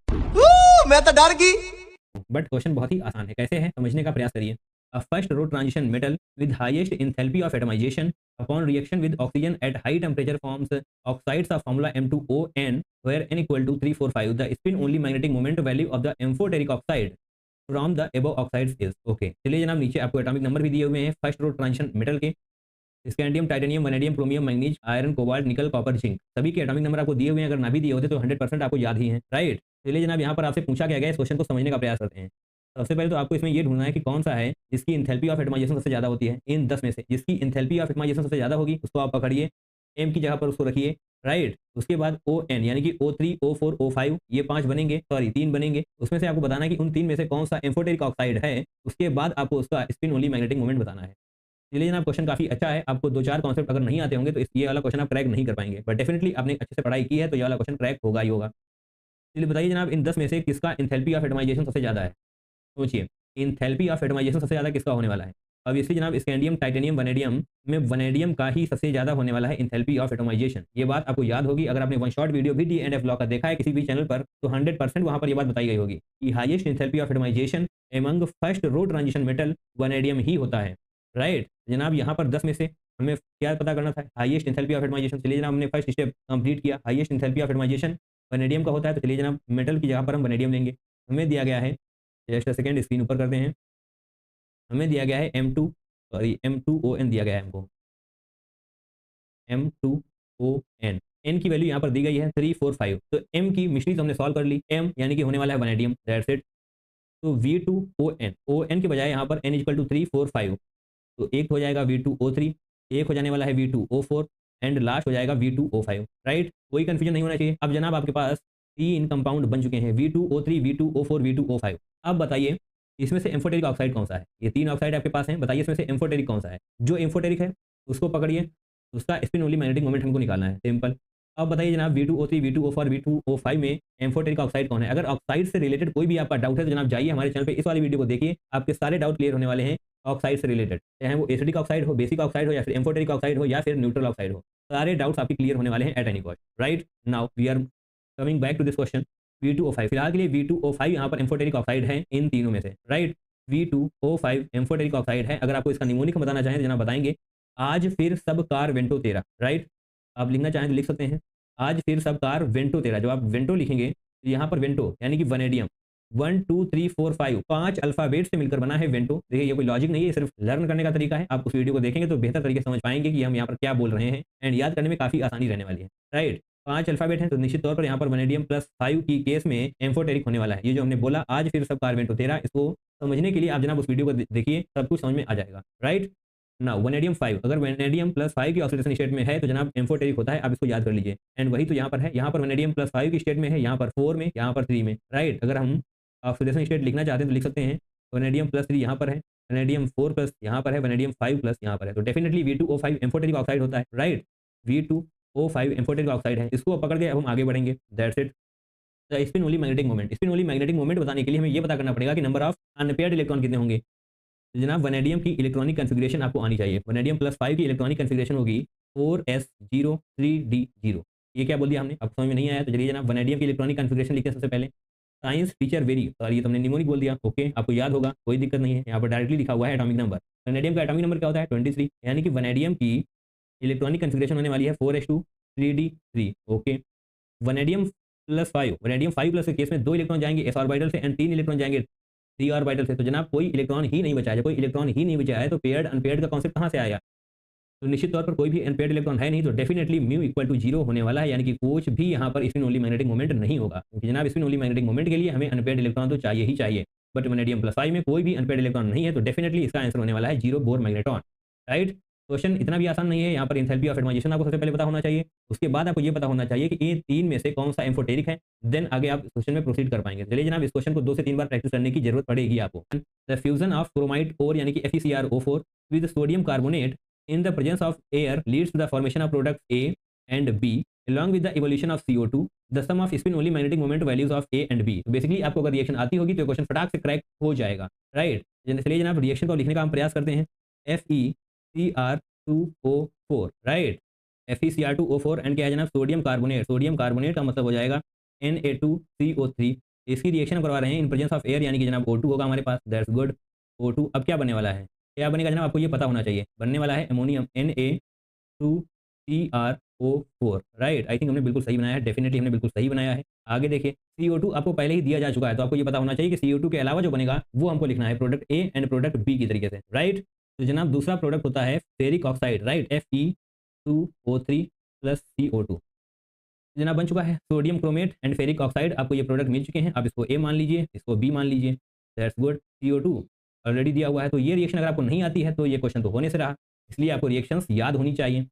मैं तो डर गई। बट क्वेश्चन बहुत ही आसान है। कैसे है समझने का प्रयास करिए। A first row transition metal with highest enthalpy of atomization upon reaction with oxygen at high temperature forms oxides of formula M2ON where n equal to 345 the spin only magnetic moment value of the amphoteric oxide from the above oxides is. Okay, चलिए जनाब नीचे आपको atomic number भी दिए हुए हैं first row transition metal के। Scandium, titanium, vanadium, chromium, manganese, iron, cobalt, निकल, कॉपर, जिंक, सभी के एटॉमिक नंबर आपको दिए हुए हैं। अगर ना भी दिए होते तो 100% आपको याद ही है, राइट। चलिए जनाब यहाँ पर आपसे पूछा क्या गया, इस क्वेश्चन को समझने का प्रयास करते हैं। सबसे पहले तो आपको इसमें ये ढूंढना है कि कौन सा है जिसकी इंथैल्पी ऑफ एटमाइजेशन सबसे ज्यादा होती है। इन 10 में से जिसकी इंथैल्पी ऑफ एटमाइजेशन सबसे ज्यादा होगी उसको आप पकड़िए, एम की जगह पर उसको रखिए, राइट। उसके बाद ओ एन यानी कि O3 O4 O5 ये 5 बनेंगे, सॉरी 3 बनेंगे। उसमें से आपको बताना है कि उन 3 में से कौन सा एम्फोटेरिक ऑक्साइड है। उसके बाद आपको उसका स्पिन ओनली मैग्नेटिक मोमेंट बताना है। चलिए जनाब क्वेश्चन काफी अच्छा है। आपको 2-4 कॉन्सेप्ट अगर नहीं आते होंगे तो ये वाला क्वेश्चन आप क्रैक नहीं कर पाएंगे, बट डेफिनेटली आपने अच्छे से पढ़ाई की है तो ये वाला क्वेश्चन क्रैक होगा ही होगा। चलिए बताइए जनाब इन 10 में से किसका इंथैल्पी ऑफ एटमाइजेशन सबसे ज्यादा है। सोचिए, इंथैल्पी ऑफ एटमाइजेशन सबसे ज्यादा किसका होने वाला है। अब इसलिए जनाब स्कैंडियम, टाइटेनियम, वैनेडियम में वैनेडियम का ही सबसे ज्यादा होने वाला है इंथैल्पी ऑफ एटमाइजेशन। ये बात आपको याद होगी, अगर आपने वन शॉट वीडियो भी D&F लॉ का देखा है किसी भी चैनल पर तो 100% वहां पर ये बात बताई गई होगी कि highest enthalpy of atomization among first row transition metal vanadium ही होता है, राइट। जनाब यहाँ पर 10 में से हमें क्या पता करना था, हाईएस्ट इंथैल्पी ऑफ एटमाइजेशन। चलिए जनाब हमने फर्स्ट स्टेप कंप्लीट किया, highest enthalpy of atomization vanadium का होता है, तो चलिए जनाब मेटल की जगह पर हम वैनेडियम लेंगे। हमें दिया गया है, जस्ट सेकंड स्क्रीन ऊपर करते हैं, हमें दिया गया है M2ON दिया गया है हमको, M2ON। एन की वैल्यू यहाँ पर दी गई है 345, तो एम की मिश्री तो हमने सॉल्व कर ली, एम यानी कि होने वाला है वैनेडियम, दैट्स इट। तो V2ON, ON के बजाय यहाँ पर n इक्वल टू 345, तो एक हो जाएगा V2O3, एक हो जाने वाला है V2O4 एंड लास्ट हो जाएगा V2O5, राइट। कोई कंफ्यूजन नहीं होना चाहिए। अब जनाब आपके पास 3 कंपाउंड बन चुके हैं, V2O3 V2O4 V2O5। अब बताइए इसमें से एम्फोटेरिक ऑक्साइड कौन सा है। ये 3 ऑक्साइड आपके पास हैं, बताइए इसमें से एम्फोटेरिक कौन सा है। जो एम्फोटेरिक है उसको पकड़िए, उसका स्पिन ओनली मैग्नेटिक मोमेंट हमको निकालना है, सिंपल। अब बताइए जनाब V2O3 V2O4 V2O5 में एम्फोटेरिक ऑक्साइड कौन है। अगर ऑक्साइड से रिलेटेड कोई भी आपका डाउट है तो जनाब जाइए हमारे चैनल पे, इस वाली वीडियो को देखिए, आपके सारे डाउट क्लियर होने वाले हैं ऑक्साइड से रिलेटेड, चाहे वो एसिडिक ऑक्साइड हो, बेसिक ऑक्साइड हो, या फिर एम्फोटेरिक ऑक्साइड हो, या फिर न्यूट्रल ऑक्साइड हो। सारे डाउट्स आपके क्लियर होने वाले हैं at any cost, right. Now we are coming back to this question. V2O5 फिलहाल के लिए V2O5 यहाँ पर एम्फोटेरिक ऑक्साइड है इन तीनों में से, राइट। V2O5 एम्फोटेरिक ऑक्साइड है। अगर आपको इसका निमोनिक बताना चाहें तो जनाब बताएंगे, आज फिर सब कार वेंटो तेरा, राइट। आप लिखना चाहें तो लिख सकते हैं, आज फिर सब कार वेंटो तेरा। जब आप वेंटो लिखेंगे तो यहाँ पर वेंटो यानी कि वैनेडियम 1 2 3 4 5 5 अल्फाबेट से मिलकर बना है वेंटो। देखिए ये कोई लॉजिक नहीं है, ये सिर्फ लर्न करने का तरीका है। आप उस वीडियो को देखेंगे तो बेहतर तरीके से समझ पाएंगे कि हम यहाँ पर क्या बोल रहे हैं, एंड याद करने में काफी आसानी रहने वाली है, राइट। 5 अल्फाबेट हैं तो निश्चित तौर पर यहाँ पर वैनेडियम +5 की केस में एम्फोटेरिक होने वाला है। ये जो हमने बोला आज फिर सब कार वेंटो तेरा, इसको समझने के लिए आप जनाब उस वीडियो को देखिए, सब कुछ समझ में आ जाएगा, राइट। ना वैनेडियम 5, अगर वैनेडियम +5 की ऑक्सीडेशन स्टेट में है तो जनाब एम्फोटेरिक होता है, आप इसको याद कर लीजिए। एंड वही तो यहाँ पर है, यहाँ पर वैनेडियम +5 की स्टेट में है, यहाँ पर 4 में, यहाँ पर 3 में, राइट। अगर हम ऑक्सीडेशन स्टेट लिखना चाहते हैं तो लिख सकते हैं, वैनेडियम +3 यहाँ पर है, वैनेडियम 4+ यहाँ पर है, वैनेडियम 5+ यहाँ पर है, तो डेफिनेटली V2O5 एम्फोटेरिक ऑक्साइड होता है, राइट। V2O5 एम्फोटेरिक ऑक्साइड है। इसको पकड़ के अब हम आगे बढ़ेंगे, that's it. The spin only magnetic moment, spin only magnetic moment बताने के लिए हमें ये पता करना पड़ेगा कि नंबर ऑफ अनपेयर्ड इलेक्ट्रॉन कितने होंगे। तो जनाब वैनेडियम की इलेक्ट्रॉनिक कॉन्फ़िगरेशन आपको आनी चाहिए। वैनेडियम +5 की इलेक्ट्रॉनिक कॉन्फ़िगरेशन होगी 4s0 3d0। ये क्या बोल दिया हमने, आपको समझ में नहीं आया तो चलिए जनाब वैनेडियम की इलेक्ट्रॉनिक कॉन्फ़िगरेशन लिखते हैं सबसे पहले। साइंस टीचर वेरी, सॉरी ये तो हमने निमोनिक बोल दिया, ओके आपको याद होगा, कोई दिक्कत नहीं है। यहाँ पर डायरेक्टली लिखा हुआ है एटॉमिक नंबर। वैनेडियम का एटॉमिक नंबर क्या होता है 23, यानी कि वैनेडियम की इलेक्ट्रॉनिक कॉन्फ़िगरेशन होने वाली है 4s2 3d3, okay. Vanadium +5, vanadium 5+ के केस में 2 इलेक्ट्रॉन जाएंगे s ऑर्बिटल से एंड 3 इलेक्ट्रॉन जाएंगे 3 ऑर्बिटल से। तो जनाब कोई इलेक्ट्रॉन ही नहीं बचा है, जब कोई इलेक्ट्रॉन ही नहीं बचा है तो पेयर्ड अनपेयर्ड का कॉन्सेप्ट कहाँ से आया। तो निश्चित तौर पर कोई भी अनपेयर्ड इलेक्ट्रॉन है नहीं, तो डेफिनेटली म्यू इक्वल टू 0 होने वाला है, यानी कि कुछ भी यहाँ पर स्पिन ओनली मैग्नेटिक मोमेंट नहीं होगा, क्योंकि जनाब स्पिन ओनली मैग्नेटिक मोमेंट के लिए हमें अनपेयर्ड इलेक्ट्रॉन तो चाहिए ही चाहिए। बट वैनेडियम +5 में कोई भी अनपेयर्ड इलेक्ट्रॉन नहीं है, तो डेफिनेटली इसका आंसर होने वाला है 0 बोर मैग्नेट्रॉन, राइट। क्वेश्चन इतना भी आसान नहीं है, यहाँ पर एंथैल्पी ऑफ एटमाइजेशन आपको सबसे पहले पता होना चाहिए, उसके बाद आपको ये पता होना चाहिए कि ये तीन में से कौन सा एम्फोटेरिक है, देन आगे आप क्वेश्चन में प्रोसीड कर पाएंगे। चलिए जनाब, इस क्वेश्चन को 2 से 3 बार प्रैक्टिस करने की जरूरत पड़ेगी आपको। The fusion of chromite ore यानी कि FeCrO4 with sodium carbonate in the presence of air leads to the formation of product A and B along with the evolution of CO2 the sum of spin only magnetic moment values of A and B। Basically आपको अगर reaction आती होगी तो question फटाक से crack हो जाएगा, right. चलिए जनाब, रिएक्शन को लिखने का हम प्रयास करते हैं। FeCr2O4, right. FeCr2O4 एंड क्या है जनाब, सोडियम कार्बोनेट। सोडियम कार्बोनेट का मतलब हो जाएगा Na2CO3। इसकी रिएक्शन करवा रहे हैं इन प्रेजेंस ऑफ एयर यानी कि जनाब O2 होगा हमारे पास, दैट्स गुड। O2 अब क्या बनने वाला है, क्या बनेगा जनाब, आपको ये पता होना चाहिए। बनने वाला है ammonium Na2CrO4, right. I think हमने बिल्कुल सही बनाया है, डेफिनेटली हमने बिल्कुल सही बनाया है। आगे देखिए, CO2 आपको पहले ही दिया जा चुका है, तो आपको ये पता होना चाहिए कि CO2 के अलावा जो बनेगा वो हमको लिखना है product A and product B की तरीके से, राइट। तो जनाब दूसरा प्रोडक्ट होता है ferric oxide, right. Fe2O3 plus CO2 जनाब बन चुका है sodium chromate and ferric oxide. आपको ये प्रोडक्ट मिल चुके हैं, आप इसको A मान लीजिए, इसको B मान लीजिए, दैट्स गुड। CO2 ऑलरेडी दिया हुआ है, तो ये रिएक्शन अगर आपको नहीं आती है तो ये क्वेश्चन तो होने से रहा, इसलिए आपको रिएक्शंस याद होनी चाहिए।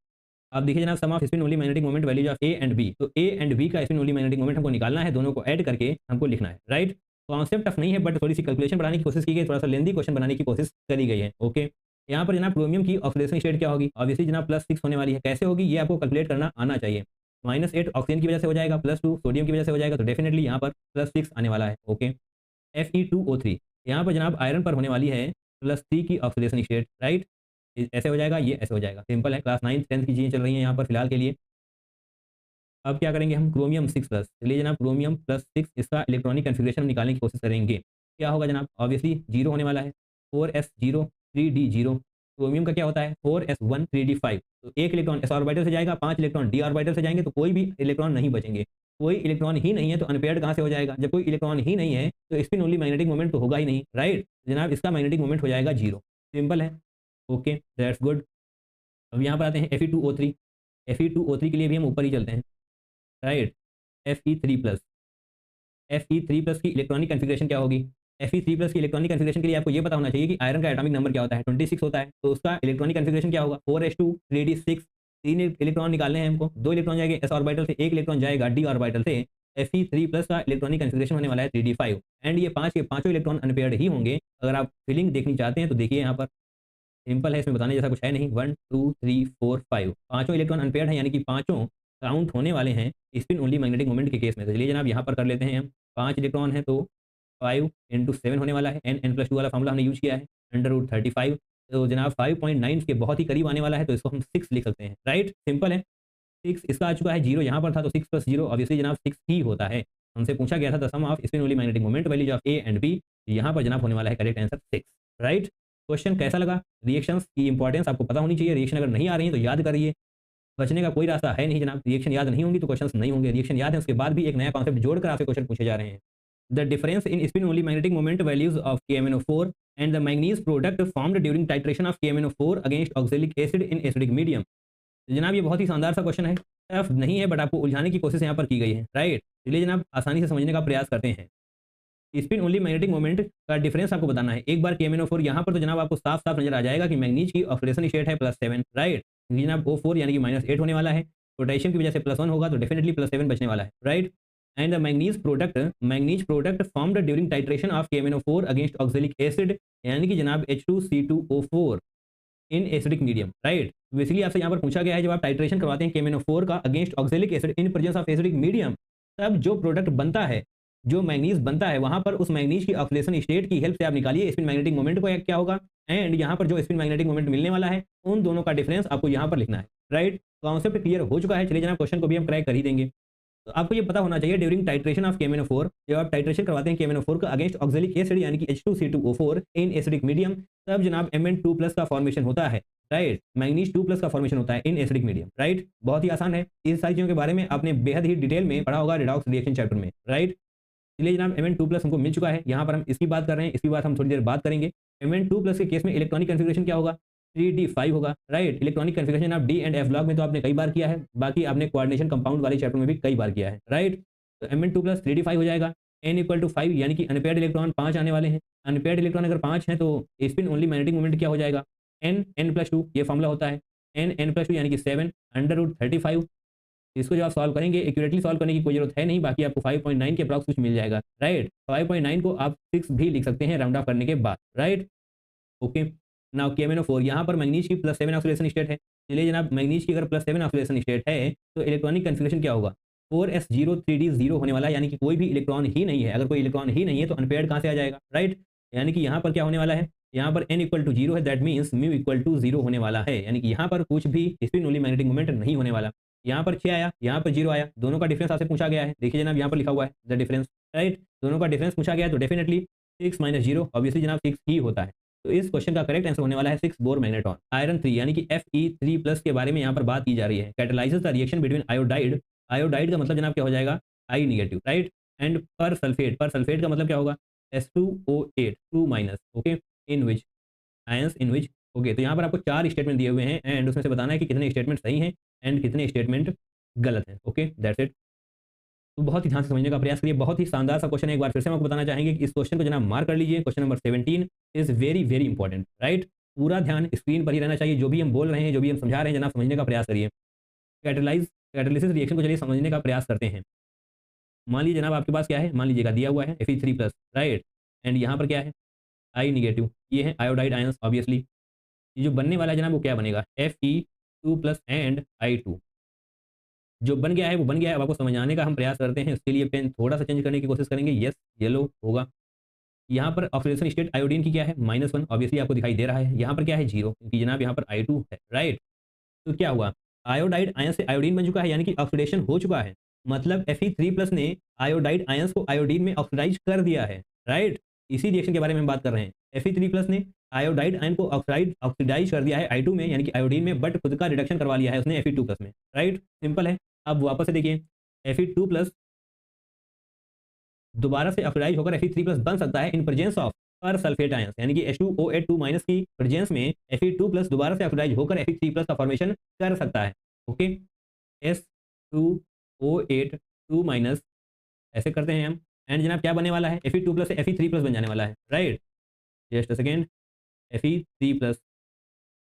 अब देखिए जनाब, sum of spin only magnetic moment values of A and B। तो A एंड B का स्पिन ओनली मैग्नेटिक मोमेंट हमको निकालना है, दोनों को ऐड करके हमको लिखना है, राइट। कॉन्सेप्ट टफ नहीं है, बट थोड़ी सी कैलकुलेशन बढ़ाने की कोशिश की गई, थोड़ा सा लेंदी क्वेश्चन बनाने की कोशिश करी गई है, ओके। यहाँ पर जनाब क्रोमियम की ऑक्सीडेशन स्टेट क्या होगी, ऑब्वियसली जनाब +6 होने वाली है। कैसे होगी ये आपको कैलकुलेट करना आना चाहिए। -8 ऑक्सीजन की वजह से हो जाएगा, +2 सोडियम की वजह से हो जाएगा, तो डेफिनेटली यहाँ पर +6 आने वाला है, ओके। Fe2O3 यहाँ पर जनाब आयरन पर होने वाली है +3 की ऑक्सीडेशन स्टेट, राइट। ऐसे हो जाएगा, ये ऐसे हो जाएगा, सिंपल है। क्लास 9th 10th की चीज़ें चल रही हैं यहाँ पर फिलहाल के लिए। अब क्या करेंगे हम, क्रोमियम 6+। चलिए जनाब, क्रोमियम +6 इसका इलेक्ट्रॉनिक कन्फिग्रेशन निकालने की कोशिश करेंगे। क्या होगा जनाब, ऑब्वियसली 0 होने वाला है, 4s0 3d0। क्रोमियम का क्या होता है, 4s1 3d5। तो एक इलेक्ट्रॉन s ऑर्बिटल से जाएगा, 5 इलेक्ट्रॉन d ऑर्बिटल से जाएंगे, तो कोई भी इलेक्ट्रॉन नहीं बचेंगे। कोई इलेक्ट्रॉन ही नहीं है तो अनपेयर्ड कहाँ से हो जाएगा, जब कोई इलेक्ट्रॉन ही नहीं है तो स्पिन ओनली मैग्नेटिक मोमेंट तो होगा ही नहीं, राइट। जनाब इसका मैग्नेटिक मोमेंट हो जाएगा 0, सिंपल है, ओके, दैट्स गुड। अब यहाँ पर आते हैं Fe2O3। Fe2O3 के लिए भी हम ऊपर ही चलते हैं, राइट। Fe3+। Fe3+ की इलेक्ट्रॉनिक कन्फिग्रेशन क्या होगी, Fe3+ की इलेक्ट्रॉनिक कन्फिग्रेशन के लिए आपको ये पता होना चाहिए कि आयरन का एटॉमिक नंबर क्या होता है, 26 होता है। तो उसका इलेक्ट्रॉनिक कन्फिग्रेशन क्या होगा, 4s2 3d6। 3 इलेक्ट्रॉन निकालने हैं हमको, 2 इलेक्ट्रॉन जाएंगे s ऑर्बिटल से, 1 इलेक्ट्रॉन जाएगा d ऑर्बिटल से। Fe3+ का इलेक्ट्रॉनिक कन्फिग्रेशन होने वाला है 3d5 एंड ये 5 के पांचों इलेक्ट्रॉन अनपेयर्ड ही होंगे। अगर आप फीलिंग देखनी चाहते हैं तो देखिए यहाँ पर सिंपल है, इसमें बताने जैसा कुछ है नहीं। 1 2 3 4 5 पांचों इलेक्ट्रॉन अनपेयर्ड हैं, यानी कि पांचों काउंट होने वाले हैं स्पिन ओनली मैग्नेटिक मोमेंट के केस में। तो चलिए जनाब यहाँ पर कर लेते हैं हम, 5 इलेक्ट्रॉन है तो 5 × 7 होने वाला है। n+2 वाला फॉर्मूला हमने यूज किया है, √35। तो जनाब 5.9 के बहुत ही करीब आने वाला है, तो इसको हम 6 लिख सकते हैं, राइट, सिंपल है। 6 इसका आ चुका है, 0 यहाँ पर था, तो 6 + 0 ऑब्वियसली जनाब 6 ही होता है। हमसे पूछा गया था the sum of spin only magnetic moment values of A and B। यहाँ पर जनाब होने वाला है करेक्ट आंसर 6, राइट। क्वेश्चन कैसा लगा, रिएक्शंस की इंपॉर्टेंस आपको पता होनी चाहिए। रिएक्शन अगर नहीं आ रही है तो याद करिए, बचने का कोई रास्ता है नहीं जनाब। रिएक्शन याद नहीं होंगी तो क्वेश्चंस नहीं होंगे, रिएक्शन याद है उसके बाद भी एक नया कॉन्सेप्ट जोड़कर आपसे क्वेश्चन पूछे जा रहे हैं। The difference in spin only magnetic moment values of KMnO4 and the manganese product formed during titration of KMnO4 against oxalic acid in acidic medium. जनाब ये बहुत ही शानदार सा क्वेश्चन है, टफ नहीं है, बट आपको उलझाने की कोशिश यहाँ पर की गई है, राइट। चलिए जनाब आसानी से समझने का प्रयास करते हैं। स्पिन ओनली मैग्नेटिक मोमेंट का डिफरेंस आपको बताना है। एक बार KMnO4 यहाँ पर तो जनाब आपको साफ साफ नजर आ जाएगा कि मैग्नीज की ऑक्सीडेशन स्टेट है +7, राइट। जनाब O4 यानी कि -8 होने वाला है, पोटेशियम की वजह से +1 होगा, तो डेफिनेटली +7 बचने वाला है, right. And the manganese product formed during titration of KMnO4 against oxalic acid यानी कि जनाब H2C2O4 इन एसिडिक मीडियम, राइट। बेसिकली आपसे यहाँ पर पूछा गया है, जब आप टाइट्रेशन करवाते हैं KMnO4 का against oxalic acid in presence of acidic medium, तब जो प्रोडक्ट बनता है, जो मैग्नीज बनता है, वहां पर उस मैग्नीज की ऑक्सीडेशन स्टेट की हेल्प से आप निकालिए स्पिन मैग्नेटिक मोमेंट को क्या होगा, एंड यहाँ पर जो स्पिन मैग्नेटिक मोमेंट मिलने वाला है उन दोनों का डिफरेंस आपको यहाँ पर लिखना है, राइट। कॉन्सेप्ट क्लियर हो चुका है। चलिए जनाब क्वेश्चन को भी हम क्रैक कर ही देंगे। तो आपको ये पता होना चाहिए ड्यूरिंग टाइट्रेशन ऑफ KMnO4, जब आप टाइट्रेशन करवाते हैं KMnO4 का अगेंस्ट ऑक्सैलिक एसिड यानी कि H2C2O4 इन एसिडिक मीडियम, तब जनाब Mn2+ का फॉर्मेशन होता है, राइट। मैग्नीज 2+ का फॉर्मेशन होता है इन एसिडिक मीडियम, राइट। बहुत ही आसान है, इस सारी चीजों के बारे में आपने बेहद ही डिटेल में पढ़ा होगा रिडॉक्स रिएक्शन चैप्टर में, राइट। चलिए जनाब Mn2+ हमको मिल चुका है, यहाँ पर हम इसकी बात कर रहे हैं, इसकी बात हम थोड़ी देर बात करेंगे। Mn2+ के केस में इलेक्ट्रॉनिक कन्फिग्रेशन क्या होगा, 3d5 होगा, राइट। इलेक्ट्रॉनिक कन्फिग्रेशन आप D एंड F ब्लॉक में तो आपने कई बार किया है, बाकी आपने कोऑर्डिनेशन कंपाउंड वाले चैप्टर में भी कई बार किया है, राइट। तो Mn2+ 3d5 हो जाएगा, n = 5 यानी कि अनपेयर्ड इलेक्ट्रॉन 5 आने वाले हैं। अनपेयर्ड इलेक्ट्रॉन अगर 5 हैं तो स्पिन ओनली मैग्नेटिक मोमेंट क्या हो जाएगा, n+2 ये फॉर्मूला होता है, n+2 यानी कि 7 √35। इसको जब आप सॉल्व करेंगे, एक्यूरेटली सॉल्व करने की कोई जरूरत है नहीं, बाकी आपको 5.9 के अप्रॉक्स कुछ मिल जाएगा, राइट। 5.9 को आप 6 भी लिख सकते हैं राउंड ऑफ करने के बाद, राइट। ओके, नाउ KMnO4 यहाँ पर मैंगनीज की +7 ऑक्सीडेशन स्टेट है। चलिए जनाब, मैंगनीज की अगर +7 ऑक्सीडेशन स्टेट है तो इलेक्ट्रॉनिक कन्फिगरेशन क्या होगा? 4s0 3d0 होने वाला है, यानी कि कोई भी इलेक्ट्रॉन ही नहीं है। अगर कोई इलेक्ट्रॉन ही नहीं है तो अनपेयर्ड कहाँ से आ जाएगा, राइट। यानी कि यहाँ पर क्या होने वाला है, यहाँ पर n=0 है, दैट मीन्स μ=0 होने वाला है, यानी कि यहाँ पर कुछ भी स्पिन ओनली मैग्नेटिक मोमेंट नहीं होने वाला। यहाँ पर 6 आया, यहाँ पर 0 आया, दोनों का डिफरेंस आपसे पूछा गया है। देखिए जनाब, यहाँ पर लिखा हुआ है द डिफरेंस, राइट। दोनों का डिफरेंस पूछा गया है तो डेफिनेटली 6 - 0 ऑब्वियसली जनाब 6 ही होता है। तो इस क्वेश्चन का करेक्ट आंसर होने वाला है 6 बोर मैग्नेट्रॉन। आयरन 3 यानी कि Fe3+ के बारे में यहाँ पर बात की जा रही है। कैटलाइजेस the reaction between iodide, iodide का मतलब जनाब क्या हो जाएगा, I नेगेटिव, राइट। एंड पर सल्फेट, पर सल्फेट का मतलब क्या होगा, S2O8 2-, okay, in which ions in which, okay. तो यहाँ पर आपको 4 स्टेटमेंट दिए हुए हैं एंड उसमें से बताना है कि कितने स्टेटमेंट सही हैं एंड कितने स्टेटमेंट गलत हैं, ओके, दैट्स इट। तो बहुत ही ध्यान से समझने का प्रयास करिए, बहुत ही शानदार सा क्वेश्चन है। एक बार फिर से हम आपको बताना चाहेंगे कि इस क्वेश्चन को जनाब मार्क कर लीजिए। Question number 17 is very very important, right. पूरा ध्यान स्क्रीन पर ही रहना चाहिए, जो भी हम बोल रहे हैं, जो भी हम समझा रहे हैं जनाब, समझने का प्रयास करिए। कैटलिसिस रिएक्शन को चलिए समझने का प्रयास करते हैं। मान लीजिए जनाब आपके पास क्या है, मान लीजिएगा दिया हुआ है Fe3+, राइट। एंड यहाँ पर क्या है, I नेगेटिव, ये है आयोडाइड आयंस। ऑब्वियसली ये जो बनने वाला है जनाब वो क्या बनेगा, Fe2+ एंड I2। जो बन गया है वो बन गया है। अब आपको समझाने का हम प्रयास करते हैं, इसके लिए पेन थोड़ा सा चेंज करने की कोशिश करेंगे। यस, येलो होगा। यहाँ पर ऑक्सीडेशन स्टेट आयोडीन की क्या है, -1, ऑब्वियसली आपको दिखाई दे रहा है। यहाँ पर क्या है, 0, क्योंकि जनाब यहाँ पर I2 है, राइट। तो क्या हुआ, आयोडाइड आयन से आयोडीन बन चुका है, यानी कि ऑक्सीडेशन हो चुका है। मतलब Fe3+ ने आयोडाइड आयंस को आयोडीन में ऑक्सीडाइज कर दिया है, राइट। इसी रिएक्शन के बारे में हम बात कर रहे हैं। Fe3+ ने आयोडाइड आयन को ऑक्सीडाइज कर दिया है I2 में, यानी कि आयोडीन में, बट खुद का रिडक्शन करवा लिया है उसने Fe2+ में, राइट। सिंपल है। अब वापस से देखिए, Fe2+ दोबारा से ऑक्सीडाइज होकर Fe3+ बन सकता है इन प्रेजेंस ऑफ पर सल्फेट आयंस, यानी कि H2O8 2- की प्रेजेंस में Fe2+ दोबारा से ऑक्सीडाइज होकर Fe3+ का फॉर्मेशन कर सकता है, ओके। S2O8 2- ऐसे करते हैं हम। एंड जनाब क्या बनने वाला है, Fe2+ से Fe3+ बन जाने वाला है, right. Just a second, Fe3+,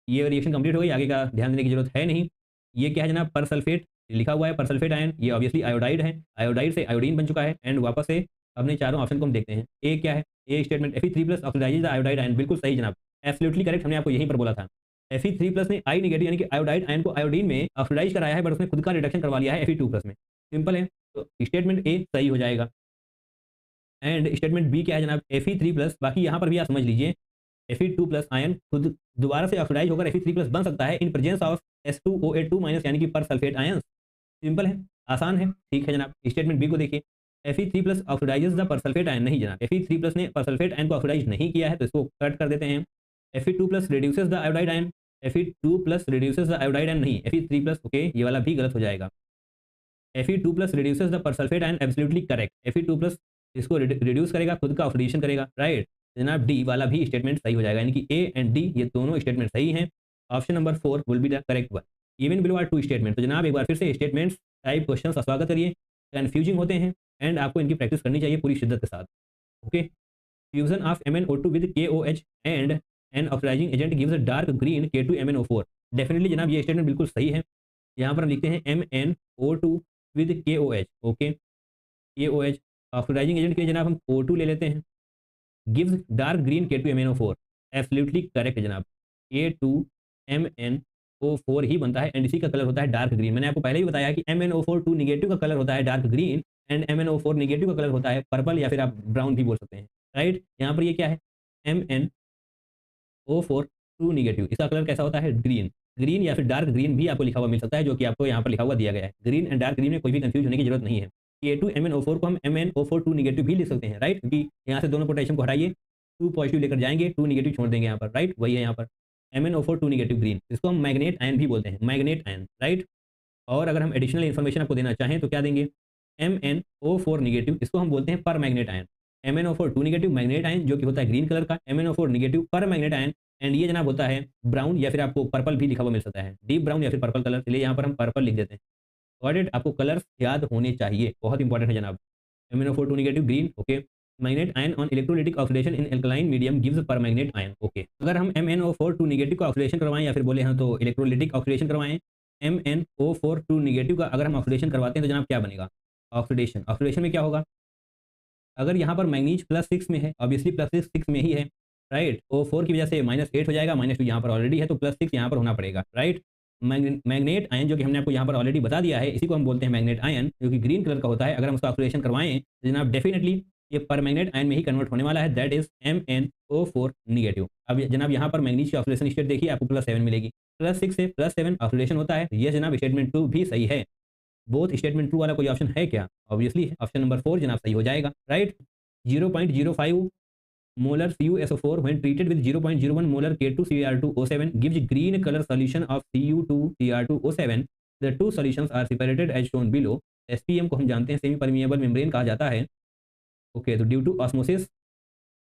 ये रिएक्शन कंप्लीट हो गई, आगे का ध्यान देने की जरूरत है नहीं। ये क्या है जनाब, पर सल्फेट लिखा हुआ है, पर सल्फेट आयन, ये ऑब्वियसली आयोडाइड है, आयोडाइड से आयोडीन बन चुका है। एंड वापस से अपने चारों ऑप्शन को हम देखते हैं। ए क्या है, a statement Fe3+ oxidize the iodide ion, बिल्कुल सही जनाब, एब्सोल्युटली करेक्ट, हमने आपको यहीं पर बोला था। Fe3+ ने I नेगेटिव यानी कि आयोडाइड आयन को आयोडीन में ऑक्सीडाइज कराया है, बट उसने खुद का रिडक्शन करवा लिया है Fe2+ में। सिंपल है, तो स्टेटमेंट ए सही हो जाएगा। एंड स्टेटमेंट बी क्या है जनाब, Fe3+, बाकी यहाँ पर भी आप समझ लीजिए, Fe2+ आयन खुद दोबारा से ऑक्सीडाइज होकर Fe3+ बन सकता है इन प्रेजेंस ऑफ S2O8 2- यानी कि पर सल्फेट आयंस। सिंपल है, आसान है, ठीक है जनाब। स्टेटमेंट बी को देखिए, Fe3+ oxidises the persulfate ion, नहीं जनाब, Fe3+ ने परसल्फेट आयन को ऑक्सीडाइज नहीं किया है, तो इसको कट कर देते हैं। Fe2+ reduces the iodide ion, Fe2+ reduces the iodide ion नहीं, Fe3+, ओके, ये वाला भी गलत हो जाएगा। Fe2+ reduces the persulfate ion, absolutely correct. Fe2+ इसको रिड्यूस करेगा, खुद का ऑक्सीडेशन करेगा, राइट। जनाब डी वाला भी स्टेटमेंट सही हो जाएगा, यानी कि ए एंड डी ये दोनों स्टेटमेंट सही हैं। Option number 4 will be the correct one. Even below are 2 statement. तो जनाब एक बार फिर से स्टेटमेंट्स टाइप क्वेश्चन का स्वागत करिए, कन्फ्यूजिंग होते हैं एंड आपको इनकी प्रैक्टिस करनी चाहिए पूरी शिद्दत के साथ, okay. Fusion of MnO2 with KOH and an oxidizing agent gives a dark green K2MnO4। Definitely जनाब ये स्टेटमेंट बिल्कुल सही है। यहाँ पर हम लिखते हैं MnO2 with KOH, okay. KOH oxidizing agent के लिए जनाब हम O2 ले लेते हैं, gives dark green K2MnO4, absolutely correct जनाब। K2MnO4 ही बनता है एंड इसी का कलर होता है डार्क ग्रीन। मैंने आपको पहले ही बताया कि MnO4 2 नेगेटिव का कलर होता है dark green and MnO4 negative का कलर होता है पर्पल, या फिर आप ब्राउन भी बोल सकते हैं, राइट। यहाँ पर ये क्या है, MnO4 2 नेगेटिव, इसका कलर कैसा होता है, ग्रीन। ग्रीन या फिर डार्क ग्रीन भी आपको लिखा हुआ मिल सकता है, जो कि आपको यहाँ पर लिखा हुआ दिया गया है। ग्रीन एंड डार्क ग्रीन में कोई भी कंफ्यूज होने की जरूरत नहीं है। K2MnO4 को हम MnO4 2 नेगेटिव भी लिख सकते हैं, राइट, क्योंकि यहाँ से दोनों पोटेशियम को हटाइए, 2 पॉजिटिव लेकर जाएंगे, 2 नेगेटिव छोड़ देंगे यहाँ पर, राइट, वही है यहाँ पर MnO4 2 नेगेटिव ग्रीन। इसको हम मैग्नेट आयन भी बोलते हैं, मैग्नेट आयन, राइट। और अगर हम एडिशनल इन्फॉर्मेशन आपको देना चाहें तो क्या देंगे, MnO4 नेगेटिव, इसको हम बोलते हैं पर manganate ion. MnO4 2 negative manganate ion जो कि होता है ग्रीन कलर का, MnO4 नेगेटिव पर मैग्नेट आयन, एंड ये जनाब होता है ब्राउन, या फिर आपको पर्पल भी लिखा हुआ मिल सकता है, डीप ब्राउन या फिर पर्पल कलर। चलिए यहाँ पर हम पर्पल लिख देते हैं। गॉट इट, आपको कलर्स याद होने चाहिए, बहुत इंपॉर्टेंट है जनाब। MnO4 2 negative green, okay. Manganate ion on electrolytic oxidation in alkaline medium gives परमैग्नेट ion. Okay, अगर हम MnO4 2 नेगेटिव का ऑक्सीडेशन करवाएं या फिर बोले हैं तो इलेक्ट्रोलिटिक ऑक्सीडेशन करवाएं, MnO4 2 नेगेटिव का अगर हम ऑक्सीडेशन करवाते हैं तो जनाब क्या बनेगा? ऑक्सीडेशन, ऑक्सीडेशन में क्या होगा? अगर यहाँ पर मैग्नीज +6 में है, ऑब्वियसली +6 में ही है, राइट। O4 की वजह से -8 हो जाएगा, -2 यहाँ पर ऑलरेडी है तो +6 यहाँ पर होना पड़ेगा, राइट। मैग्नेट आयन जो कि हमने आपको यहाँ पर ऑलरेडी बता दिया है, इसी को हम बोलते हैं मैग्नेट आयन, जो कि ग्रीन कलर का होता है। अगर हम उसका ऑक्सीडेशन करवाएं तो जनाब डेफिनेटली ये परमैग्नेट आयन में ही कन्वर्ट होने वाला है, दैट इज MnO4 नेगेटिव। अब जनाब यहाँ पर मैग्नीज की ऑक्सीडेशन स्टेट देखिए, आपको +7 मिलेगी, +6 से +7 ऑक्सीडेशन होता है। ये जनाब स्टेटमेंट 2 भी सही है। बोथ स्टेटमेंट ट्रू वाला कोई ऑप्शन है क्या? ऑब्वियसली ऑप्शन नंबर 4 जनाब सही हो जाएगा, right. 0.05 molar CuSO4 when treated with 0.01 molar K2Cr2O7 gives green color solution of Cu2Cr2O7. The two solutions are separated as shown below. SPM को हम जानते हैं सेमी परमिएबल मेम्ब्रेन कहा जाता है। ओके, तो ड्यू टू ऑस्मोसिस,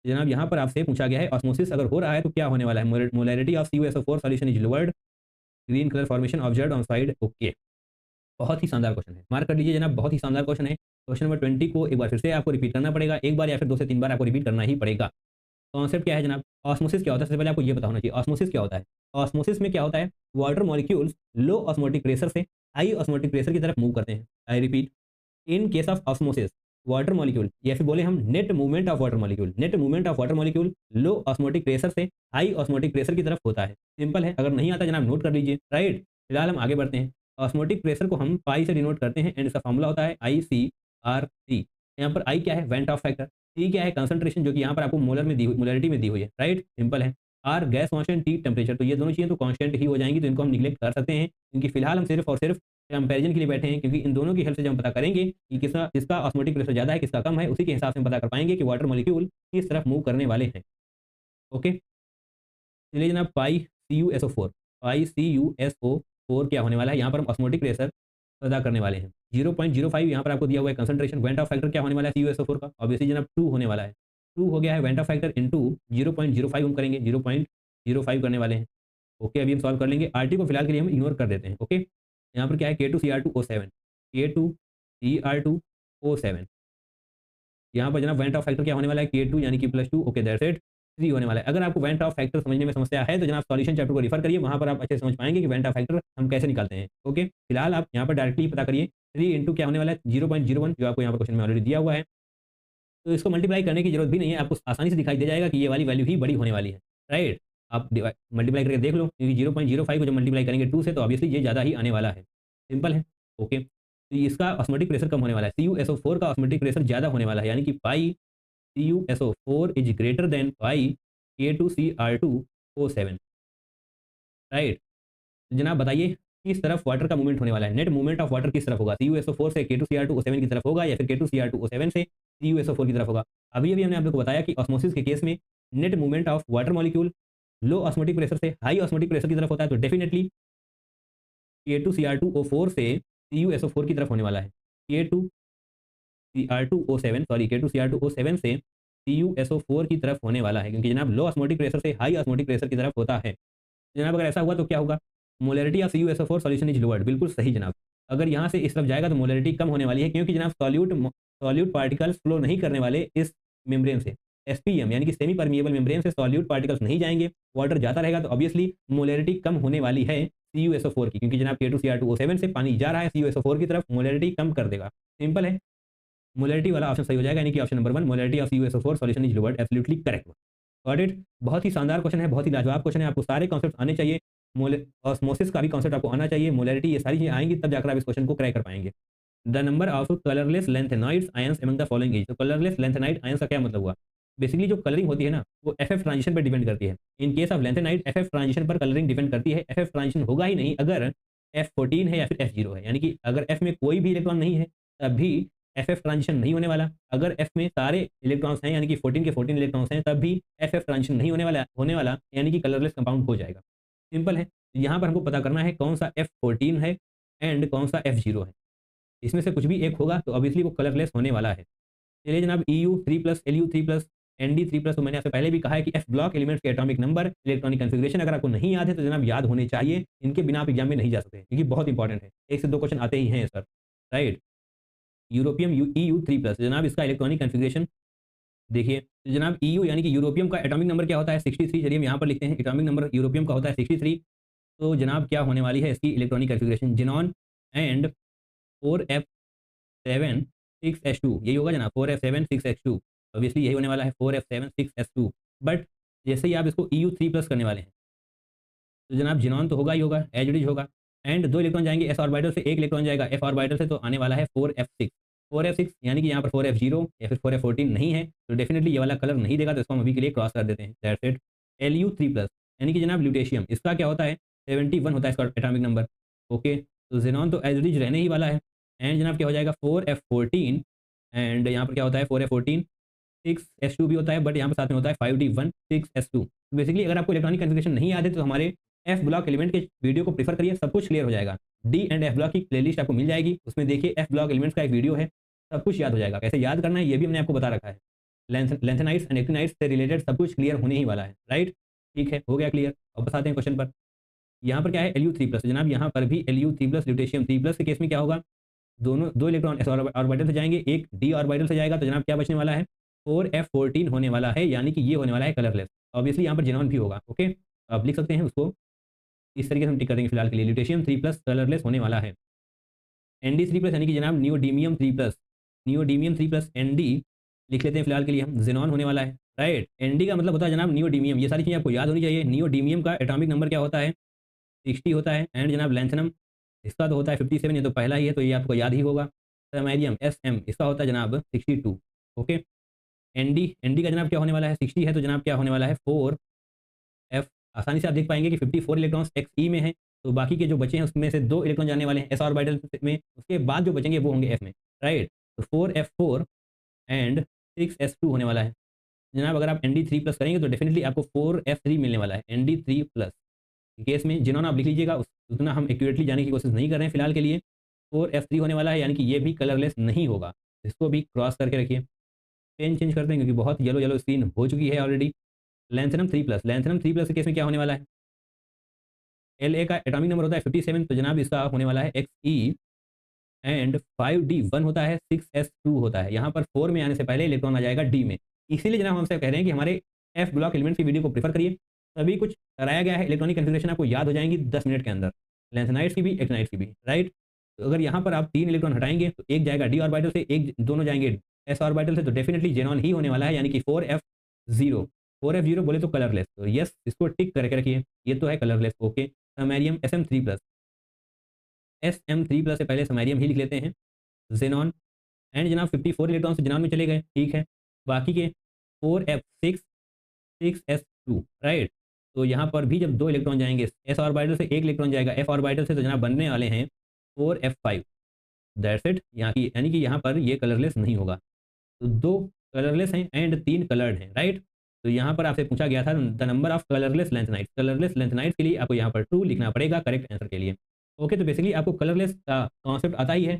जनाब यहाँ पर आपसे पूछा गया है ऑस्मोसिस अगर हो रहा है तो क्या होने वाला है? Molarity of CuSO4 solution is lowered, green colour formation observed on side. Okay, बहुत ही शानदार क्वेश्चन है, मार्क कर लीजिए जनाब, बहुत ही शानदार क्वेश्चन है। क्वेश्चन नंबर 20 को एक बार फिर से आपको रिपीट करना पड़ेगा, एक बार या फिर 2 से 3 बार आपको रिपीट करना ही पड़ेगा। कॉन्सेप्ट क्या है जनाब? ऑस्मोसिस क्या होता है? सबसे पहले आपको ये पता होना चाहिए ऑस्मोसिस क्या होता है। ऑस्मोसिस में क्या होता है? वाटर मॉलिक्यूल्स लो ऑस्मोटिक प्रेशर से हाई ऑस्मोटिक प्रेशर की तरफ मूव करते हैं। I repeat, in case of osmosis water molecule या फिर बोले हम net movement of water molecule, net movement of water molecule low osmotic pressure से हाई ऑस्मोटिक प्रेशर की तरफ होता है। सिंपल है, अगर नहीं आता जनाब नोट कर लीजिए, राइट। फिलहाल हम आगे बढ़ते हैं। ऑस्मोटिक प्रेशर को हम पाई से डिनोट करते हैं एंड इसका फॉर्मूला होता है ICRC। यहाँ पर आई क्या है? वेंट ऑफ फैक्टर, टी क्या है? कंसंट्रेशन, जो कि यहाँ पर आपको मोलर में दी हुई, मोलरिटी में दी हुई है, राइट। सिंपल है। R gas constant, T temperature, तो ये दोनों चीजें तो कांस्टेंट ही हो जाएंगी, तो इनको हम निगलेक्ट कर सकते हैं क्योंकि फिलहाल हम सिर्फ और सिर्फ कंपैरिजन के लिए बैठे हैं, क्योंकि इन दोनों की हेल्प से जब हम पता करेंगे कि किसका ऑस्मोटिक प्रेशर ज्यादा है किसका कम है, उसी के हिसाब से हम पता कर पाएंगे कि वाटर मॉलिक्यूल किस तरफ मूव करने वाले हैं। ओके, चलिए जनाब, पाई CuSO4 क्या होने वाला है? यहाँ पर हम ऑस्मोटिक प्रेशर पता करने वाले हैं। 0.05 यहाँ पर आपको दिया हुआ है कंसंट्रेशन। वेंट ऑफ फैक्टर क्या होने वाला है CuSO4 का? ऑब्वियसली जनाब 2 होने वाला है, 2 हो गया है वेंट ऑफ फैक्टर इनटू 0.05 हम करेंगे, 0.05 करने वाले हैं। ओके, अभी हम सॉल्व कर लेंगे। आरटी को फिलहाल के लिए हम इग्नोर कर देते हैं। ओके, यहाँ पर क्या है? K2Cr2O7, K2Cr2O7। यहाँ पर जनाब वेंट ऑफ फैक्टर क्या होने वाला है? K2 यानी कि +2। ओके, दैट्स इट, 3 होने वाला है। अगर आपको वेंट ऑफ फैक्टर समझने में समस्या है तो जनाब सॉल्यूशन चैप्टर को रिफर करिए, वहां पर आप अच्छे से समझ पाएंगे कि वेंट ऑफ फैक्टर हम कैसे निकालते हैं। ओके, फिलहाल आप यहाँ पर डायरेक्टली पता करिए। 3 इंटू क्या होने वाला है? 0.01, जो आपको यहाँ पर क्वेश्चन में ऑलरेडी दिया हुआ है, तो इसको मल्टीप्लाई करने की जरूरत भी नहीं है, आपको आसानी से दिखाई दे जाएगा कि ये वाली वैल्यू ही बड़ी होने वाली है, राइट। आप मल्टीप्लाई करके देख लो, क्योंकि 0.05 को जब मल्टीप्लाई करेंगे 2 से तो ऑब्वियसली ये ज़्यादा ही आने वाला है। सिंपल है। ओके, तो इसका ऑस्मोटिक प्रेशर कम होने वाला है, CuSO4 का ऑस्मोटिक प्रेशर ज़्यादा होने वाला है, यानी कि पाई CuSO4 is greater than pi K2Cr2O7, right. जनाब बताइए किस तरफ वाटर का मूवमेंट होने वाला है? नेट मूवमेंट ऑफ वाटर किस तरफ होगा? CuSO4 से K2Cr2O7 की तरफ होगा या फिर K2Cr2O7 से CuSO4 की तरफ होगा? अभी अभी हमने आप लोग को बताया कि ऑस्मोसिस के केस में net movement of water molecule low osmotic pressure से हाई ऑस्मोटिक प्रेशर की तरफ होता है, तो डेफिनेटली K2Cr2O4 से CuSO4 की तरफ होने वाला है। K2Cr2O7 से CuSO4 की तरफ होने वाला है, क्योंकि जनाब लो ऑस्मोटिक प्रेशर से हाई ऑस्मोटिक प्रेशर की तरफ होता है। जनाब अगर ऐसा हुआ तो क्या होगा? Molarity of CuSO4 solution is lowered, बिल्कुल सही जनाब। अगर यहाँ से इस तरफ जाएगा तो मोलरिटी कम होने वाली है, क्योंकि जनाब सॉल्यूट पार्टिकल्स फ्लो नहीं करने वाले इस मेम्ब्रेन से। SPM यानी कि सेमी परमिएबल मेम्ब्रेन से सॉल्यूट पार्टिकल्स नहीं जाएंगे, वाटर जाता रहेगा, तो ऑब्वियसली मोलरिटी कम होने वाली है CuSO4 की, क्योंकि जनाब K2Cr2O7 से पानी जा रहा है CuSO4 की तरफ, मोलरिटी कम कर देगा। सिंपल है, मोलरिटी वाला ऑप्शन सही हो जाएगा, यानी कि option number 1 molarity of CuSO4 solution is lowered, absolutely correct. Got it. बहुत ही शानदार क्वेश्चन है, बहुत ही लाजवाब क्वेश्चन है, आपको सारे कॉन्सेप्ट आने चाहिए। ऑस्मोसिस का भी कॉन्सेप्ट आपको आना चाहिए, मोलरिटी, ये सारी चीजें आएंगी तब जाकर आप इस क्वेश्चन को क्रैक कर पाएंगे। The number of colourless lanthanoids ions among the following is, तो कलरलेस लेंथेनाइड आयंस का क्या मतलब हुआ? बेसिकली जो कलरिंग होती है ना, वो FF ट्रांजिशन पर डिपेंड करती है। In case of lanthanide FF transition पर कलरिंग डिपेंड करती है। FF ट्रांजिशन होगा ही नहीं अगर F14 है या फिर F0 है, यानी कि अगर F में कोई भी इलेक्ट्रॉन नहीं है तब भी FF ट्रांजिशन नहीं होने वाला। अगर F में सारे इलेक्ट्रॉन्स हैं, यानी कि 14 के 14 इलेक्ट्रॉन्स हैं, तब भी FF ट्रांजिशन नहीं होने वाला, यानी कि कलरलेस कंपाउंड हो जाएगा। सिंपल है। यहाँ पर हमको पता करना है कौन सा F14 है एंड कौन सा F0 है। इसमें से कुछ भी एक होगा तो ऑब्वियसली वो कलरलेस होने वाला है। चलिए जनाब, EU3+, LU3+, ND3+, तो मैंने आपसे पहले भी कहा है कि F ब्लॉक एलिमेंट्स के एटॉमिक नंबर, इलेक्ट्रॉनिक कॉन्फ़िगरेशन अगर आपको नहीं याद है तो जनाब याद होने चाहिए, इनके बिना आप एग्जाम में नहीं जा सकते, क्योंकि बहुत इंपॉर्टेंट है, 1 से 2 क्वेश्चन आते ही हैं सर, राइट। यूरोपियम EU3+, जनाब इसका इलेक्ट्रॉनिक कॉन्फ़िगरेशन देखिए तो जनाब EU यानी कि यूरोपियम का एटॉमिक नंबर क्या होता है 63। चलिए हम यहाँ पर लिखते हैं एटॉमिक नंबर यूरोपियम का होता है 63। तो जनाब क्या होने वाली है इसकी electronic configuration xenon and 4f7 6s2 यही होगा जनाब 4f7 6s2। ऑब्वियसली यही होने वाला है 4f7 6s2। बट जैसे ही आप इसको EU3+ करने वाले हैं तो जनाब जिनॉन तो होगा ही होगा, एज इट इज होगा। एंड 2 इलेक्ट्रॉन जाएंगे एस ऑर्बिटल से, 1 इलेक्ट्रॉन जाएगा एफ ऑर्बिटल से, तो आने वाला है 4f6। 4f6 यानी कि यहाँ पर 4f0 या फिर 4f14 नहीं है, तो डेफिनेटली ये वाला कलर नहीं देगा, तो इसको हम अभी के लिए क्रॉस कर देते हैं। That's it. Lu3+ यानी कि जनाब ल्यूटेशियम, इसका क्या होता है 71 होता है इसका एटॉमिक नंबर। ओके, तो जेनॉन तो एज इट इज रहने ही वाला है। एंड जनाब क्या हो जाएगा 4f14। एंड यहाँ पर क्या होता है 4f14 6s2 भी होता है, बट यहाँ पर साथ में होता है 5d1 6s2। बेसिकली अगर आपको इलेक्ट्रॉनिक कॉन्फ़िगरेशन नहीं आते तो हमारे एफ ब्लॉक एलिमेंट के वीडियो को प्रीफर करिए, सब कुछ क्लियर हो जाएगा। डी एंड एफ ब्लॉक की प्लेलिस्ट आपको मिल जाएगी, उसमें देखिए एफ ब्लॉक एलिमेंट्स का एक वीडियो है, सब कुछ याद हो जाएगा। कैसे याद करना है ये भी हमने आपको बता रखा है। लेंथेनाइट्स एंड एक्टिनाइट्स से रिलेटेड सब कुछ क्लियर होने ही वाला है। राइट, ठीक है, हो गया क्लियर। अब बस आते हैं क्वेश्चन पर। यहाँ पर क्या है Lu3+, जनाब यहाँ पर भी Lu3+ ल्यूटेशियम 3+ के केस में क्या होगा, दोनों 2 इलेक्ट्रॉन एस ऑर्बिटल से जाएंगे, एक डी ऑर्बिटल से जाएगा, तो जनाब क्या बचने वाला है 4f14 होने वाला है, यानी कि ये होने वाला है कलरलेस। ऑब्वियसली यहाँ पर जेनॉन भी होगा। ओके, आप लिख सकते हैं उसको इस तरीके से, हम टिक कर देंगे फिलहाल के लिए। ल्यूटेशियम 3+ कलरलेस होने वाला है। Nd3+ यानी कि जनाब नियोडीमियम 3+, नियोडीमियम 3+ Nd लिख लेते हैं फिलहाल के लिए हम, जेनॉन होने वाला है। राइट, Nd का मतलब होता है जनाब नियोडीमियम, ये सारी चीज़ें आपको याद होनी चाहिए। नियोडीमियम का एटॉमिक नंबर क्या होता है 60 होता है। एंड जनाब लैंथनम इसका तो होता है 57, ये तो पहला ही है, तो ये आपको याद ही होगा। समैरियम Sm इसका होता है जनाब 62। ओके, Nd का जनाब क्या होने वाला है 60 है, तो जनाब क्या होने वाला है 4f। आसानी से आप देख पाएंगे कि 54 इलेक्ट्रॉन्स xe में है, तो बाकी के जो बचे हैं उसमें से 2 इलेक्ट्रॉन जाने वाले हैं एस ऑर्बिटल में, उसके बाद जो बचेंगे वो होंगे f में। राइट, तो 4f4 एंड 6s2 होने वाला है। जनाब अगर आप Nd3+ करेंगे तो डेफिनेटली आपको 4f3 मिलने वाला है, Nd3+। केस में जिन्होंने आप लिख लीजिएगा, उतना हम एक्यूरेटली जाने की कोशिश नहीं कर रहे हैं फिलहाल के लिए। 4f3 होने वाला है, यानी कि ये भी कलरलेस नहीं होगा, इसको भी क्रॉस करके रखिए। पेन चेंज करते हैं क्योंकि बहुत येलो येलो स्क्रीन हो चुकी है ऑलरेडी। लैंथनम 3+, लैंथनम 3+ के केस में क्या होने वाला है, La का एटॉमिक नंबर होता है 57, तो जनाब इसका होने वाला है Xe। एंड 5d1 होता है, 6s2 होता है। यहाँ पर 4 में आने से पहले इलेक्ट्रॉन आ जाएगा d में, इसीलिए जनाब हमसे कह रहे हैं कि हमारे एफ ब्लॉक एलिमेंट्स की वीडियो को प्रीफर करिए। सभी कुछ कराया गया है, इलेक्ट्रॉनिक कॉन्फ़िगरेशन आपको याद हो जाएंगी 10 मिनट के अंदर, लेंथेनाइट्स की भी एक्टिनाइट्स की भी। राइट, तो अगर यहाँ पर आप 3 इलेक्ट्रॉन हटाएंगे तो एक जाएगा डी ऑर्बिटल से, एक दोनों जाएंगे एस ऑर्बिटल से, तो डेफिनेटली जेनॉन ही होने वाला है, यानी कि 4f0। 4f0 बोले तो कलरलेस, तो यस इसको टिक करके रखिए, ये तो है colourless. Okay, samarium Sm3+, Sm3+ से पहले समैरियम ही लिख लेते हैं, जेनॉन। एंड जनाब 54 इलेक्ट्रॉन से जेनॉन में चले गए, ठीक है। बाकी के 4f6 6s2। राइट, तो यहाँ पर भी जब 2 इलेक्ट्रॉन जाएंगे एस ऑर्बिटल से, 1 इलेक्ट्रॉन जाएगा एफ ऑर्बिटल से, तो जनाब बनने वाले हैं 4f5। दैट्स इट, यहाँ की यानी कि यहाँ पर ये कलरलेस नहीं होगा। तो 2 कलरलेस हैं एंड 3 कलर्ड हैं। राइट, तो यहाँ पर आपसे पूछा गया था the number of colourless lanthanides. Colourless lanthanides के लिए आपको यहाँ पर ट्रू लिखना पड़ेगा करेक्ट आंसर के लिए। ओके, तो बेसिकली आपको कलरलेस का कॉन्सेप्ट आता ही है।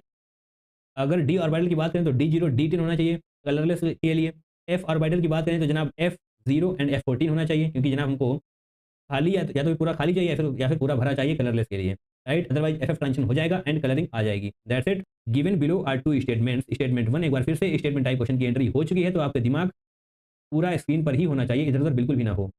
अगर डी ऑर्बिटल की बात करें तो D0 D10 होना चाहिए कलरलेस के लिए। एफ ऑर्बिटल की बात करें तो जनाब F0 एंड F14 होना चाहिए, क्योंकि जनाब हमको खाली या तो पूरा खाली चाहिए या फिर पूरा भरा चाहिए कलरलेस के लिए। राइट, अदरवाइज FF ट्रांजिशन हो जाएगा एंड कलरिंग आ जाएगी। That's it. Given below are 2 statements. Statement 1 एक बार फिर से स्टेटमेंट टाइप क्वेश्चन की एंट्री हो चुकी है, तो आपका दिमाग पूरा स्क्रीन पर ही होना चाहिए, इधर उधर बिल्कुल भी ना हो।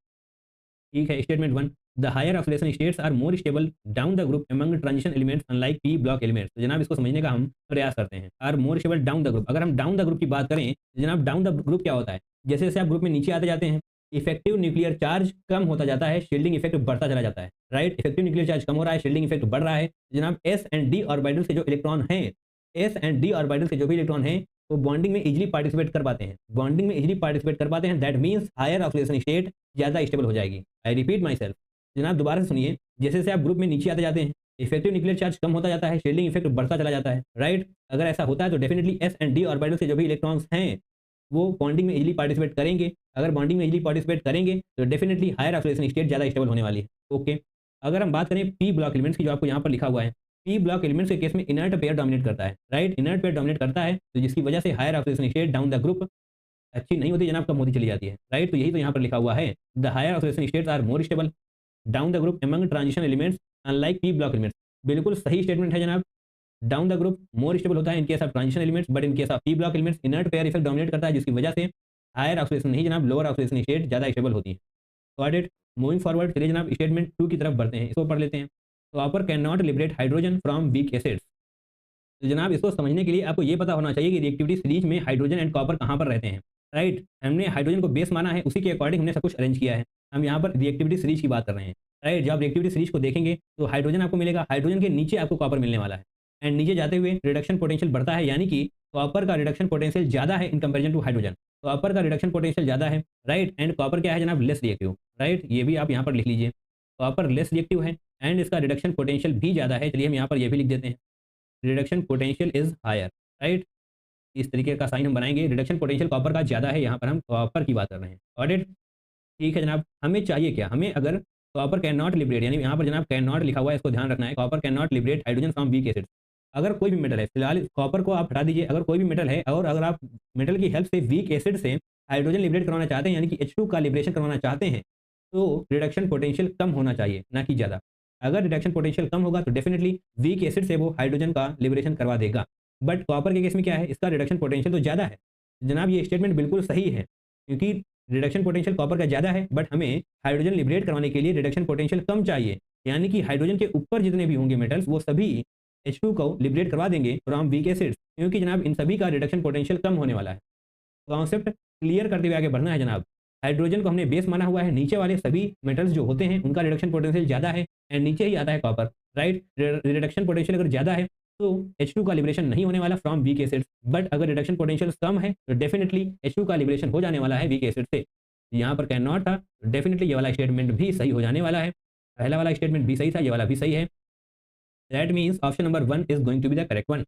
ठीक है, statement 1, the higher oxidation states are more stable down the group among transition elements unlike p block elements. तो जनाब इसको समझने का हम प्रयास करते हैं। Are more stable down the group, अगर हम डाउन द ग्रुप की बात करें तो जनाब डाउन द ग्रुप क्या होता है, जैसे जैसे आप ग्रुप में नीचे आते जाते हैं इफेक्टिव न्यूक्लियर चार्ज कम होता जाता है, शील्डिंग इफेक्ट बढ़ता चला जाता है। राइट, इफेक्टिव न्यूक्लियर चार्ज कम हो रहा है, शील्डिंग इफेक्ट बढ़ रहा है। जनाब एस एंड डी ऑर्बिटल से जो इलेक्ट्रॉन हैं, एस एंड डी ऑर्बिटल से जो भी इलेक्ट्रॉन हैं वो बॉन्डिंग में इजीली पार्टिसिपेट कर पाते हैं, बॉन्डिंग में इजीली पार्टिसिपेट कर पाते हैं। That means higher oxidation state ज़्यादा स्टेबल हो जाएगी। आई रिपीट माई सेल्फ, जनाब दोबारा से सुनिए, जैसे जैसे आप ग्रुप में नीचे आते जाते हैं इफेक्टिव न्यूक्लियर चार्ज कम होता जाता है, शील्डिंग इफेक्ट बढ़ता चला जाता है। राइट, अगर ऐसा होता है तो definitely S and D orbital से जो भी इलेक्ट्रॉन्स हैं वो बॉन्डिंग में इजीली पार्टिसिपेट करेंगे। अगर बॉन्डिंग में इजीली पार्टिसिपेट करेंगे तो डेफिनेटली हायर ऑक्सीडेशन स्टेट ज़्यादा स्टेबल होने वाली है। ओके, अगर हम बात करें पी ब्लॉक एलिमेंट्स की, जो आपको यहाँ पर लिखा हुआ है, पी ब्लॉक एलिमेंट्स के केस में इनर्ट पेयर डोमिनेट करता है। राइट, इनर्ट पेयर डोमिनेट करता है, तो जिसकी वजह से higher oxidation state down the group अच्छी नहीं होती जनाब, कम होती चली जाती है। राइट, तो यही तो यहाँ पर लिखा हुआ है, the higher oxidation states are more stable down the group among transition elements unlike p block elements. बिल्कुल सही स्टेटमेंट है जनाब, down the group more stable होता है in case of transition elements, but in case of p block elements inert pair effect dominate करता है, जिसकी वजह से हायर ऑक्सीडेशन नहीं जनाब, लोअर ऑक्सीडेशन स्टेट ज़्यादा स्टेबल होती है। Got it. मूविंग फॉरवर्ड, चलिए जनाब स्टेटमेंट 2 की तरफ बढ़ते हैं, इसको पढ़ लेते हैं। Copper can not liberate hydrogen from weak acids. तो जनाब इसको समझने के लिए आपको ये पता होना चाहिए कि रिएक्टिविटी सीरीज में हाइड्रोजन एंड कॉपर कहाँ पर रहते हैं, राइट। हमने हाइड्रोजन को बेस माना है, उसी के अकॉर्डिंग हमने सब कुछ अरेंज किया है। हम यहाँ पर रिएक्टिविटी सीरीज की बात कर रहे हैं, राइट। जब आप रिएक्टिविटी सीरीज को देखेंगे तो हाइड्रोजन आपको मिलेगा, हाइड्रोजन के नीचे आपको कॉपर मिलने वाला है, एंड नीचे जाते हुए रिडक्शन पोटेंशियल बढ़ता है, यानी कि कॉपर का रिडक्शन पोटेंशियल ज़्यादा है in comparison to hydrogen. Copper का रिडक्शन पोटेंशियल ज़्यादा है, राइट। एंड कॉपर क्या है जनाब, लेस रिएक्टिव, राइट। ये भी आप यहाँ पर लिख लीजिए, कॉपर लेस रिएक्टिव है एंड इसका रिडक्शन पोटेंशियल भी ज़्यादा है। चलिए हम यहाँ पर ये भी लिख देते हैं, reduction potential is higher, right. इस तरीके का साइन हम बनाएंगे, रिडक्शन पोटेंशियल कॉपर का ज़्यादा है, यहाँ पर हम कॉपर की बात कर रहे हैं। ऑडिट, ठीक है जनाब। हमें चाहिए क्या, हमें अगर कॉपर कैन नॉट लिबरेट, यानी यहाँ पर जनाब कैन नॉट लिखा हुआ है, इसको ध्यान रखना है। Copper can not liberate hydrogen from weak acids. अगर कोई भी मेटल है, फिलहाल कॉपर को आप हटा दीजिए, अगर कोई भी मेटल है और अगर आप मेटल की हेल्प से वीक एसिड से हाइड्रोजन लिबरेट करवाना चाहते हैं, यानी कि H2 का लिबरेशन करवाना चाहते हैं, तो रिडक्शन पोटेंशियल कम होना चाहिए, ना कि ज़्यादा। अगर रिडक्शन पोटेंशियल कम होगा तो डेफिनेटली वीक एसिड से वो हाइड्रोजन का लिबरेशन करवा देगा। बट कॉपर के केस में क्या है, इसका रिडक्शन पोटेंशियल तो ज़्यादा है। जनाब ये स्टेटमेंट बिल्कुल सही है, क्योंकि रिडक्शन पोटेंशियल कॉपर का ज़्यादा है, बट हमें हाइड्रोजन लिबरेट करवाने के लिए रिडक्शन पोटेंशियल कम चाहिए, यानी कि हाइड्रोजन के ऊपर जितने भी होंगे मेटल्स वो सभी H2 को लिबरेट करवा देंगे फ्रॉम वीक एसिड्स, क्योंकि जनाब इन सभी का रिडक्शन पोटेंशियल कम होने वाला है। कॉन्सेप्ट क्लियर करते हुए आगे बढ़ना है जनाब। हाइड्रोजन को हमने बेस माना हुआ है, नीचे वाले सभी मेटल्स जो होते हैं उनका रिडक्शन पोटेंशियल ज़्यादा है, एंड नीचे ही आता है कॉपर, राइट। रिडक्शन पोटेंशियल अगर ज़्यादा है तो H2 का लिबरेशन नहीं होने वाला फ्रॉम वीक एसिड्स, बट अगर रिडक्शन पोटेंशियल कम है तो डेफिनेटली H2 का लिबरेशन हो जाने वाला है वीक एसिड से। यहाँ पर कैन नॉट था, डेफिनेटली ये वाला स्टेटमेंट भी सही हो जाने वाला है। पहला वाला स्टेटमेंट भी सही था, ये वाला भी सही है। That means option number 1 is going to be the correct one.